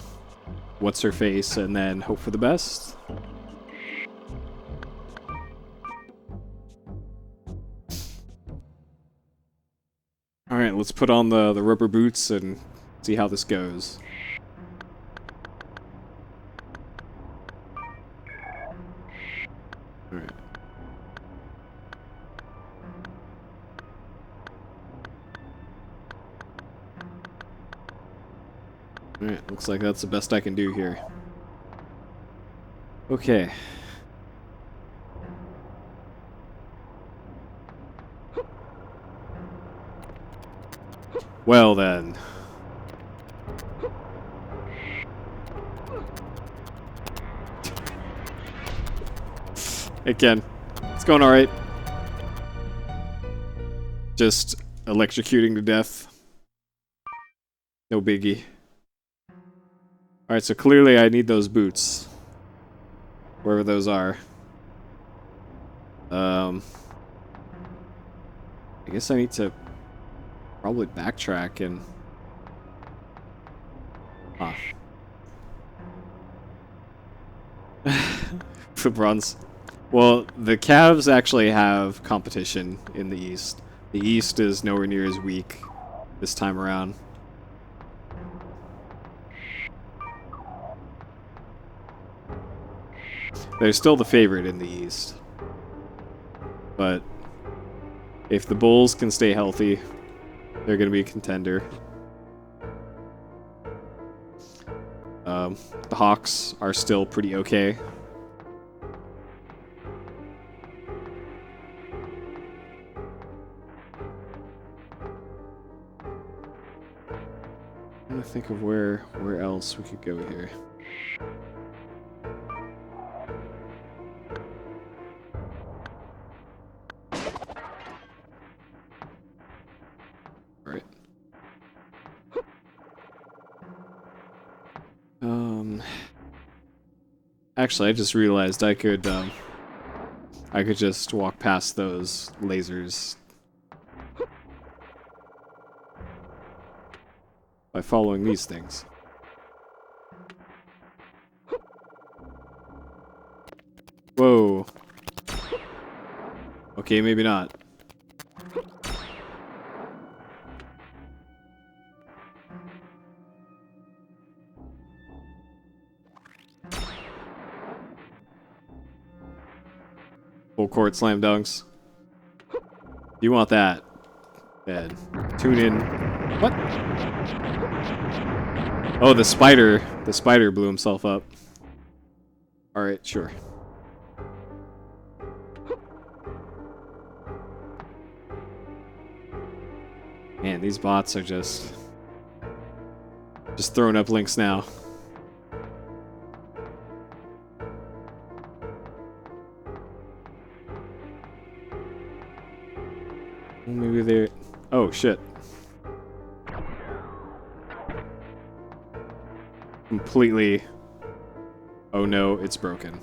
Speaker 1: what's her face and then hope for the best. Alright, let's put on the rubber boots and see how this goes. Alright. Alright, looks like that's the best I can do here. Okay. Well then. Hey Ken, it's going alright. Just electrocuting to death. No biggie. Alright, so clearly I need those boots. Wherever those are. I guess I need to probably backtrack and... For bronze. Well, the Cavs actually have competition in the East. The East is nowhere near as weak this time around. They're still the favorite in the East. But if the Bulls can stay healthy, they're going to be a contender. The Hawks are still pretty okay. I'm trying to think of where else we could go here. Actually, I just realized I could just walk past those lasers by following these things. Whoa. Okay, maybe not. Full court slam dunks. You want that? Then tune in. What? Oh, the spider. The spider blew himself up. Alright, sure. Man, these bots are just throwing up links now. Maybe they're... Oh, shit. Completely... Oh no, it's broken.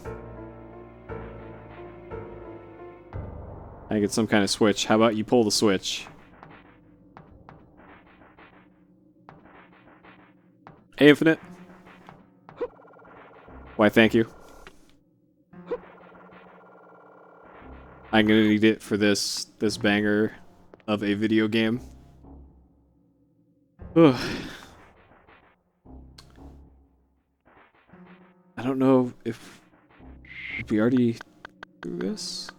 Speaker 1: I get some kind of switch. How about you pull the switch? Hey, Infinite. Why, thank you. I'm gonna need it for this banger of a video game. Ugh. I don't know if we already do this.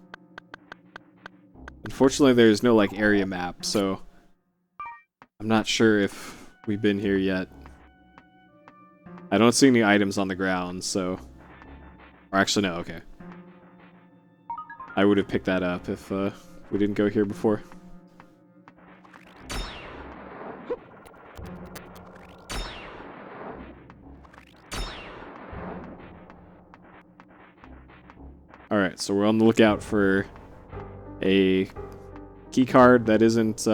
Speaker 1: Unfortunately, there's no like area map, so I'm not sure if we've been here yet. I don't see any items on the ground, so... Or actually, no, okay. I would have picked that up if we didn't go here before. Alright, so we're on the lookout for a key card that isn't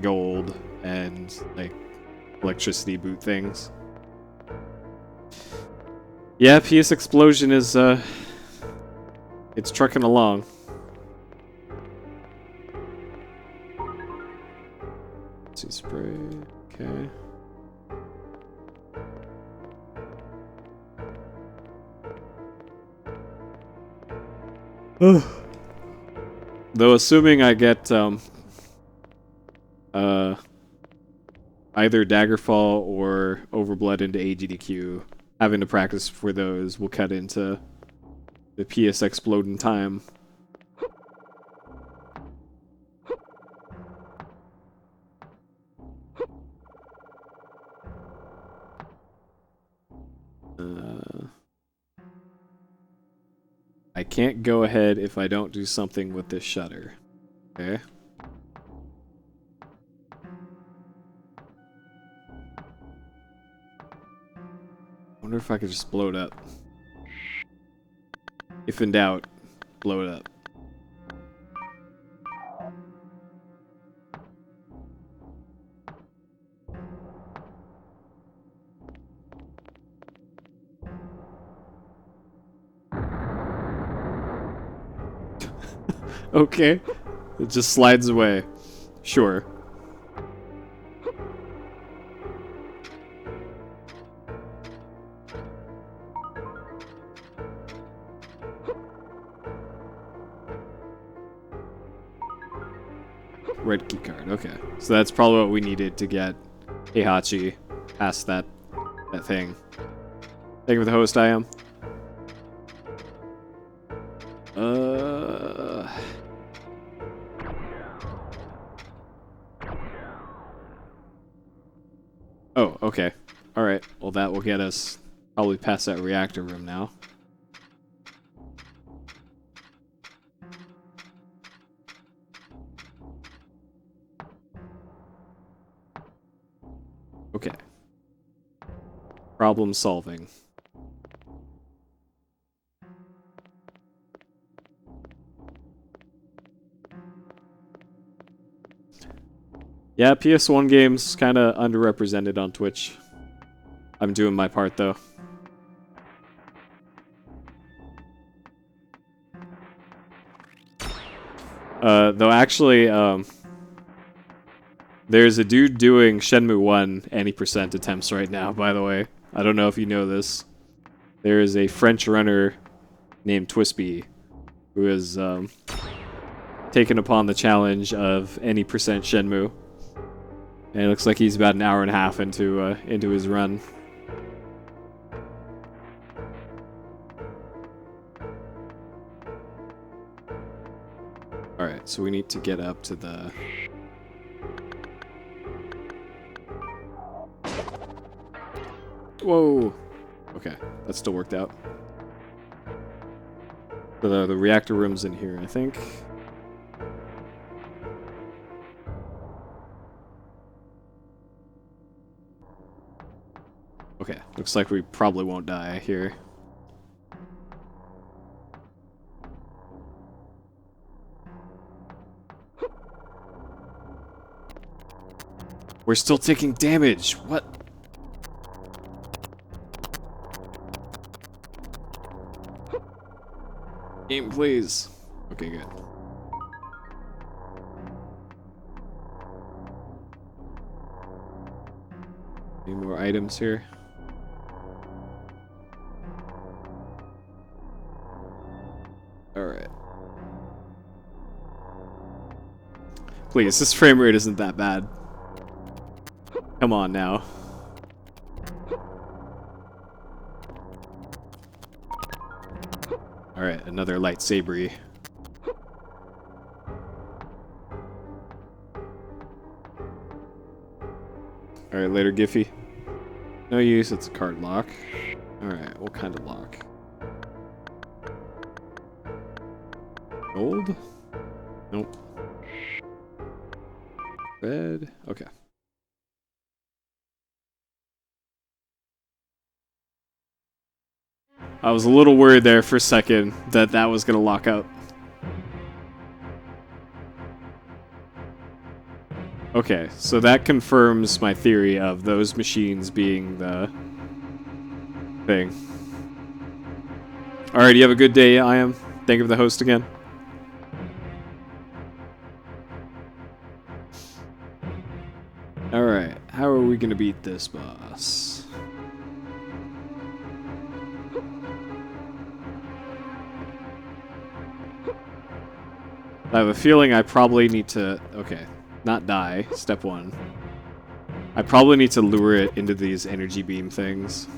Speaker 1: gold and like electricity boot things. Yeah, PSXplosion is it's trucking along. Let's see, spray. Okay. Though assuming I get either Daggerfall or Overblood into AGDQ, having to practice for those will cut into the PSXplosion time. I can't go ahead if I don't do something with this shutter. Okay. Wonder if I could just blow it up. If in doubt, blow it up. Okay. It just slides away. Sure. Red key card. Okay. So that's probably what we needed to get Heihachi past that thing. Thank you for the host, I am. Oh, okay. Alright. Well, that will get us probably past that reactor room now. Okay. Problem solving. Yeah, PS1 games kind of underrepresented on Twitch. I'm doing my part though. Though actually, there's a dude doing Shenmue 1 any% attempts right now, by the way. I don't know if you know this. There is a French runner named Twispy who has taken upon the challenge of any% Shenmue. And it looks like he's about an hour and a half into his run. So we need to get up to the... Whoa! Okay, that still worked out. So the reactor room's in here, I think. Okay, looks like we probably won't die here. We're still taking damage. What? Game, please. Okay, good. Any more items here? Alright. Please, this frame rate isn't that bad. Come on now. Alright, another lightsabery. Alright, later, Giffy. No use, it's a card lock. Alright, what kind of lock? Gold? Nope. Red? Okay. I was a little worried there for a second that that was going to lock up. Okay, so that confirms my theory of those machines being the thing. Alright, you have a good day, I am. Thank you for the host again. Alright, how are we going to beat this boss? I have a feeling I probably need to... Okay, not die. Step one. I probably need to lure it into these energy beam things.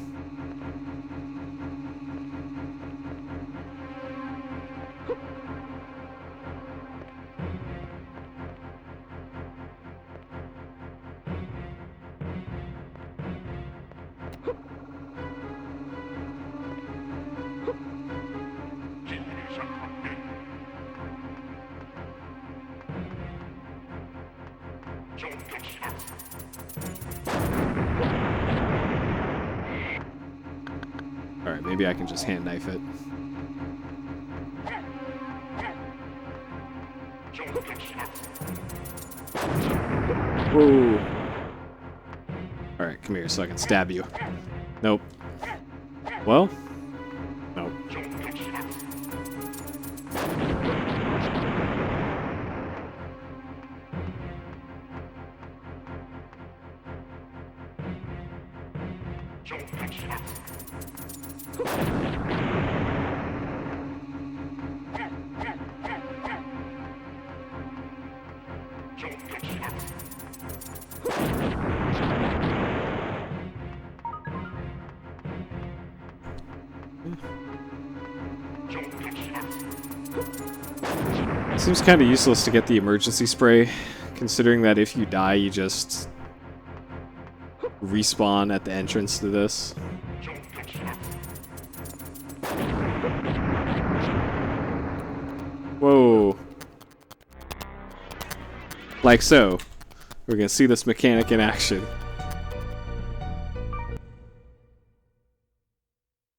Speaker 1: Alright, maybe I can just hand knife it. Whoa. Alright, come here so I can stab you. Nope. Well? Nope. Seems kind of useless to get the emergency spray, considering that if you die, you just respawn at the entrance to this. Whoa. Like so. We're gonna see this mechanic in action.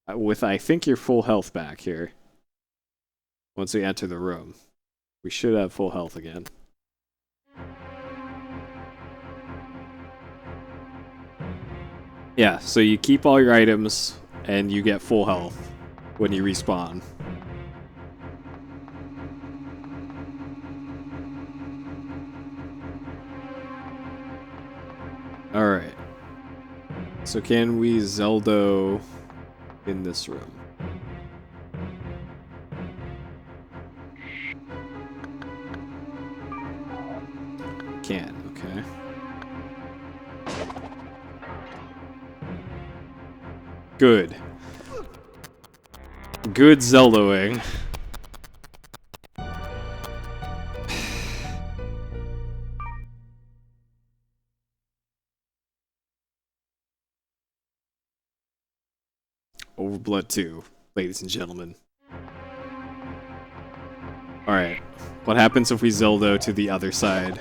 Speaker 1: With, I think, your full health back here. Once we enter the room. We should have full health again. Yeah, so you keep all your items, and you get full health when you respawn. Alright. So can we Zeldo in this room? Can, okay. Good. Good Zeldoing. OverBlood 2, ladies and gentlemen. Alright, what happens if we Zelda to the other side?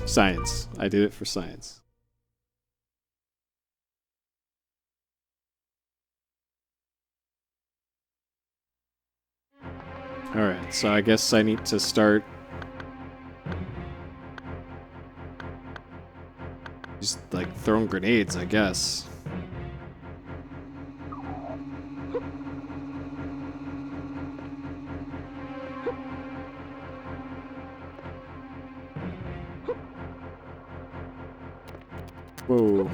Speaker 1: Science. I did it for science. Alright, so I guess I need to start just like throwing grenades, I guess. Whoa.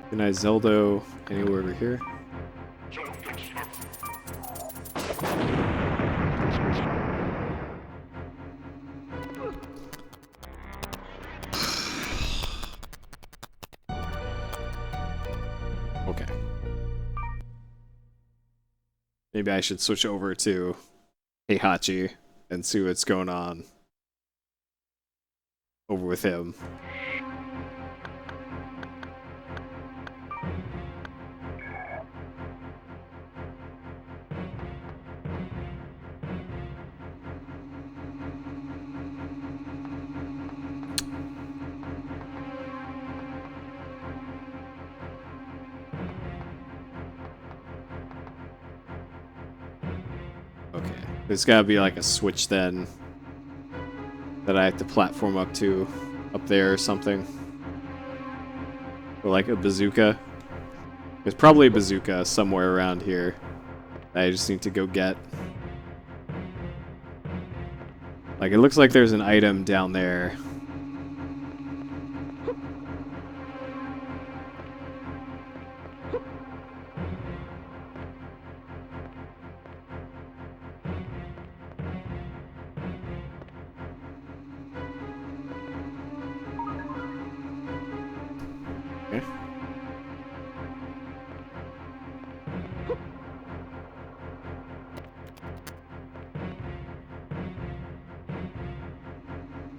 Speaker 1: Can I Zelda anywhere over here? Okay. Maybe I should switch over to Heihachi and see what's going on over with him. There's gotta be like a switch then that I have to platform up to up there or something. Or like a bazooka. There's probably a bazooka somewhere around here that I just need to go get. Like it looks like there's an item down there.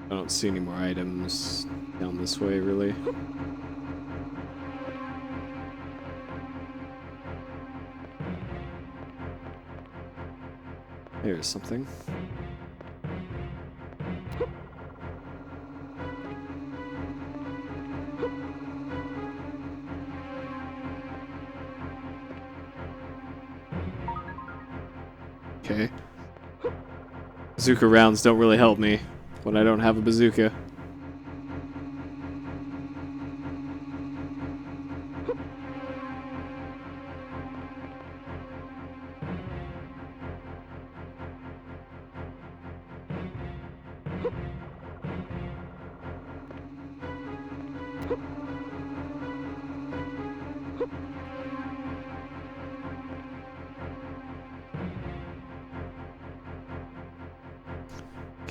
Speaker 1: I don't see any more items down this way, really. There's something. Okay. Bazooka rounds don't really help me when I don't have a bazooka.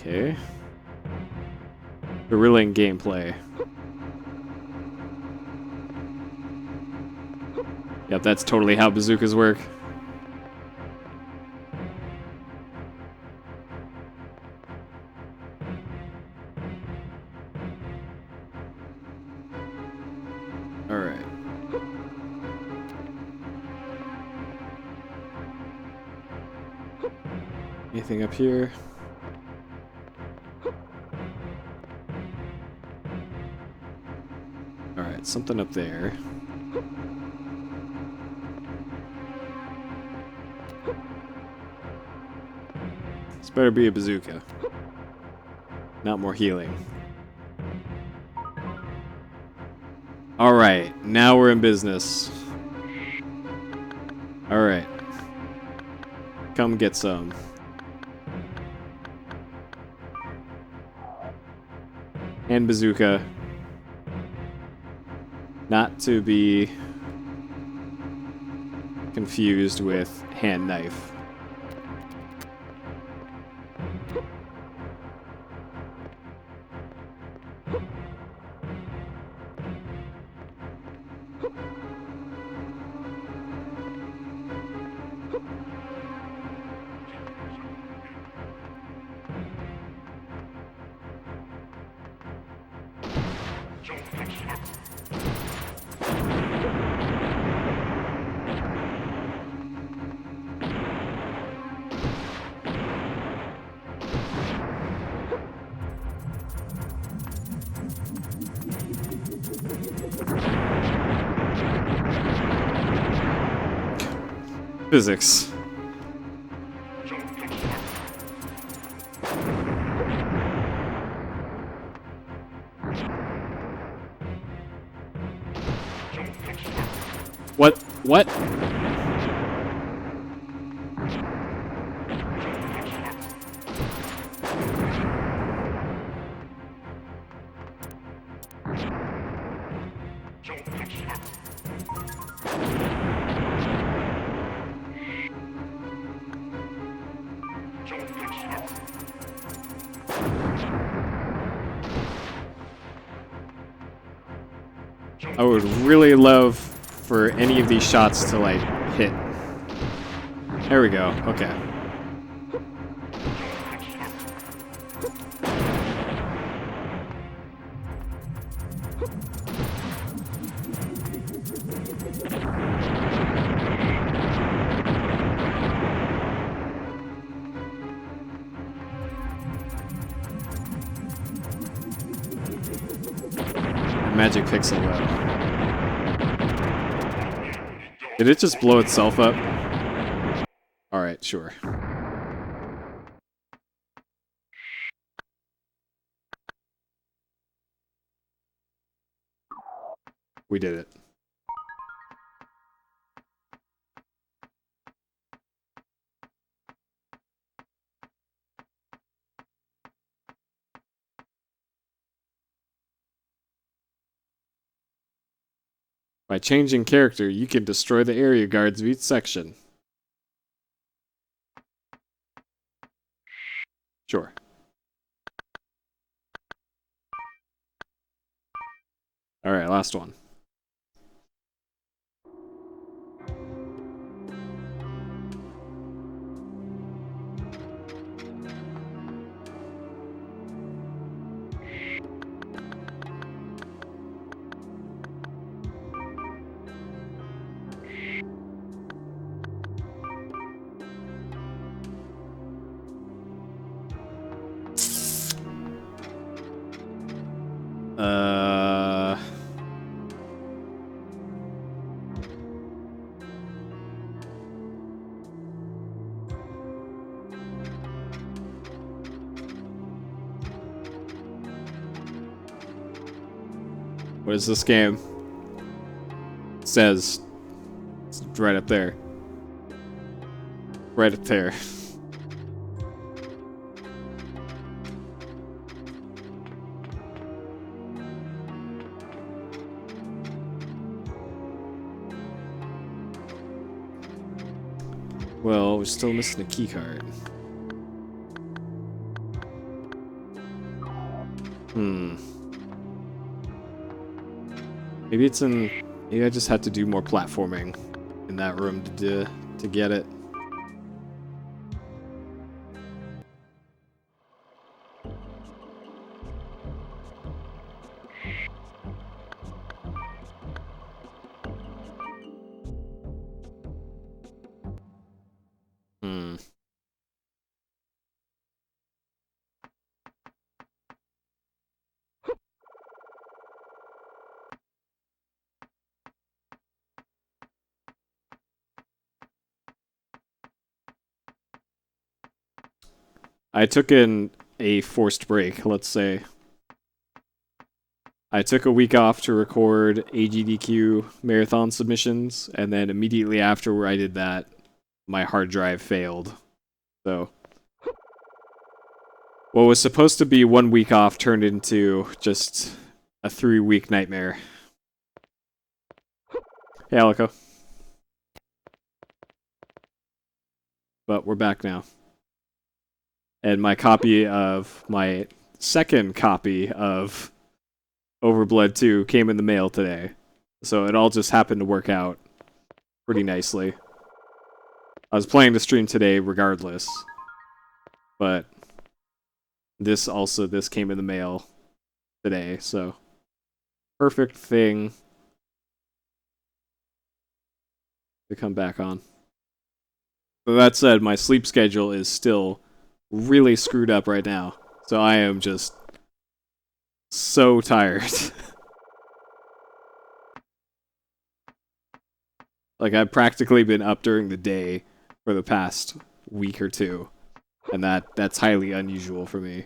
Speaker 1: Okay. Guerrilling gameplay. Yep, that's totally how bazookas work. Alright. Anything up here? Alright, something up there. This better be a bazooka. Not more healing. Alright, now we're in business. Alright. Come get some. And bazooka. Not to be confused with hand knife. Physics. What? What? I would really love for any of these shots to, like, hit. There we go. Okay. Magic pixel though. Did it just blow itself up? Alright, sure. We did it. By changing character, you can destroy the area guards of each section. Sure. Alright, last one. What is this game? It says it's right up there. Right up there. Well, we're still missing a key card. Maybe it's in... Maybe I just had to do more platforming in that room to get it. I took in a forced break, let's say. I took a week off to record AGDQ marathon submissions, and then immediately after I did that, my hard drive failed. So, what was supposed to be 1 week off turned into just a 3-week nightmare. Hey, Alico. But we're back now. And my second copy of OverBlood 2 came in the mail today. So it all just happened to work out pretty nicely. I was planning to stream today regardless. But this came in the mail today, so perfect thing to come back on. But that said, my sleep schedule is still really screwed up right now. So I am just so tired. Like, I've practically been up during the day for the past week or two. And that's highly unusual for me.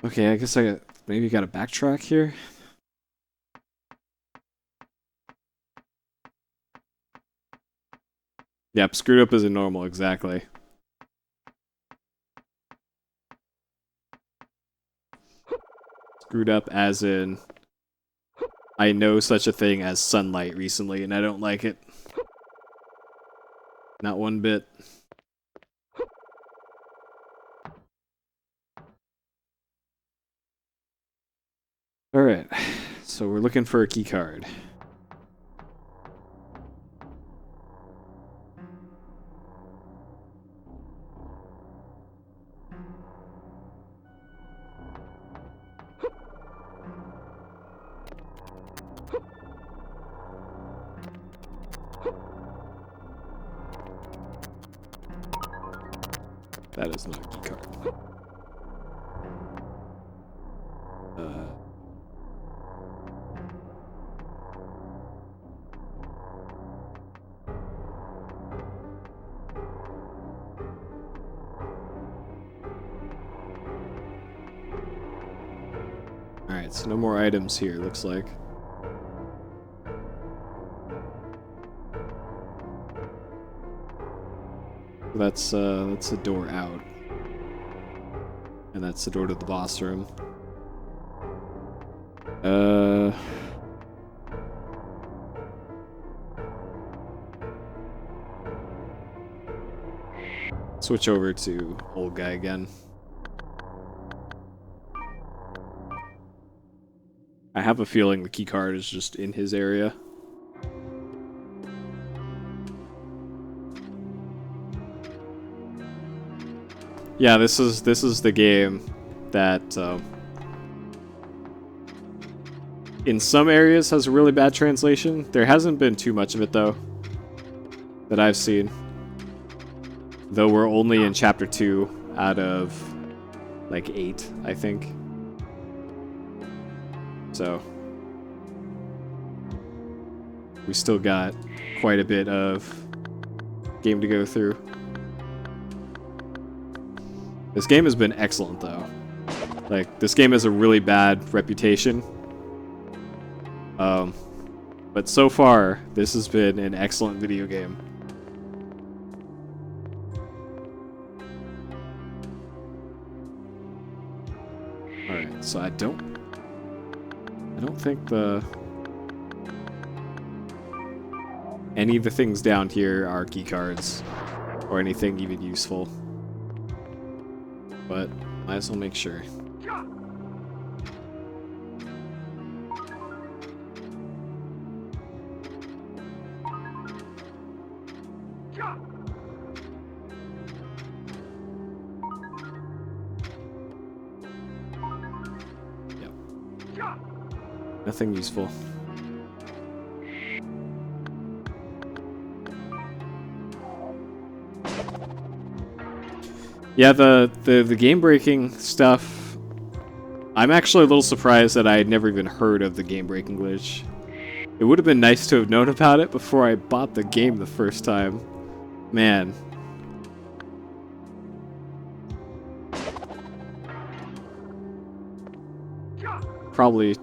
Speaker 1: Okay, I guess maybe gotta backtrack here. Yep, screwed up isn't normal, exactly. Screwed up as in, I know such a thing as sunlight recently, and I don't like it. Not one bit. Alright, so we're looking for a key card. That is not a key card. Alright, so no more items here, looks like. That's a door out. And that's the door to the boss room. Switch over to old guy again. I have a feeling the key card is just in his area. Yeah, this is the game that in some areas has a really bad translation. There hasn't been too much of it though that I've seen. Though we're only in chapter 2 out of like 8, I think. So we still got quite a bit of game to go through. This game has been excellent, though. Like, this game has a really bad reputation. But so far, this has been an excellent video game. Alright, so I don't think any of the things down here are key cards or anything even useful. But might as well make sure. Yep. Nothing useful. Yeah, the game-breaking stuff, I'm actually a little surprised that I had never even heard of the game-breaking glitch. It would have been nice to have known about it before I bought the game the first time. Man. Probably...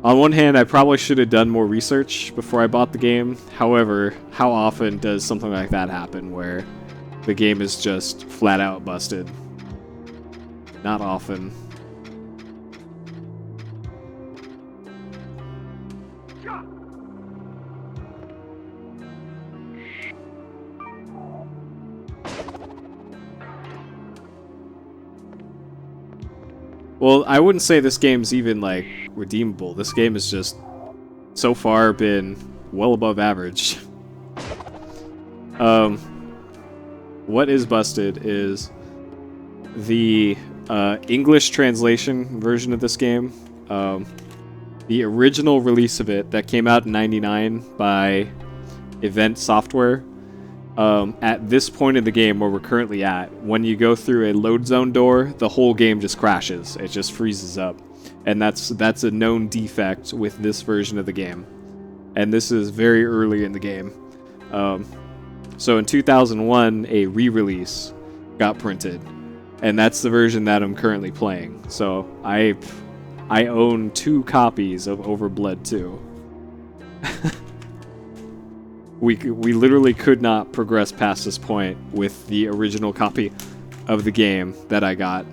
Speaker 1: On one hand, I probably should have done more research before I bought the game. However, how often does something like that happen where the game is just flat out busted? Not often. Well, I wouldn't say this game's even, like, redeemable. This game has just, so far, been well above average. What is busted is the English translation version of this game. The original release of it that came out in '99 by Event Software. At this point in the game where we're currently at, when you go through a load zone door, the whole game just crashes. It just freezes up. And that's a known defect with this version of the game. And this is very early in the game. So in 2001, a re-release got printed. And that's the version that I'm currently playing. So I own 2 copies of OverBlood 2. We literally could not progress past this point with the original copy of the game that I got.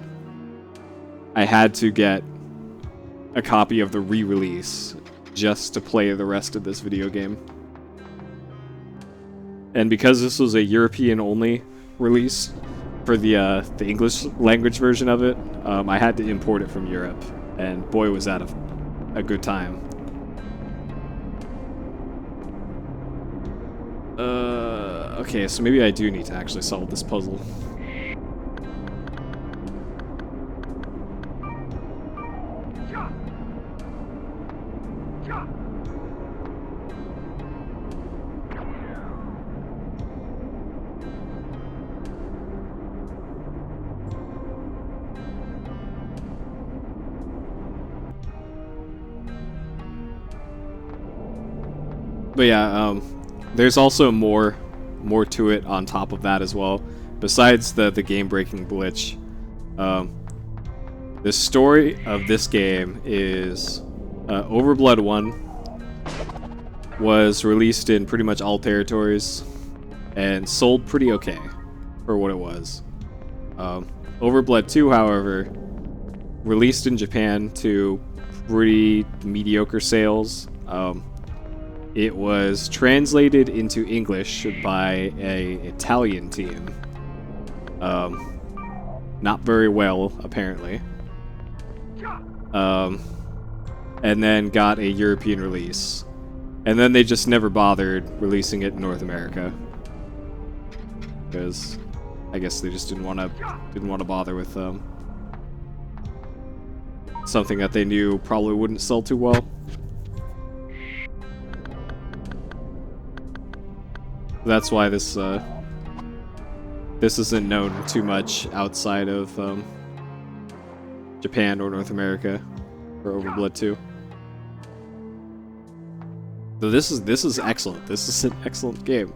Speaker 1: I had to get a copy of the re-release just to play the rest of this video game. And because this was a European-only release for the English language version of it, I had to import it from Europe. And boy, was that a good time. Okay, so maybe I do need to actually solve this puzzle. But yeah, there's also more to it on top of that as well. Besides the game-breaking glitch, the story of this game is OverBlood 1 was released in pretty much all territories and sold pretty okay for what it was. OverBlood 2, however, released in Japan to pretty mediocre sales. It was translated into English by an Italian team. Not very well, apparently. And then got a European release. And then they just never bothered releasing it in North America. Because I guess they just didn't want to bother with something that they knew probably wouldn't sell too well. That's why this isn't known too much outside of Japan or North America for OverBlood 2. So this is excellent. This is an excellent game.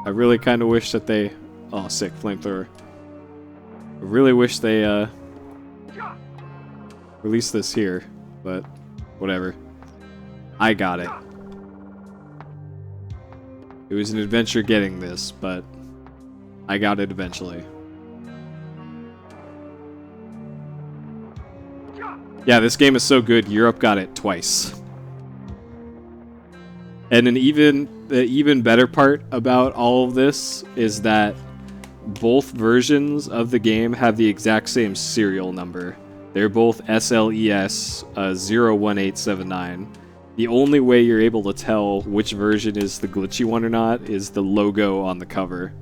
Speaker 1: I really kind of wish that they... Oh, sick, flamethrower. I really wish they released this here, but whatever. I got it. It was an adventure getting this, but I got it eventually. Yeah, this game is so good, Europe got it twice. And the even better part about all of this is that both versions of the game have the exact same serial number. They're both SLES 01879. The only way you're able to tell which version is the glitchy one or not is the logo on the cover.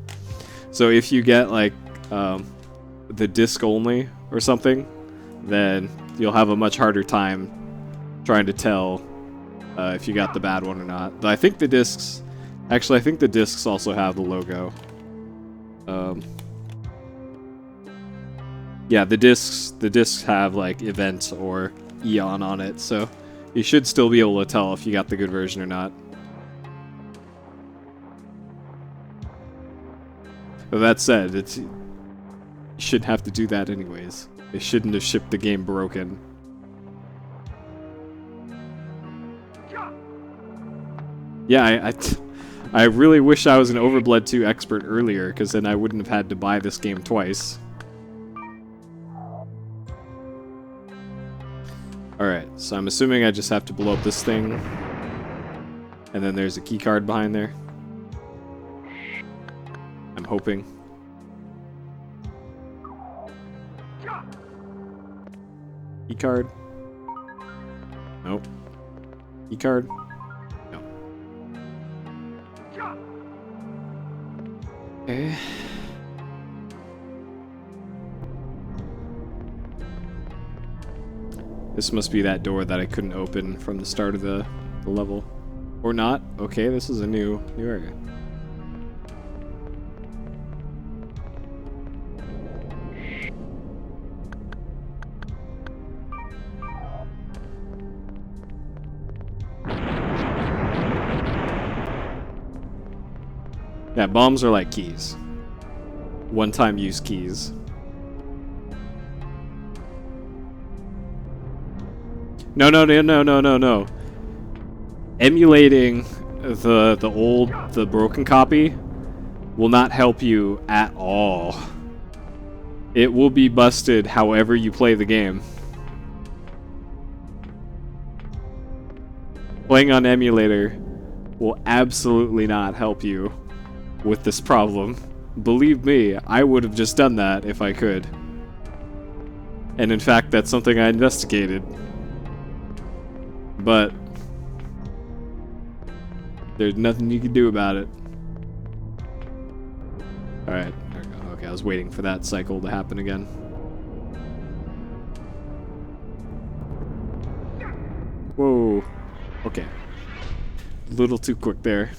Speaker 1: So if you get like the disc only or something, then you'll have a much harder time trying to tell if you got the bad one or not. But I think the discs... Actually, I think the discs also have the logo. Yeah, the discs have like Event or Eon on it, so you should still be able to tell if you got the good version or not. But that said, you shouldn't have to do that anyways. They shouldn't have shipped the game broken. Yeah, I really wish I was an OverBlood 2 expert earlier, because then I wouldn't have had to buy this game twice. Alright, so I'm assuming I just have to blow up this thing. And then there's a key card behind there. I'm hoping. Key card? Nope. Key card? No. Okay. This must be that door that I couldn't open from the start of the level. Or not. Okay, this is a new area. Yeah, bombs are like keys. One-time use keys. No. Emulating the broken copy will not help you at all. It will be busted however you play the game. Playing on emulator will absolutely not help you with this problem. Believe me, I would have just done that if I could. And in fact, that's something I investigated. But there's nothing you can do about it. Alright, there we go. Okay, I was waiting for that cycle to happen again. Whoa. Okay. A little too quick there.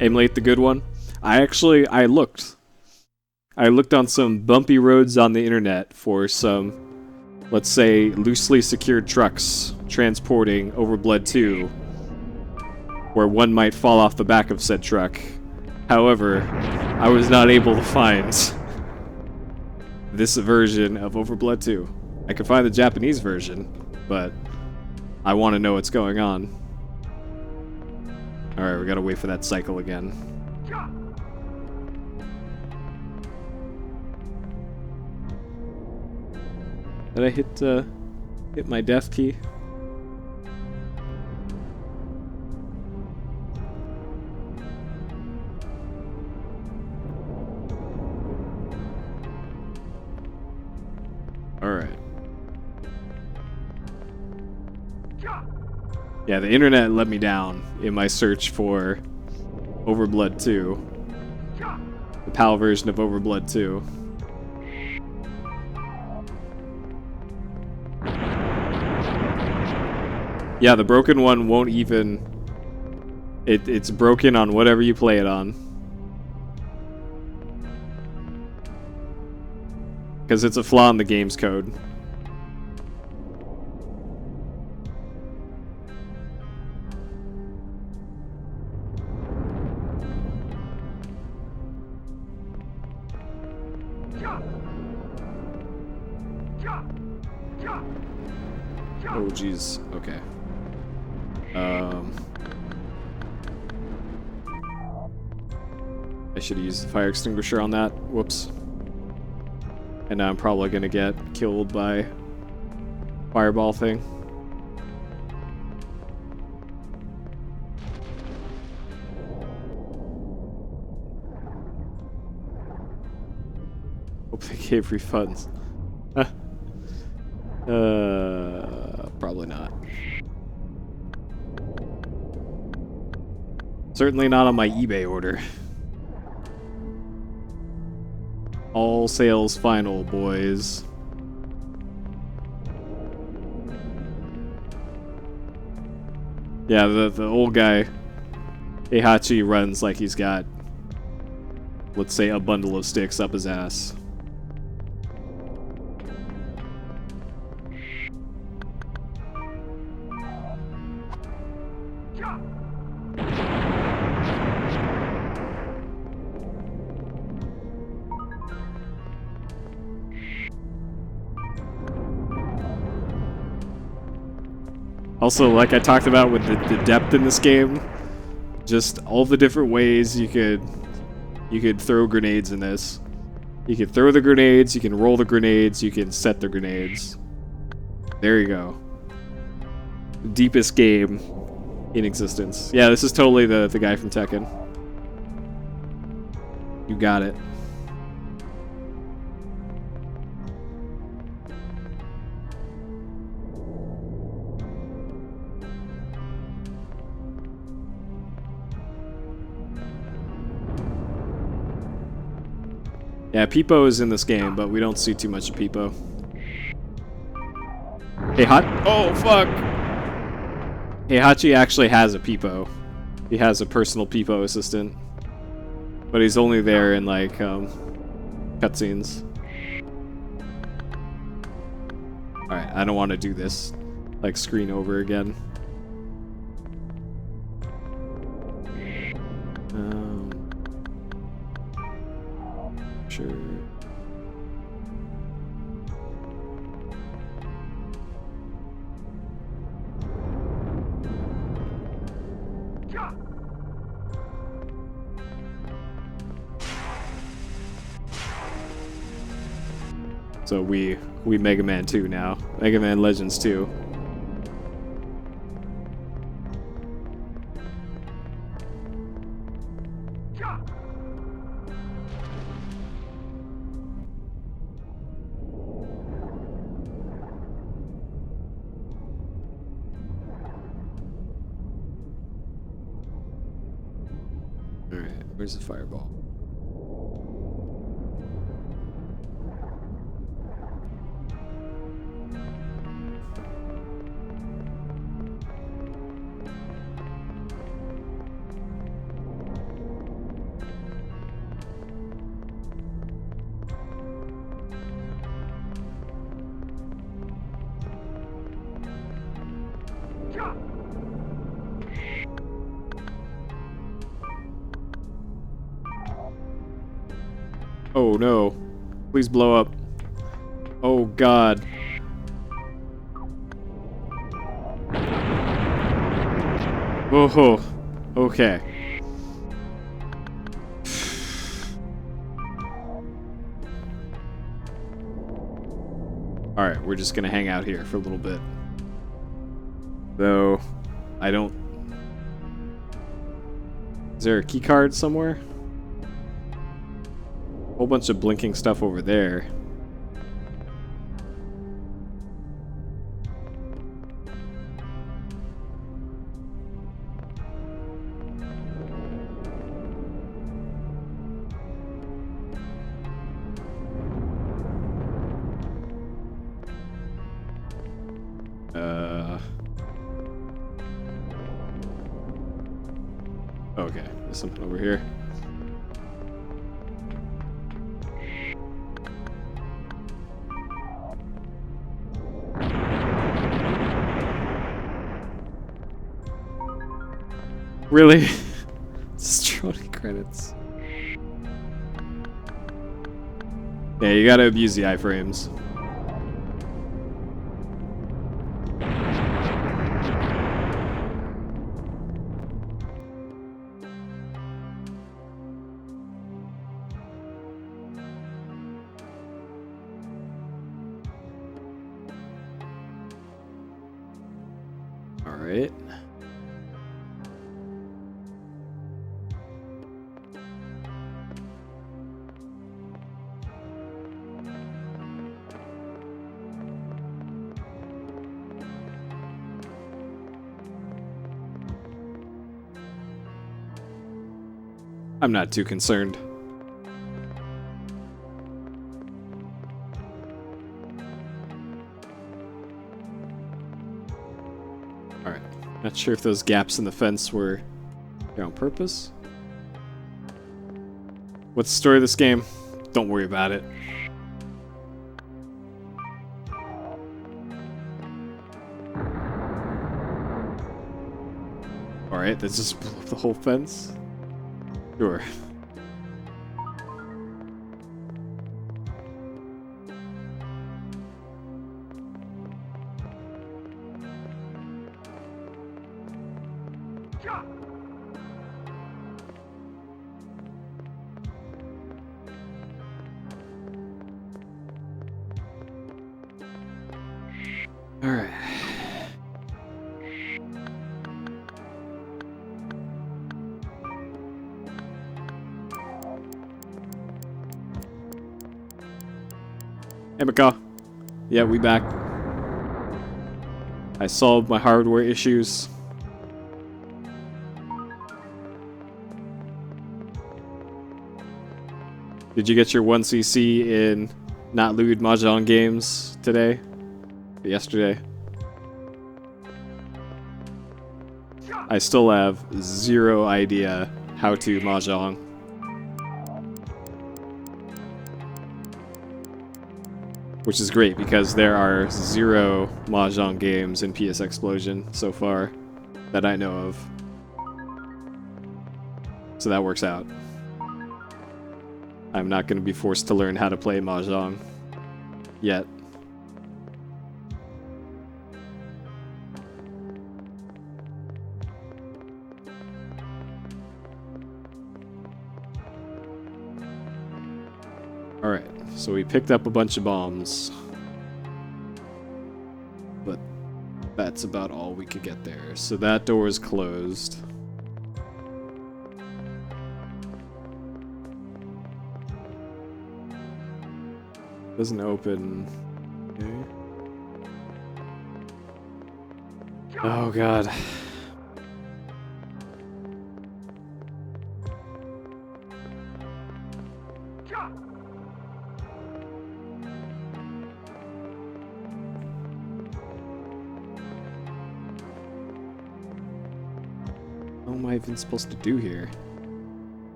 Speaker 1: Emulate the good one. I looked. I looked on some bumpy roads on the internet for some, let's say, loosely secured trucks transporting OverBlood 2, where one might fall off the back of said truck. However, I was not able to find this version of OverBlood 2. I could find the Japanese version, but I want to know what's going on. Alright, we gotta wait for that cycle again. Did I hit my death key? Alright. Yeah, the internet let me down in my search for OverBlood 2. The PAL version of OverBlood 2. Yeah, the broken one won't even... It's broken on whatever you play it on. Because it's a flaw in the game's code. Oh, jeez. Okay. I should have used the fire extinguisher on that. Whoops. And now I'm probably gonna get killed by fireball thing. Hope they gave refunds. Probably not. Certainly not on my eBay order. All sales final, boys. Yeah, the old guy, Heihachi, runs like he's got, let's say, a bundle of sticks up his ass. Also, like I talked about with the depth in this game, just all the different ways you could throw grenades in this. You can throw the grenades, you can roll the grenades, you can set the grenades. There you go. Deepest game in existence. Yeah, this is totally the guy from Tekken. You got it. Yeah, Peepo is in this game, but we don't see too much of Peepo. Hey, oh, fuck! Heihachi actually has a Peepo. He has a personal Peepo assistant. But he's only there in, like, cutscenes. Alright, I don't want to do this, like, screen over again. Sure. So we Mega Man 2 now. Mega Man Legends 2. Alright, where's the fireball? Oh no. Please blow up. Oh god. Oh, okay. Alright, we're just gonna hang out here for a little bit. Though, I don't... Is there a key card somewhere? Whole bunch of blinking stuff over there. Okay, there's something over here. Really? Destroying credits. Yeah, you gotta abuse the iframes. Alright. I'm not too concerned. Alright. Not sure if those gaps in the fence were there on purpose. What's the story of this game? Don't worry about it. Alright, that just blew up the whole fence? Sure. Hey, McCaw. Yeah, we back. I solved my hardware issues. Did you get your 1cc in not lewd Mahjong games today? Yesterday? I still have zero idea how to Mahjong. Which is great because there are 0 Mahjong games in PSXplosion so far that I know of. So that works out. I'm not going to be forced to learn how to play Mahjong yet. Alright, so we picked up a bunch of bombs. But that's about all we could get there. So that door is closed. Doesn't open. Okay. Oh god. What am I even supposed to do here?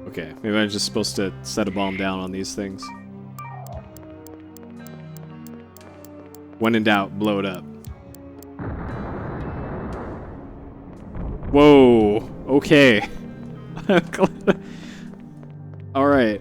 Speaker 1: Okay, maybe I'm just supposed to set a bomb down on these things. When in doubt, blow it up. Whoa, okay. Alright.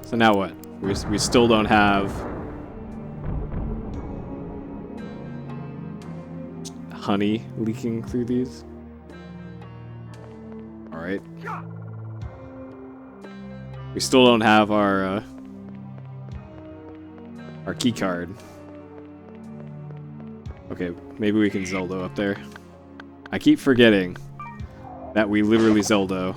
Speaker 1: So now what? We still don't have honey leaking through these. All right. We still don't have our key card. Okay, maybe we can Zelda up there. I keep forgetting that we literally Zelda.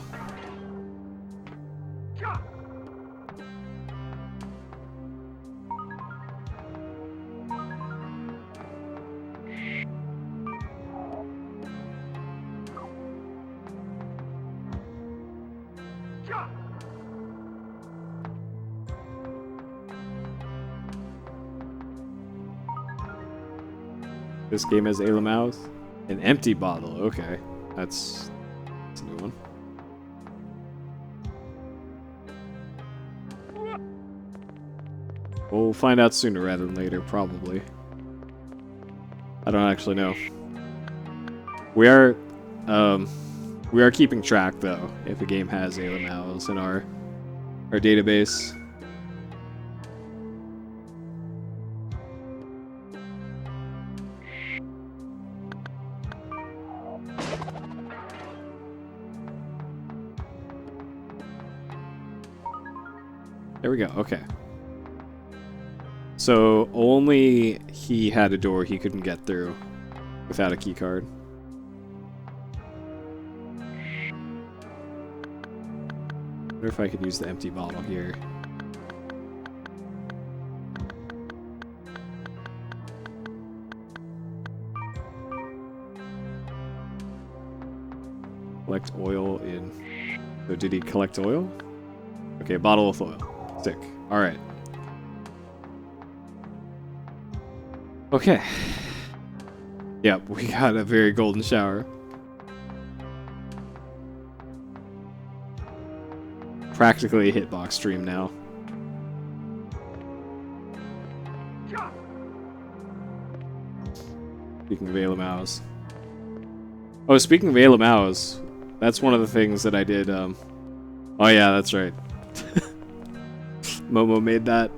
Speaker 1: This game has Ayla Mouth. An empty bottle. Okay. That's a new one. We'll find out sooner rather than later, probably. I don't actually know. We are keeping track though, if a game has Ayla Mouths in our database. There we go, okay. So only he had a door he couldn't get through without a key card. I wonder if I could use the empty bottle here. Collect oil in... So did he collect oil? Okay, bottle of oil. Sick. Alright. Okay. Yep, we got a very golden shower. Practically a hitbox stream now. Speaking of Ayla Mouths. Oh, speaking of Ayla Mouths, That's one of the things that I did. Oh yeah, that's right. Momo made that.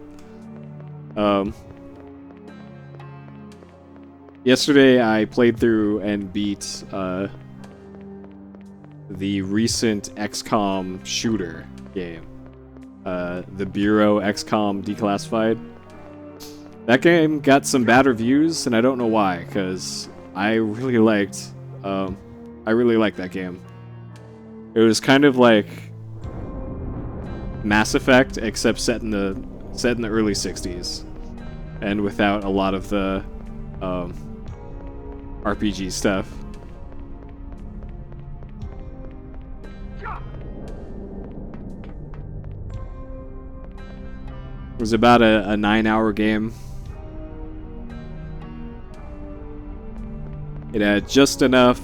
Speaker 1: Yesterday I played through and beat the recent XCOM shooter game. The Bureau XCOM Declassified. That game got some bad reviews, and I don't know why, because I really liked that game. It was kind of like Mass Effect, except set in the early 60s, and without a lot of the RPG stuff. It was about a 9-hour game. It had just enough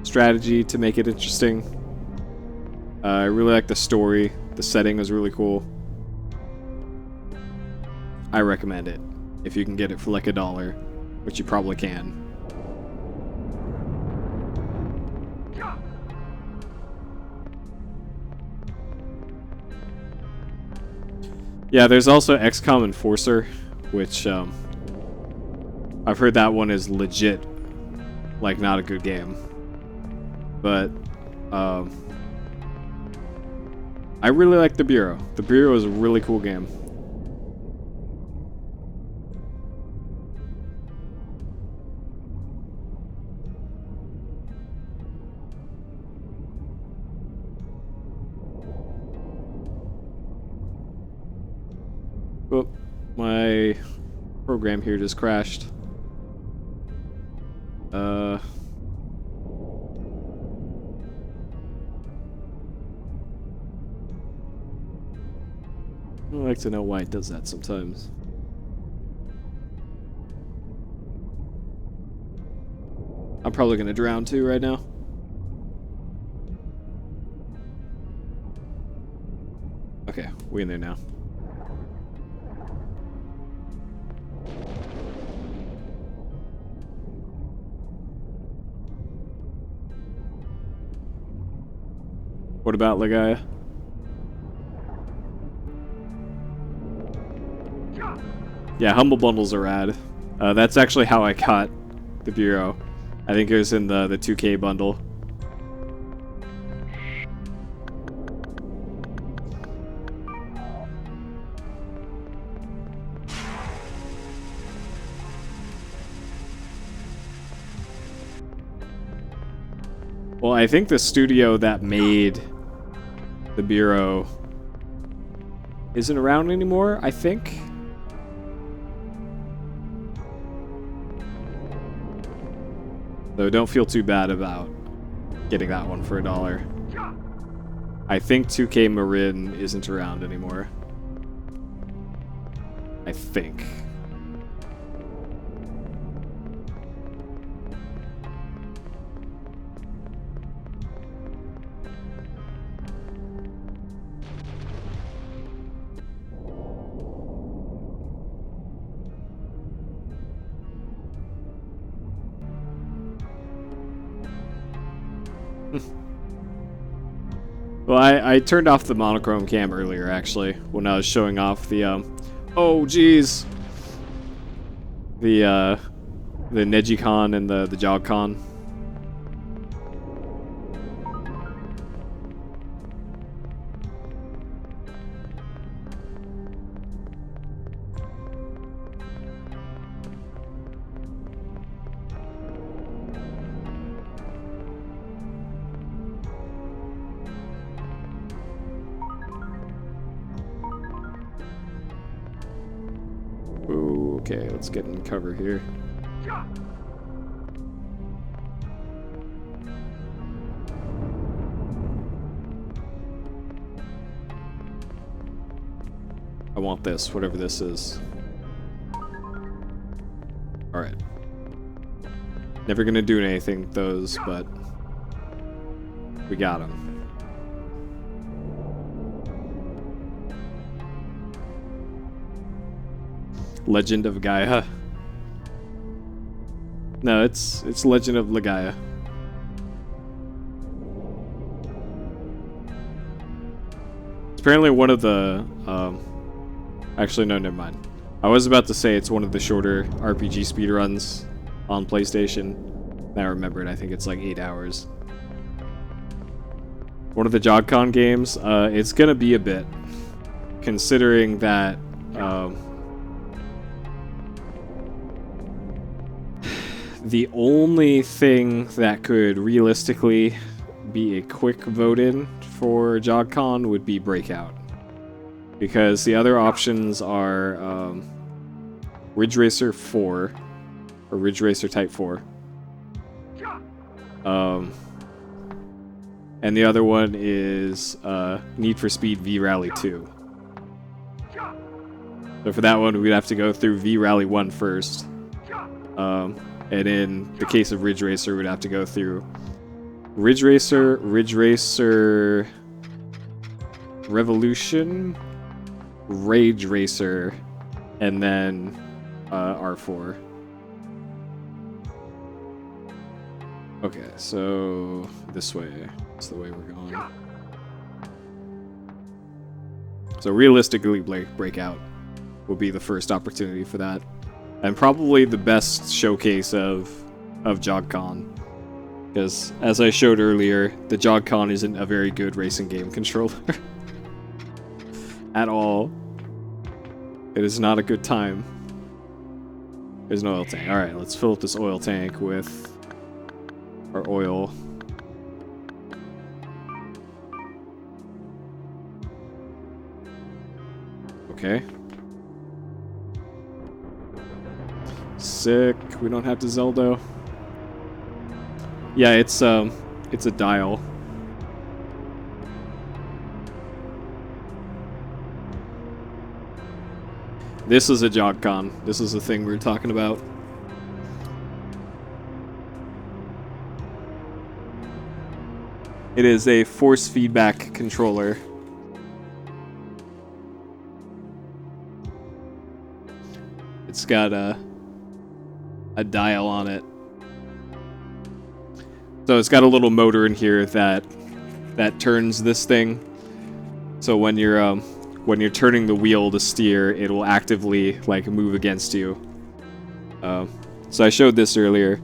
Speaker 1: strategy to make it interesting. I really liked the story. The setting was really cool. I recommend it if you can get it for like $1, which you probably can. Yeah, there's also XCOM Enforcer, which I've heard that one is legit, like, not a good game. But I really like The Bureau. The Bureau is a really cool game. Oh, my program here just crashed. I'd like to know why it does that sometimes. I'm probably gonna drown too right now. Okay, we in there now. What about Ligaya? Yeah, Humble Bundles are rad. That's actually how I got the Bureau. I think it was in the 2K bundle. Well, I think the studio that made the Bureau isn't around anymore, I think. So don't feel too bad about getting that one for $1. I think 2K Meridian isn't around anymore. I think. Well, I turned off the monochrome cam earlier, actually, when I was showing off the, oh, geez! The Neji-Con and the Jog-Con. Okay, let's get in cover here. I want this, whatever this is. Alright. Never gonna do anything with those, but we got them. Legend of Gaia. No, it's Legend of Ligaya. It's apparently one of the... actually, no, never mind. I was about to say it's one of the shorter RPG speedruns on PlayStation. Now I remembered, I think it's like 8 hours. One of the JogCon games, it's gonna be a bit, considering that the only thing that could realistically be a quick vote-in for JogCon would be Breakout. Because the other options are Ridge Racer 4, or Ridge Racer Type 4. And the other one is Need for Speed V-Rally 2. So for that one, we'd have to go through V-Rally 1 first. And in the case of Ridge Racer, we'd have to go through Ridge Racer Revolution, Rage Racer, and then R4. Okay, so this way. That's the way we're going. So realistically, Breakout will be the first opportunity for that. And probably the best showcase of JogCon. Because, as I showed earlier, the JogCon isn't a very good racing game controller. At all. It is not a good time. There's no oil tank. Alright, let's fill up this oil tank with our oil. Okay. Sick. We don't have to Zelda. Yeah, it's a dial. This is a JogCon. This is the thing we were talking about. It is a force feedback controller. It's got a dial on it. So it's got a little motor in here that turns this thing. So when you're turning the wheel to steer, it will actively like move against you. So I showed this earlier,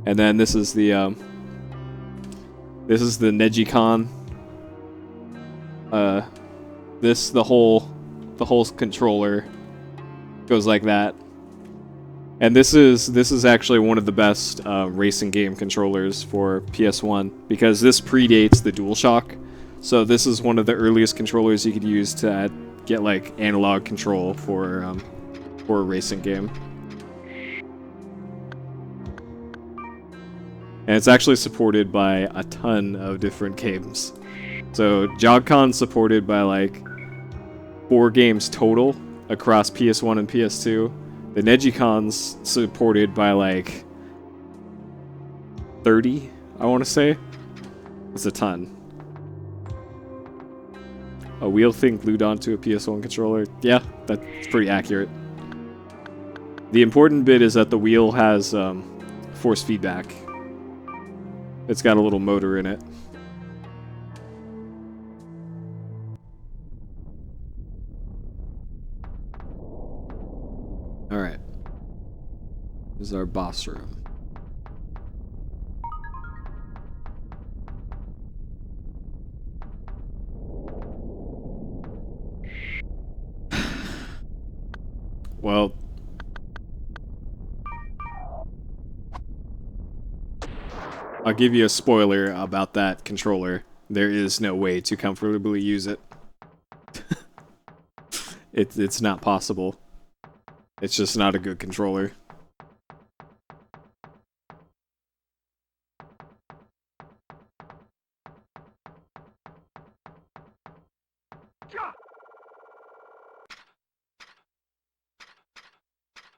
Speaker 1: and then this is the Negicon. The whole controller goes like that. And this is actually one of the best racing game controllers for PS1 because this predates the DualShock. So this is one of the earliest controllers you could use to get like analog control for a racing game. And it's actually supported by a ton of different games. So JogCon's supported by like 4 games total across PS1 and PS2. The Negicon's supported by like 30, I want to say. It's a ton. A wheel thing glued onto a PS1 controller. Yeah, that's pretty accurate. The important bit is that the wheel has force feedback. It's got a little motor in it. Alright. This is our boss room. Well, I'll give you a spoiler about that controller. There is no way to comfortably use it. It's not possible. It's just not a good controller.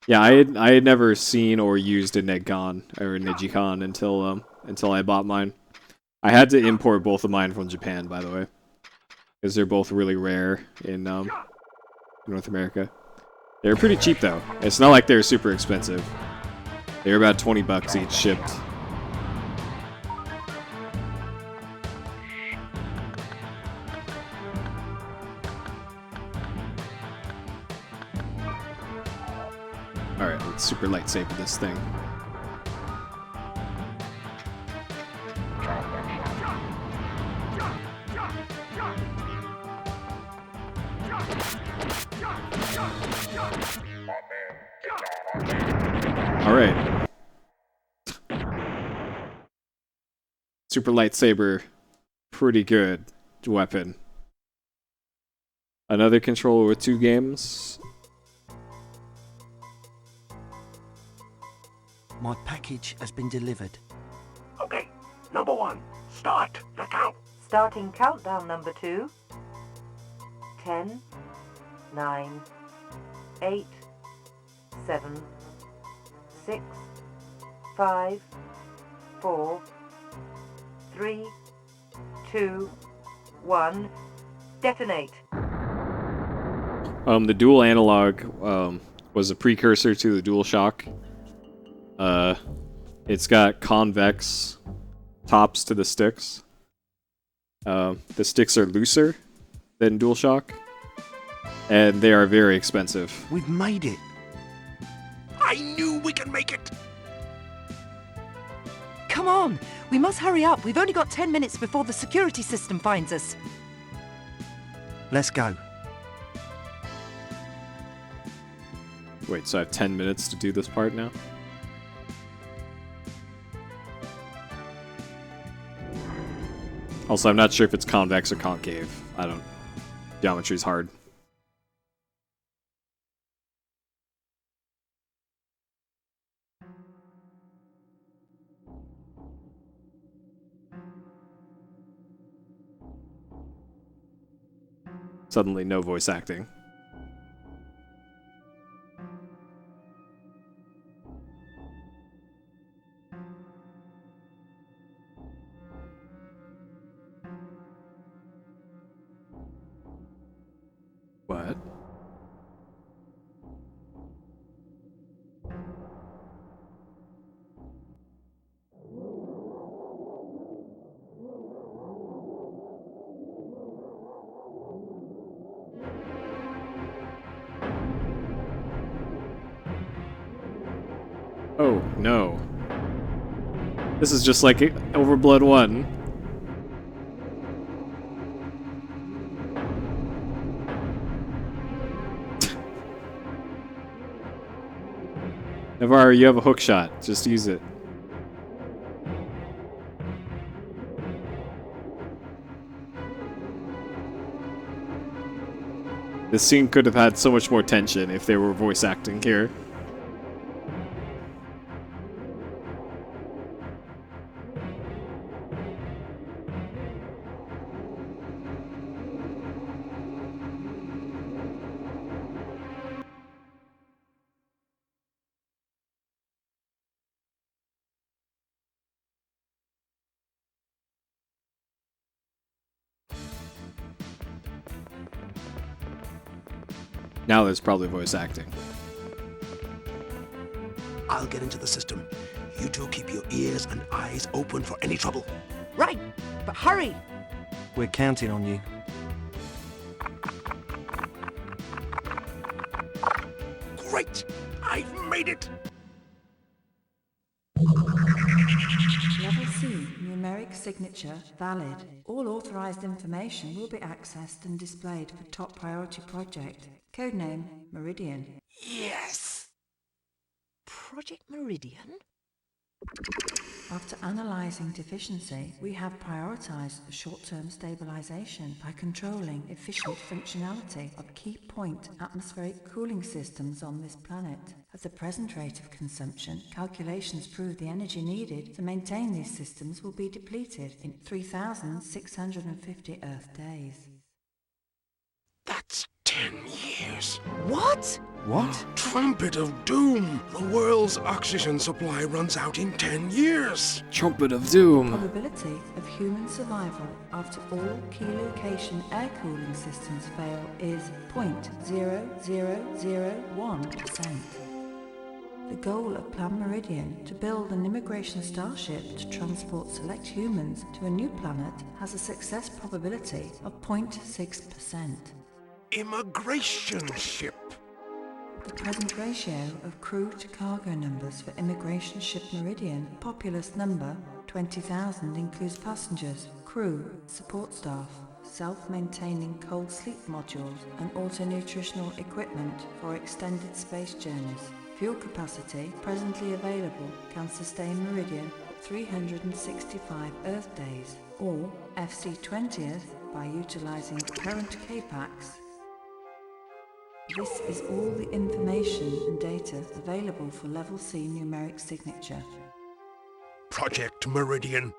Speaker 1: Yeah, I had never seen or used a Negcon or a Negicon until I bought mine. I had to import both of mine from Japan, by the way, because they're both really rare in North America. They're pretty cheap though. It's not like they're super expensive. They're about 20 bucks each shipped. super lightsaber this thing. Alright. Super lightsaber, pretty good weapon. Another controller with 2 games.
Speaker 5: My package has been delivered.
Speaker 11: Okay, number 1, start the count.
Speaker 2: Starting countdown number 2. 10, 9, 8, 7, 6, 5, 4, 3, 2, 1. Detonate.
Speaker 1: The dual analog was a precursor to the DualShock. It's got convex tops to the sticks. The sticks are looser than DualShock, and they are very expensive.
Speaker 5: We've made it.
Speaker 11: I knew we could make it.
Speaker 2: Come on! We must hurry up. We've only got 10 minutes before the security system finds us.
Speaker 5: Let's go.
Speaker 1: Wait, so I have 10 minutes to do this part now? Also, I'm not sure if it's convex or concave. I don't... Geometry's hard. Suddenly, no voice acting. What? Oh, no. This is just like OverBlood 1. Navarre, you have a hook shot. Just use it. This scene could have had so much more tension if they were voice acting here. Now there's probably voice acting.
Speaker 11: I'll get into the system. You two keep your ears and eyes open for any trouble.
Speaker 2: Right, but hurry!
Speaker 5: We're counting on you.
Speaker 11: Great! I've made it!
Speaker 16: Level C, numeric signature valid. All authorized information will be accessed and displayed for top priority project. Codename Meridian.
Speaker 11: Yes!
Speaker 2: Project Meridian?
Speaker 16: After analyzing deficiency, we have prioritized short-term stabilization by controlling efficient functionality of key point atmospheric cooling systems on this planet. At the present rate of consumption, calculations prove the energy needed to maintain these systems will be depleted in 3,650 Earth days.
Speaker 11: That's 10 years.
Speaker 2: What?
Speaker 5: What?
Speaker 11: Trumpet of doom! The world's oxygen supply runs out in 10 years.
Speaker 1: Trumpet of doom.
Speaker 16: Probability of human survival after all key location air cooling systems fail is 0.0001%. The goal of Plan Meridian, to build an immigration starship to transport select humans to a new planet, has a success probability of 0.6%.
Speaker 11: Immigration ship.
Speaker 16: The present ratio of crew to cargo numbers for immigration ship Meridian, populous number 20,000, includes passengers, crew, support staff, self-maintaining cold sleep modules and auto-nutritional equipment for extended space journeys. Fuel capacity presently available can sustain Meridian 365 Earth days, or FC-20th by utilising current K-packs. This is all the information and data available for Level C numeric signature.
Speaker 11: Project Meridian.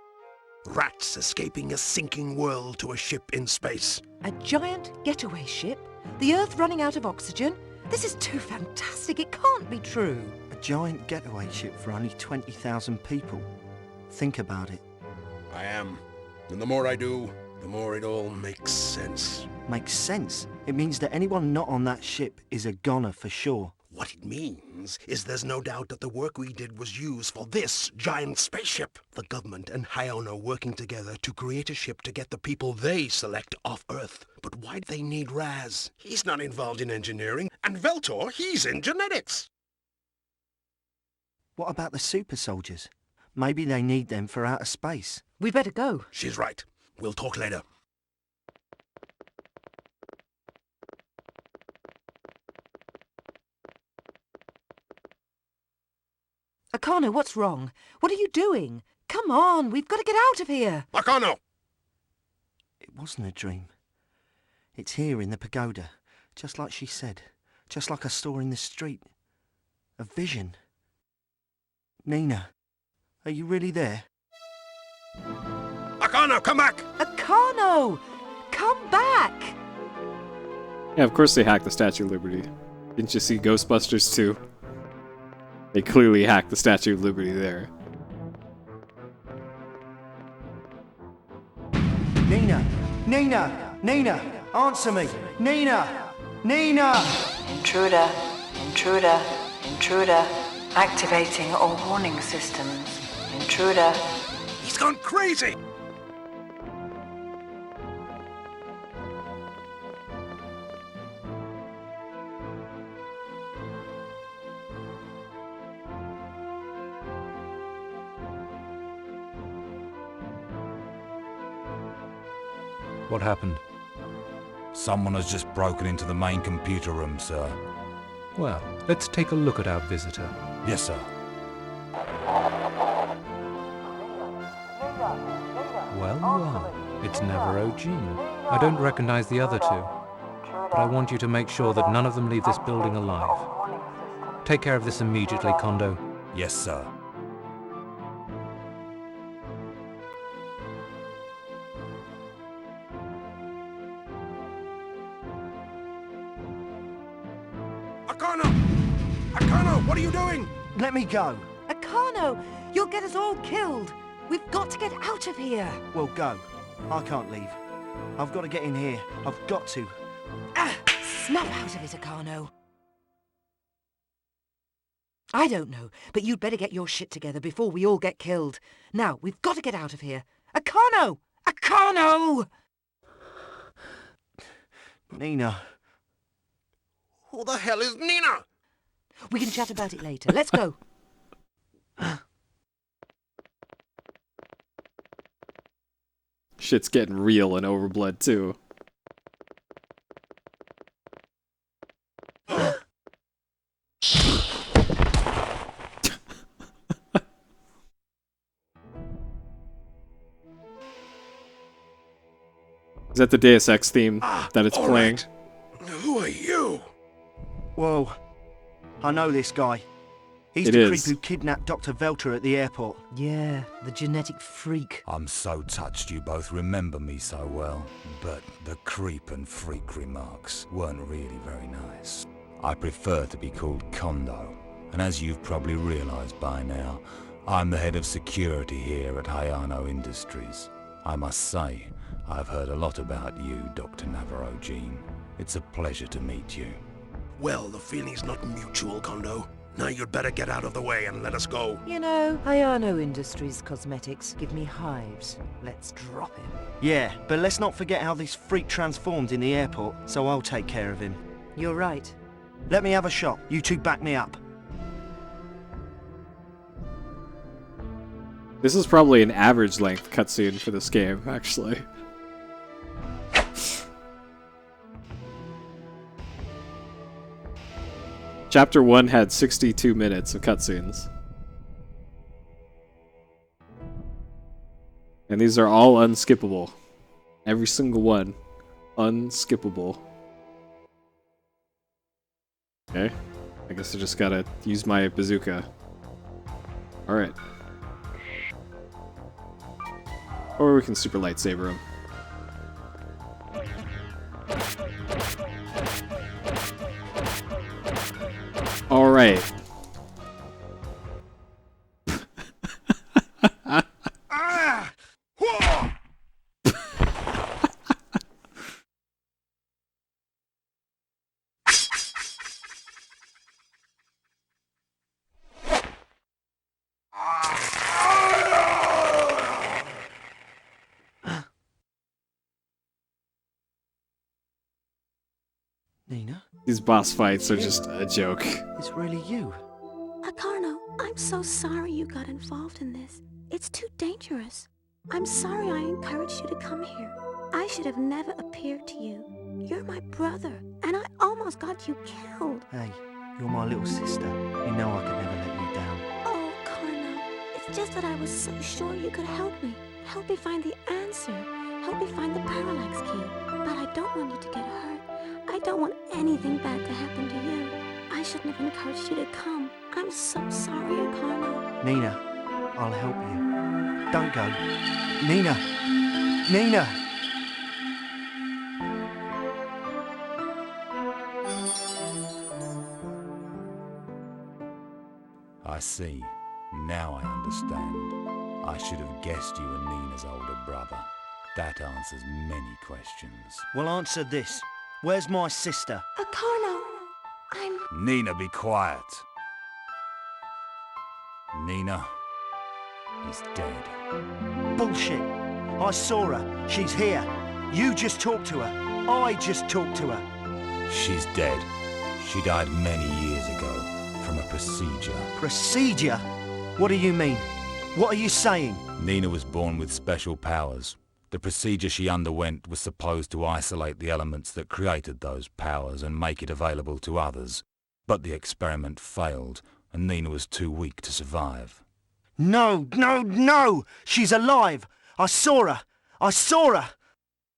Speaker 11: Rats escaping a sinking world to a ship in space.
Speaker 2: A giant getaway ship? The Earth running out of oxygen? This is too fantastic, it can't be true.
Speaker 5: A giant getaway ship for only 20,000 people. Think about it.
Speaker 11: I am. And the more I do, the more it all makes sense.
Speaker 5: Makes sense? It means that anyone not on that ship is a goner for sure.
Speaker 11: What it means is there's no doubt that the work we did was used for this giant spaceship. The government and Hyona working together to create a ship to get the people they select off Earth. But why do they need Raz? He's not involved in engineering. And Veltor, he's in genetics.
Speaker 5: What about the super soldiers? Maybe they need them for outer space.
Speaker 2: We better go.
Speaker 11: She's right. We'll talk later.
Speaker 2: Akano, what's wrong? What are you doing? Come on, we've got to get out of here.
Speaker 11: Akano!
Speaker 5: It wasn't a dream. It's here in the pagoda, just like she said. Just like I saw in the street. A vision. Nina, are you really there?
Speaker 11: Akano, come back!
Speaker 2: Akano! Come back!
Speaker 1: Yeah, of course they hacked the Statue of Liberty. Didn't you see Ghostbusters 2? They clearly hacked the Statue of Liberty there.
Speaker 5: Nina! Nina! Nina! Answer me! Nina! Nina!
Speaker 16: Intruder, intruder, intruder. Activating all warning systems. Intruder.
Speaker 11: He's gone crazy!
Speaker 9: What happened?
Speaker 6: Someone has just broken into the main computer room, sir.
Speaker 9: Well, let's take a look at our visitor.
Speaker 6: Yes, sir.
Speaker 9: Well, well, it's Navarro Jean. I don't recognize the other two, but I want you to make sure that none of them leave this building alive. Take care of this immediately, Kondo.
Speaker 6: Yes, sir.
Speaker 11: Akano! Akano, what are you doing?
Speaker 5: Let me go.
Speaker 2: Akano, you'll get us all killed. We've got to get out of here.
Speaker 5: Well, go. I can't leave. I've got to get in here. I've got to.
Speaker 2: Snap out of it, Akano. I don't know, but you'd better get your shit together before we all get killed. Now, we've got to get out of here. Akano! Akano!
Speaker 5: Nina.
Speaker 11: Who the hell is Nina?
Speaker 2: We can chat about it later. Let's go.
Speaker 1: Shit's getting real in OverBlood too. Is that the Deus Ex theme that it's playing?
Speaker 11: Right. Who are you?
Speaker 5: Whoa. I know this guy. He's the creep who kidnapped Dr. Veltor at the airport.
Speaker 2: Yeah, the genetic freak.
Speaker 6: I'm so touched you both remember me so well, but the creep and freak remarks weren't really very nice. I prefer to be called Kondo, and as you've probably realized by now, I'm the head of security here at Hayano Industries. I must say, I've heard a lot about you, Dr. Navarro Jean. It's a pleasure to meet you.
Speaker 11: Well, the feeling's not mutual, Kondo. Now you'd better get out of the way and let us go.
Speaker 2: You know, Hayano Industries cosmetics give me hives. Let's drop him.
Speaker 5: Yeah, but let's not forget how this freak transformed in the airport, so I'll take care of him.
Speaker 2: You're right.
Speaker 5: Let me have a shot. You two back me up.
Speaker 1: This is probably an average length cutscene for this game, actually. Chapter 1 had 62 minutes of cutscenes. And these are all unskippable. Every single one. Unskippable. Okay. I guess I just gotta use my bazooka. Alright. Or we can super lightsaber him. Alright.
Speaker 5: Nina?
Speaker 1: These boss fights are just a joke.
Speaker 5: It's really you.
Speaker 15: Akarno, I'm so sorry you got involved in this. It's too dangerous. I'm sorry I encouraged you to come here. I should have never appeared to you. You're my brother, and I almost got you killed.
Speaker 5: Hey, you're my little sister. You know I could never let you down.
Speaker 15: Oh, Karno, it's just that I was so sure you could help me. Help me find the answer. Help me find the parallax key. But I don't want you to get hurt. I don't want anything bad to happen to you. I shouldn't have encouraged you to come. I'm so sorry, Akarno.
Speaker 5: Nina, I'll help you. Don't go. Nina! Nina!
Speaker 6: I see. Now I understand. I should have guessed you were Nina's older brother. That answers many questions.
Speaker 5: Well, answer this. Where's my sister?
Speaker 15: Akarno,
Speaker 6: Nina, be quiet. Nina is dead.
Speaker 5: Bullshit. I saw her. She's here. You just talked to her. I just talked to her.
Speaker 6: She's dead. She died many years ago from a procedure.
Speaker 5: Procedure? What do you mean? What are you saying?
Speaker 6: Nina was born with special powers. The procedure she underwent was supposed to isolate the elements that created those powers and make it available to others. But the experiment failed, and Nina was too weak to survive.
Speaker 5: No, no, no! She's alive! I saw her! I saw her!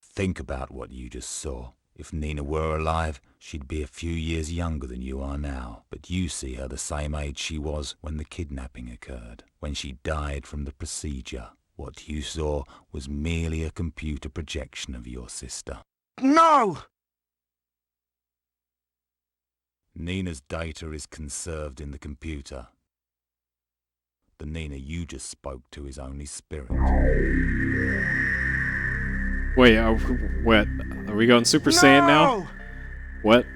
Speaker 6: Think about what you just saw. If Nina were alive, she'd be a few years younger than you are now. But you see her the same age she was when the kidnapping occurred, when she died from the procedure. What you saw was merely a computer projection of your sister.
Speaker 5: No!
Speaker 6: Nina's data is conserved in the computer. The Nina you just spoke to is only spirit.
Speaker 1: Wait, what? Are we going Super Saiyan now? What?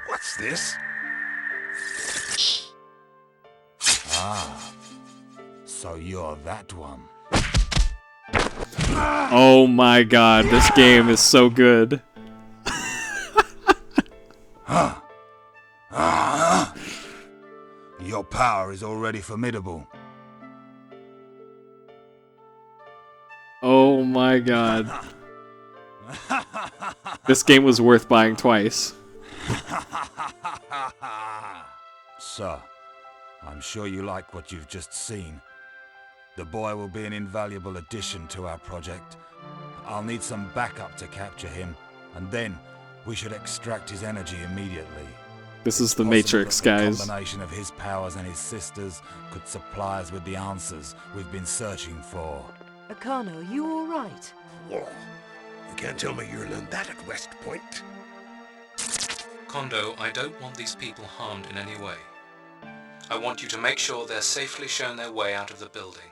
Speaker 11: What's this?
Speaker 6: Ah, so you're that one.
Speaker 1: Oh my god, this game is so good.
Speaker 6: Your power is already formidable.
Speaker 1: Oh my god. This game was worth buying twice.
Speaker 6: Sir, I'm sure you like what you've just seen. The boy will be an invaluable addition to our project. I'll need some backup to capture him, and then we should extract his energy immediately.
Speaker 1: This is the
Speaker 6: Possible
Speaker 1: Matrix,
Speaker 6: that the
Speaker 1: guys.
Speaker 6: combination of his powers and his sister's could supply us with the answers we've been searching for.
Speaker 2: Akarno, are you all right?
Speaker 11: You can't tell me you learned that at West Point.
Speaker 9: Kondo, I don't want these people harmed in any way. I want you to make sure they're safely shown their way out of the building.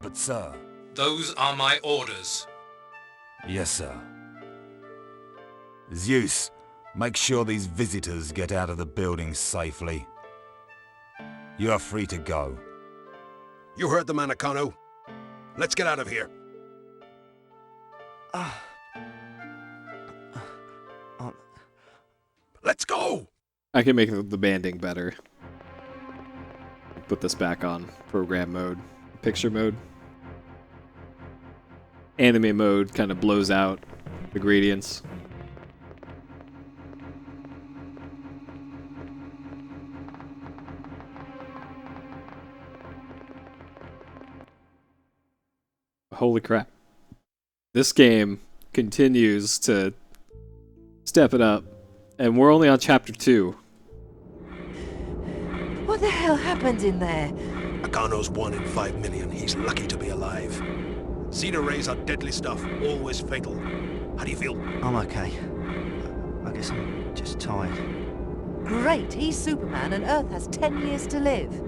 Speaker 6: But sir...
Speaker 9: Those are my orders.
Speaker 6: Yes, sir. Zeus, make sure these visitors get out of the building safely. You are free to go.
Speaker 11: You heard the man, Akano. Let's get out of here. Let's go!
Speaker 1: I can make the banding better. Put this back on program mode, picture mode. Anime mode kind of blows out the gradients. Holy crap. This game continues to step it up, and we're only on chapter 2.
Speaker 2: What the hell happened in there?
Speaker 11: Akano's 1 in 5 million. He's lucky to be alive. Zeta rays are deadly stuff, always fatal. How do you feel?
Speaker 5: I'm okay. I guess I'm just tired.
Speaker 2: Great, he's Superman and Earth has 10 years to live.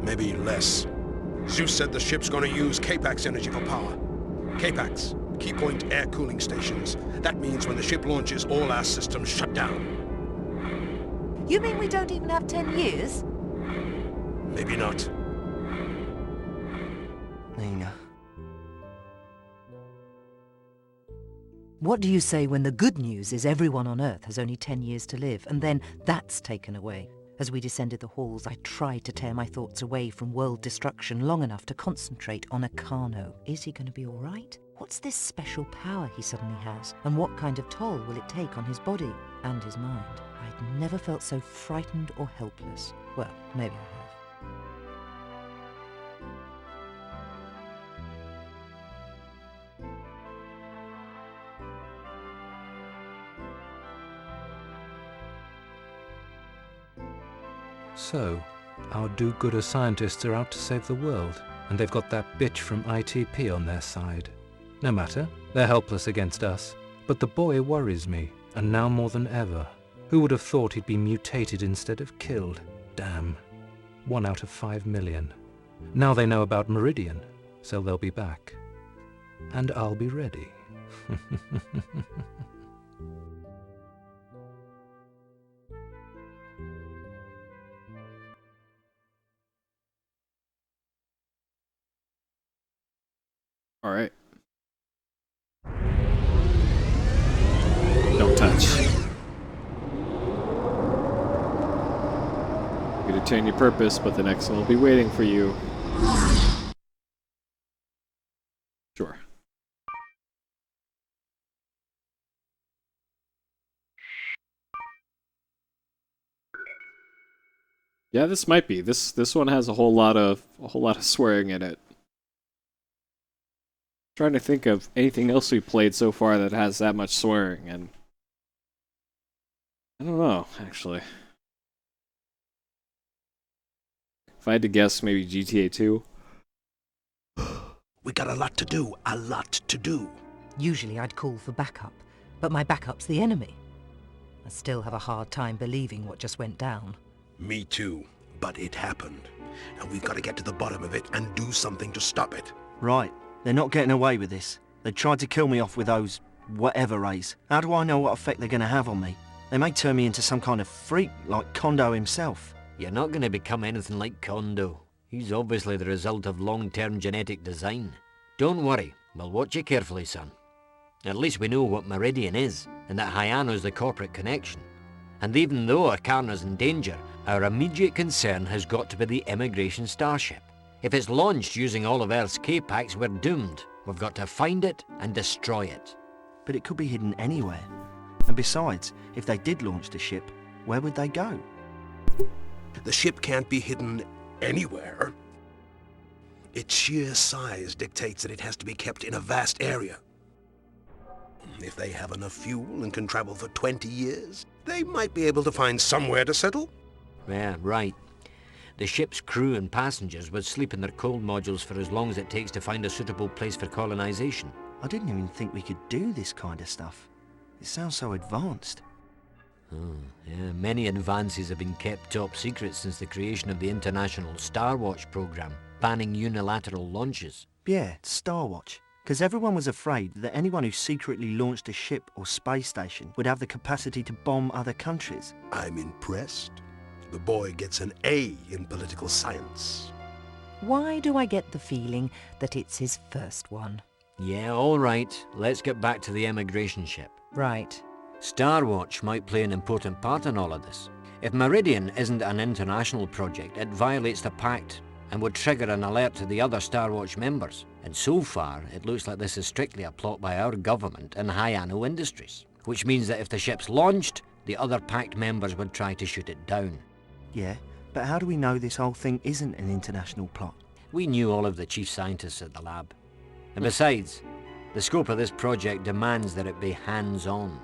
Speaker 11: Maybe less. Zeus said the ship's gonna use Capax energy for power. Capax, key point air cooling stations. That means when the ship launches, all our systems shut down.
Speaker 2: You mean we don't even have 10 years?
Speaker 11: Maybe not.
Speaker 5: Nina.
Speaker 2: What do you say when the good news is everyone on Earth has only 10 years to live, and then that's taken away? As we descended the halls, I tried to tear my thoughts away from world destruction long enough to concentrate on Akano. Is he going to be all right? What's this special power he suddenly has? And what kind of toll will it take on his body and his mind? I'd never felt so frightened or helpless. Well, maybe I have.
Speaker 9: So, our do-gooder scientists are out to save the world, and they've got that bitch from ITP on their side. No matter, they're helpless against us. But the boy worries me, and now more than ever. Who would have thought he'd be mutated instead of killed? Damn. 1 out of 5 million. Now they know about Meridian, so they'll be back. And I'll be ready.
Speaker 1: All right. Don't touch. You could attain your purpose, but the next one will be waiting for you. Sure. Yeah, this might be. This one has a whole lot of swearing in it. Trying to think of anything else we played so far that has that much swearing, and I don't know, actually. If I had to guess, maybe GTA 2.
Speaker 11: We got a lot to do, a lot to do.
Speaker 2: Usually I'd call for backup, but my backup's the enemy. I still have a hard time believing what just went down.
Speaker 11: Me too, but it happened. And we've got to get to the bottom of it and do something to stop it.
Speaker 5: Right. They're not getting away with this. They tried to kill me off with those whatever rays. How do I know what effect they're going to have on me? They may turn me into some kind of freak like Kondo himself.
Speaker 8: You're not going to become anything like Kondo. He's obviously the result of long-term genetic design. Don't worry, we'll watch you carefully, son. At least we know what Meridian is, and that Hayano's the corporate connection. And even though Akano's in danger, our immediate concern has got to be the immigration starship. If it's launched using all of Earth's K-Pax, we're doomed. We've got to find it and destroy it.
Speaker 5: But it could be hidden anywhere. And besides, if they did launch the ship, where would they go?
Speaker 11: The ship can't be hidden anywhere. Its sheer size dictates that it has to be kept in a vast area. If they have enough fuel and can travel for 20 years, they might be able to find somewhere to settle.
Speaker 8: Yeah, right. The ship's crew and passengers would sleep in their cold modules for as long as it takes to find a suitable place for colonization.
Speaker 5: I didn't even think we could do this kind of stuff. It sounds so advanced.
Speaker 8: Oh, yeah, many advances have been kept top secret since the creation of the International Star Watch program, banning unilateral launches.
Speaker 5: Yeah, Star Watch. Because everyone was afraid that anyone who secretly launched a ship or space station would have the capacity to bomb other countries.
Speaker 11: I'm impressed. The boy gets an A in political science.
Speaker 2: Why do I get the feeling that it's his first one?
Speaker 8: Yeah, all right. Let's get back to the immigration ship.
Speaker 2: Right.
Speaker 8: Star Watch might play an important part in all of this. If Meridian isn't an international project, it violates the pact and would trigger an alert to the other Star Watch members. And so far, it looks like this is strictly a plot by our government and Hyano Industries, which means that if the ship's launched, the other pact members would try to shoot it down.
Speaker 5: Yeah, but how do we know this whole thing isn't an international plot?
Speaker 8: We knew all of the chief scientists at the lab. And besides, the scope of this project demands that it be hands-on.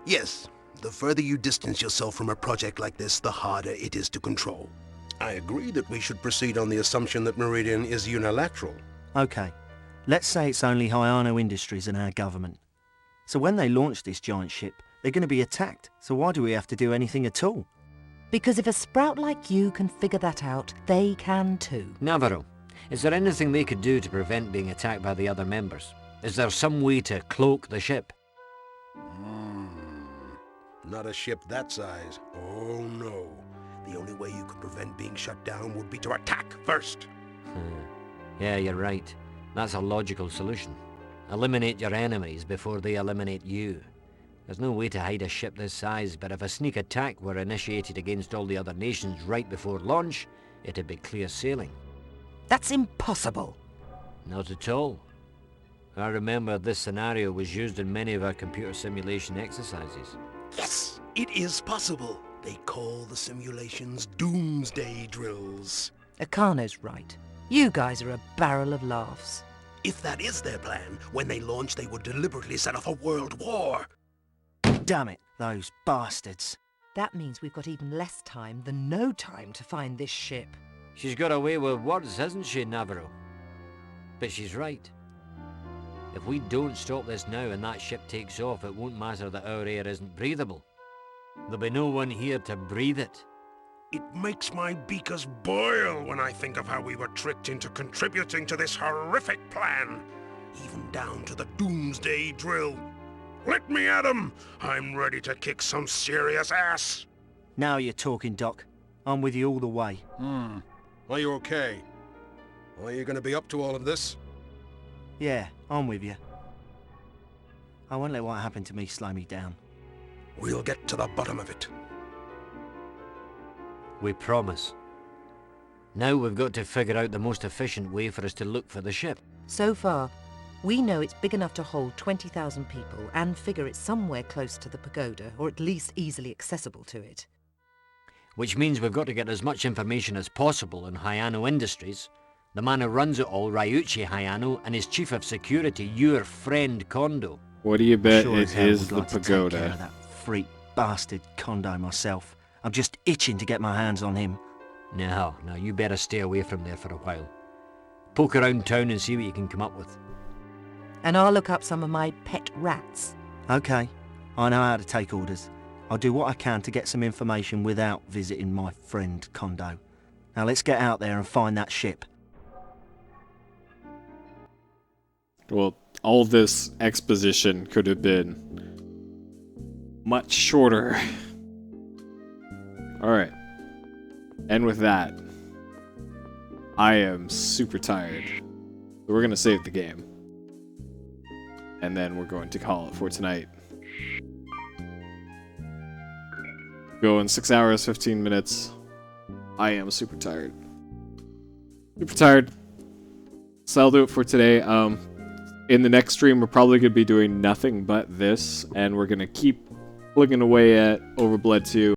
Speaker 11: Yes, the further you distance yourself from a project like this, the harder it is to control. I agree that we should proceed on the assumption that Meridian is unilateral.
Speaker 5: Okay, let's say it's only Hyano Industries and our government. So when they launch this giant ship, they're going to be attacked, so why do we have to do anything at all?
Speaker 2: Because if a sprout like you can figure that out, they can too.
Speaker 8: Navarro, is there anything they could do to prevent being attacked by the other members? Is there some way to cloak the ship?
Speaker 11: Not a ship that size. Oh no. The only way you could prevent being shut down would be to attack first.
Speaker 8: Yeah, you're right. That's a logical solution. Eliminate your enemies before they eliminate you. There's no way to hide a ship this size, but if a sneak attack were initiated against all the other nations right before launch, it'd be clear sailing.
Speaker 2: That's impossible.
Speaker 8: Not at all. I remember this scenario was used in many of our computer simulation exercises.
Speaker 11: Yes, it is possible. They call the simulations doomsday drills.
Speaker 2: Akano's right. You guys are a barrel of laughs.
Speaker 11: If that is their plan, when they launch they would deliberately set off a world war.
Speaker 5: Damn it, those bastards.
Speaker 2: That means we've got even less time than no time to find this ship.
Speaker 8: She's got away with words, hasn't she, Navarro? But she's right. If we don't stop this now and that ship takes off, it won't matter that our air isn't breathable. There'll be no one here to breathe it.
Speaker 11: It makes my beakers boil when I think of how we were tricked into contributing to this horrific plan. Even down to the doomsday drill. Let me at 'em! I'm ready to kick some serious ass!
Speaker 5: Now you're talking, Doc. I'm with you all the way.
Speaker 11: Are you okay? Are you gonna be up to all of this?
Speaker 5: Yeah, I'm with you. I won't let what happened to me slow me down.
Speaker 11: We'll get to the bottom of it.
Speaker 8: We promise. Now we've got to figure out the most efficient way for us to look for the ship.
Speaker 2: So far, we know it's big enough to hold 20,000 people and figure it's somewhere close to the pagoda, or at least easily accessible to it.
Speaker 8: Which means we've got to get as much information as possible on Hyano Industries, the man who runs it all, Ryuichi Hyano, and his chief of security, your friend Kondo.
Speaker 1: What do you bet
Speaker 5: Sure
Speaker 1: it
Speaker 5: as hell
Speaker 1: is
Speaker 5: would
Speaker 1: the
Speaker 5: like to take care of
Speaker 1: pagoda?
Speaker 5: that freak bastard Kondo myself. I'm just itching to get my hands on him.
Speaker 8: No, you better stay away from there for a while. Poke around town and see what you can come up with.
Speaker 2: And I'll look up some of my pet rats.
Speaker 5: Okay, I know how to take orders. I'll do what I can to get some information without visiting my friend Kondo. Now let's get out there and find that ship.
Speaker 1: Well, all this exposition could have been much shorter. Alright. And with that, I am super tired. So we're going to save the game. And then we're going to call it for tonight. Going 6 hours, 15 minutes. I am super tired. Super tired. So I'll do it for today. In the next stream, we're probably going to be doing nothing but this. And we're going to keep plugging away at OverBlood 2.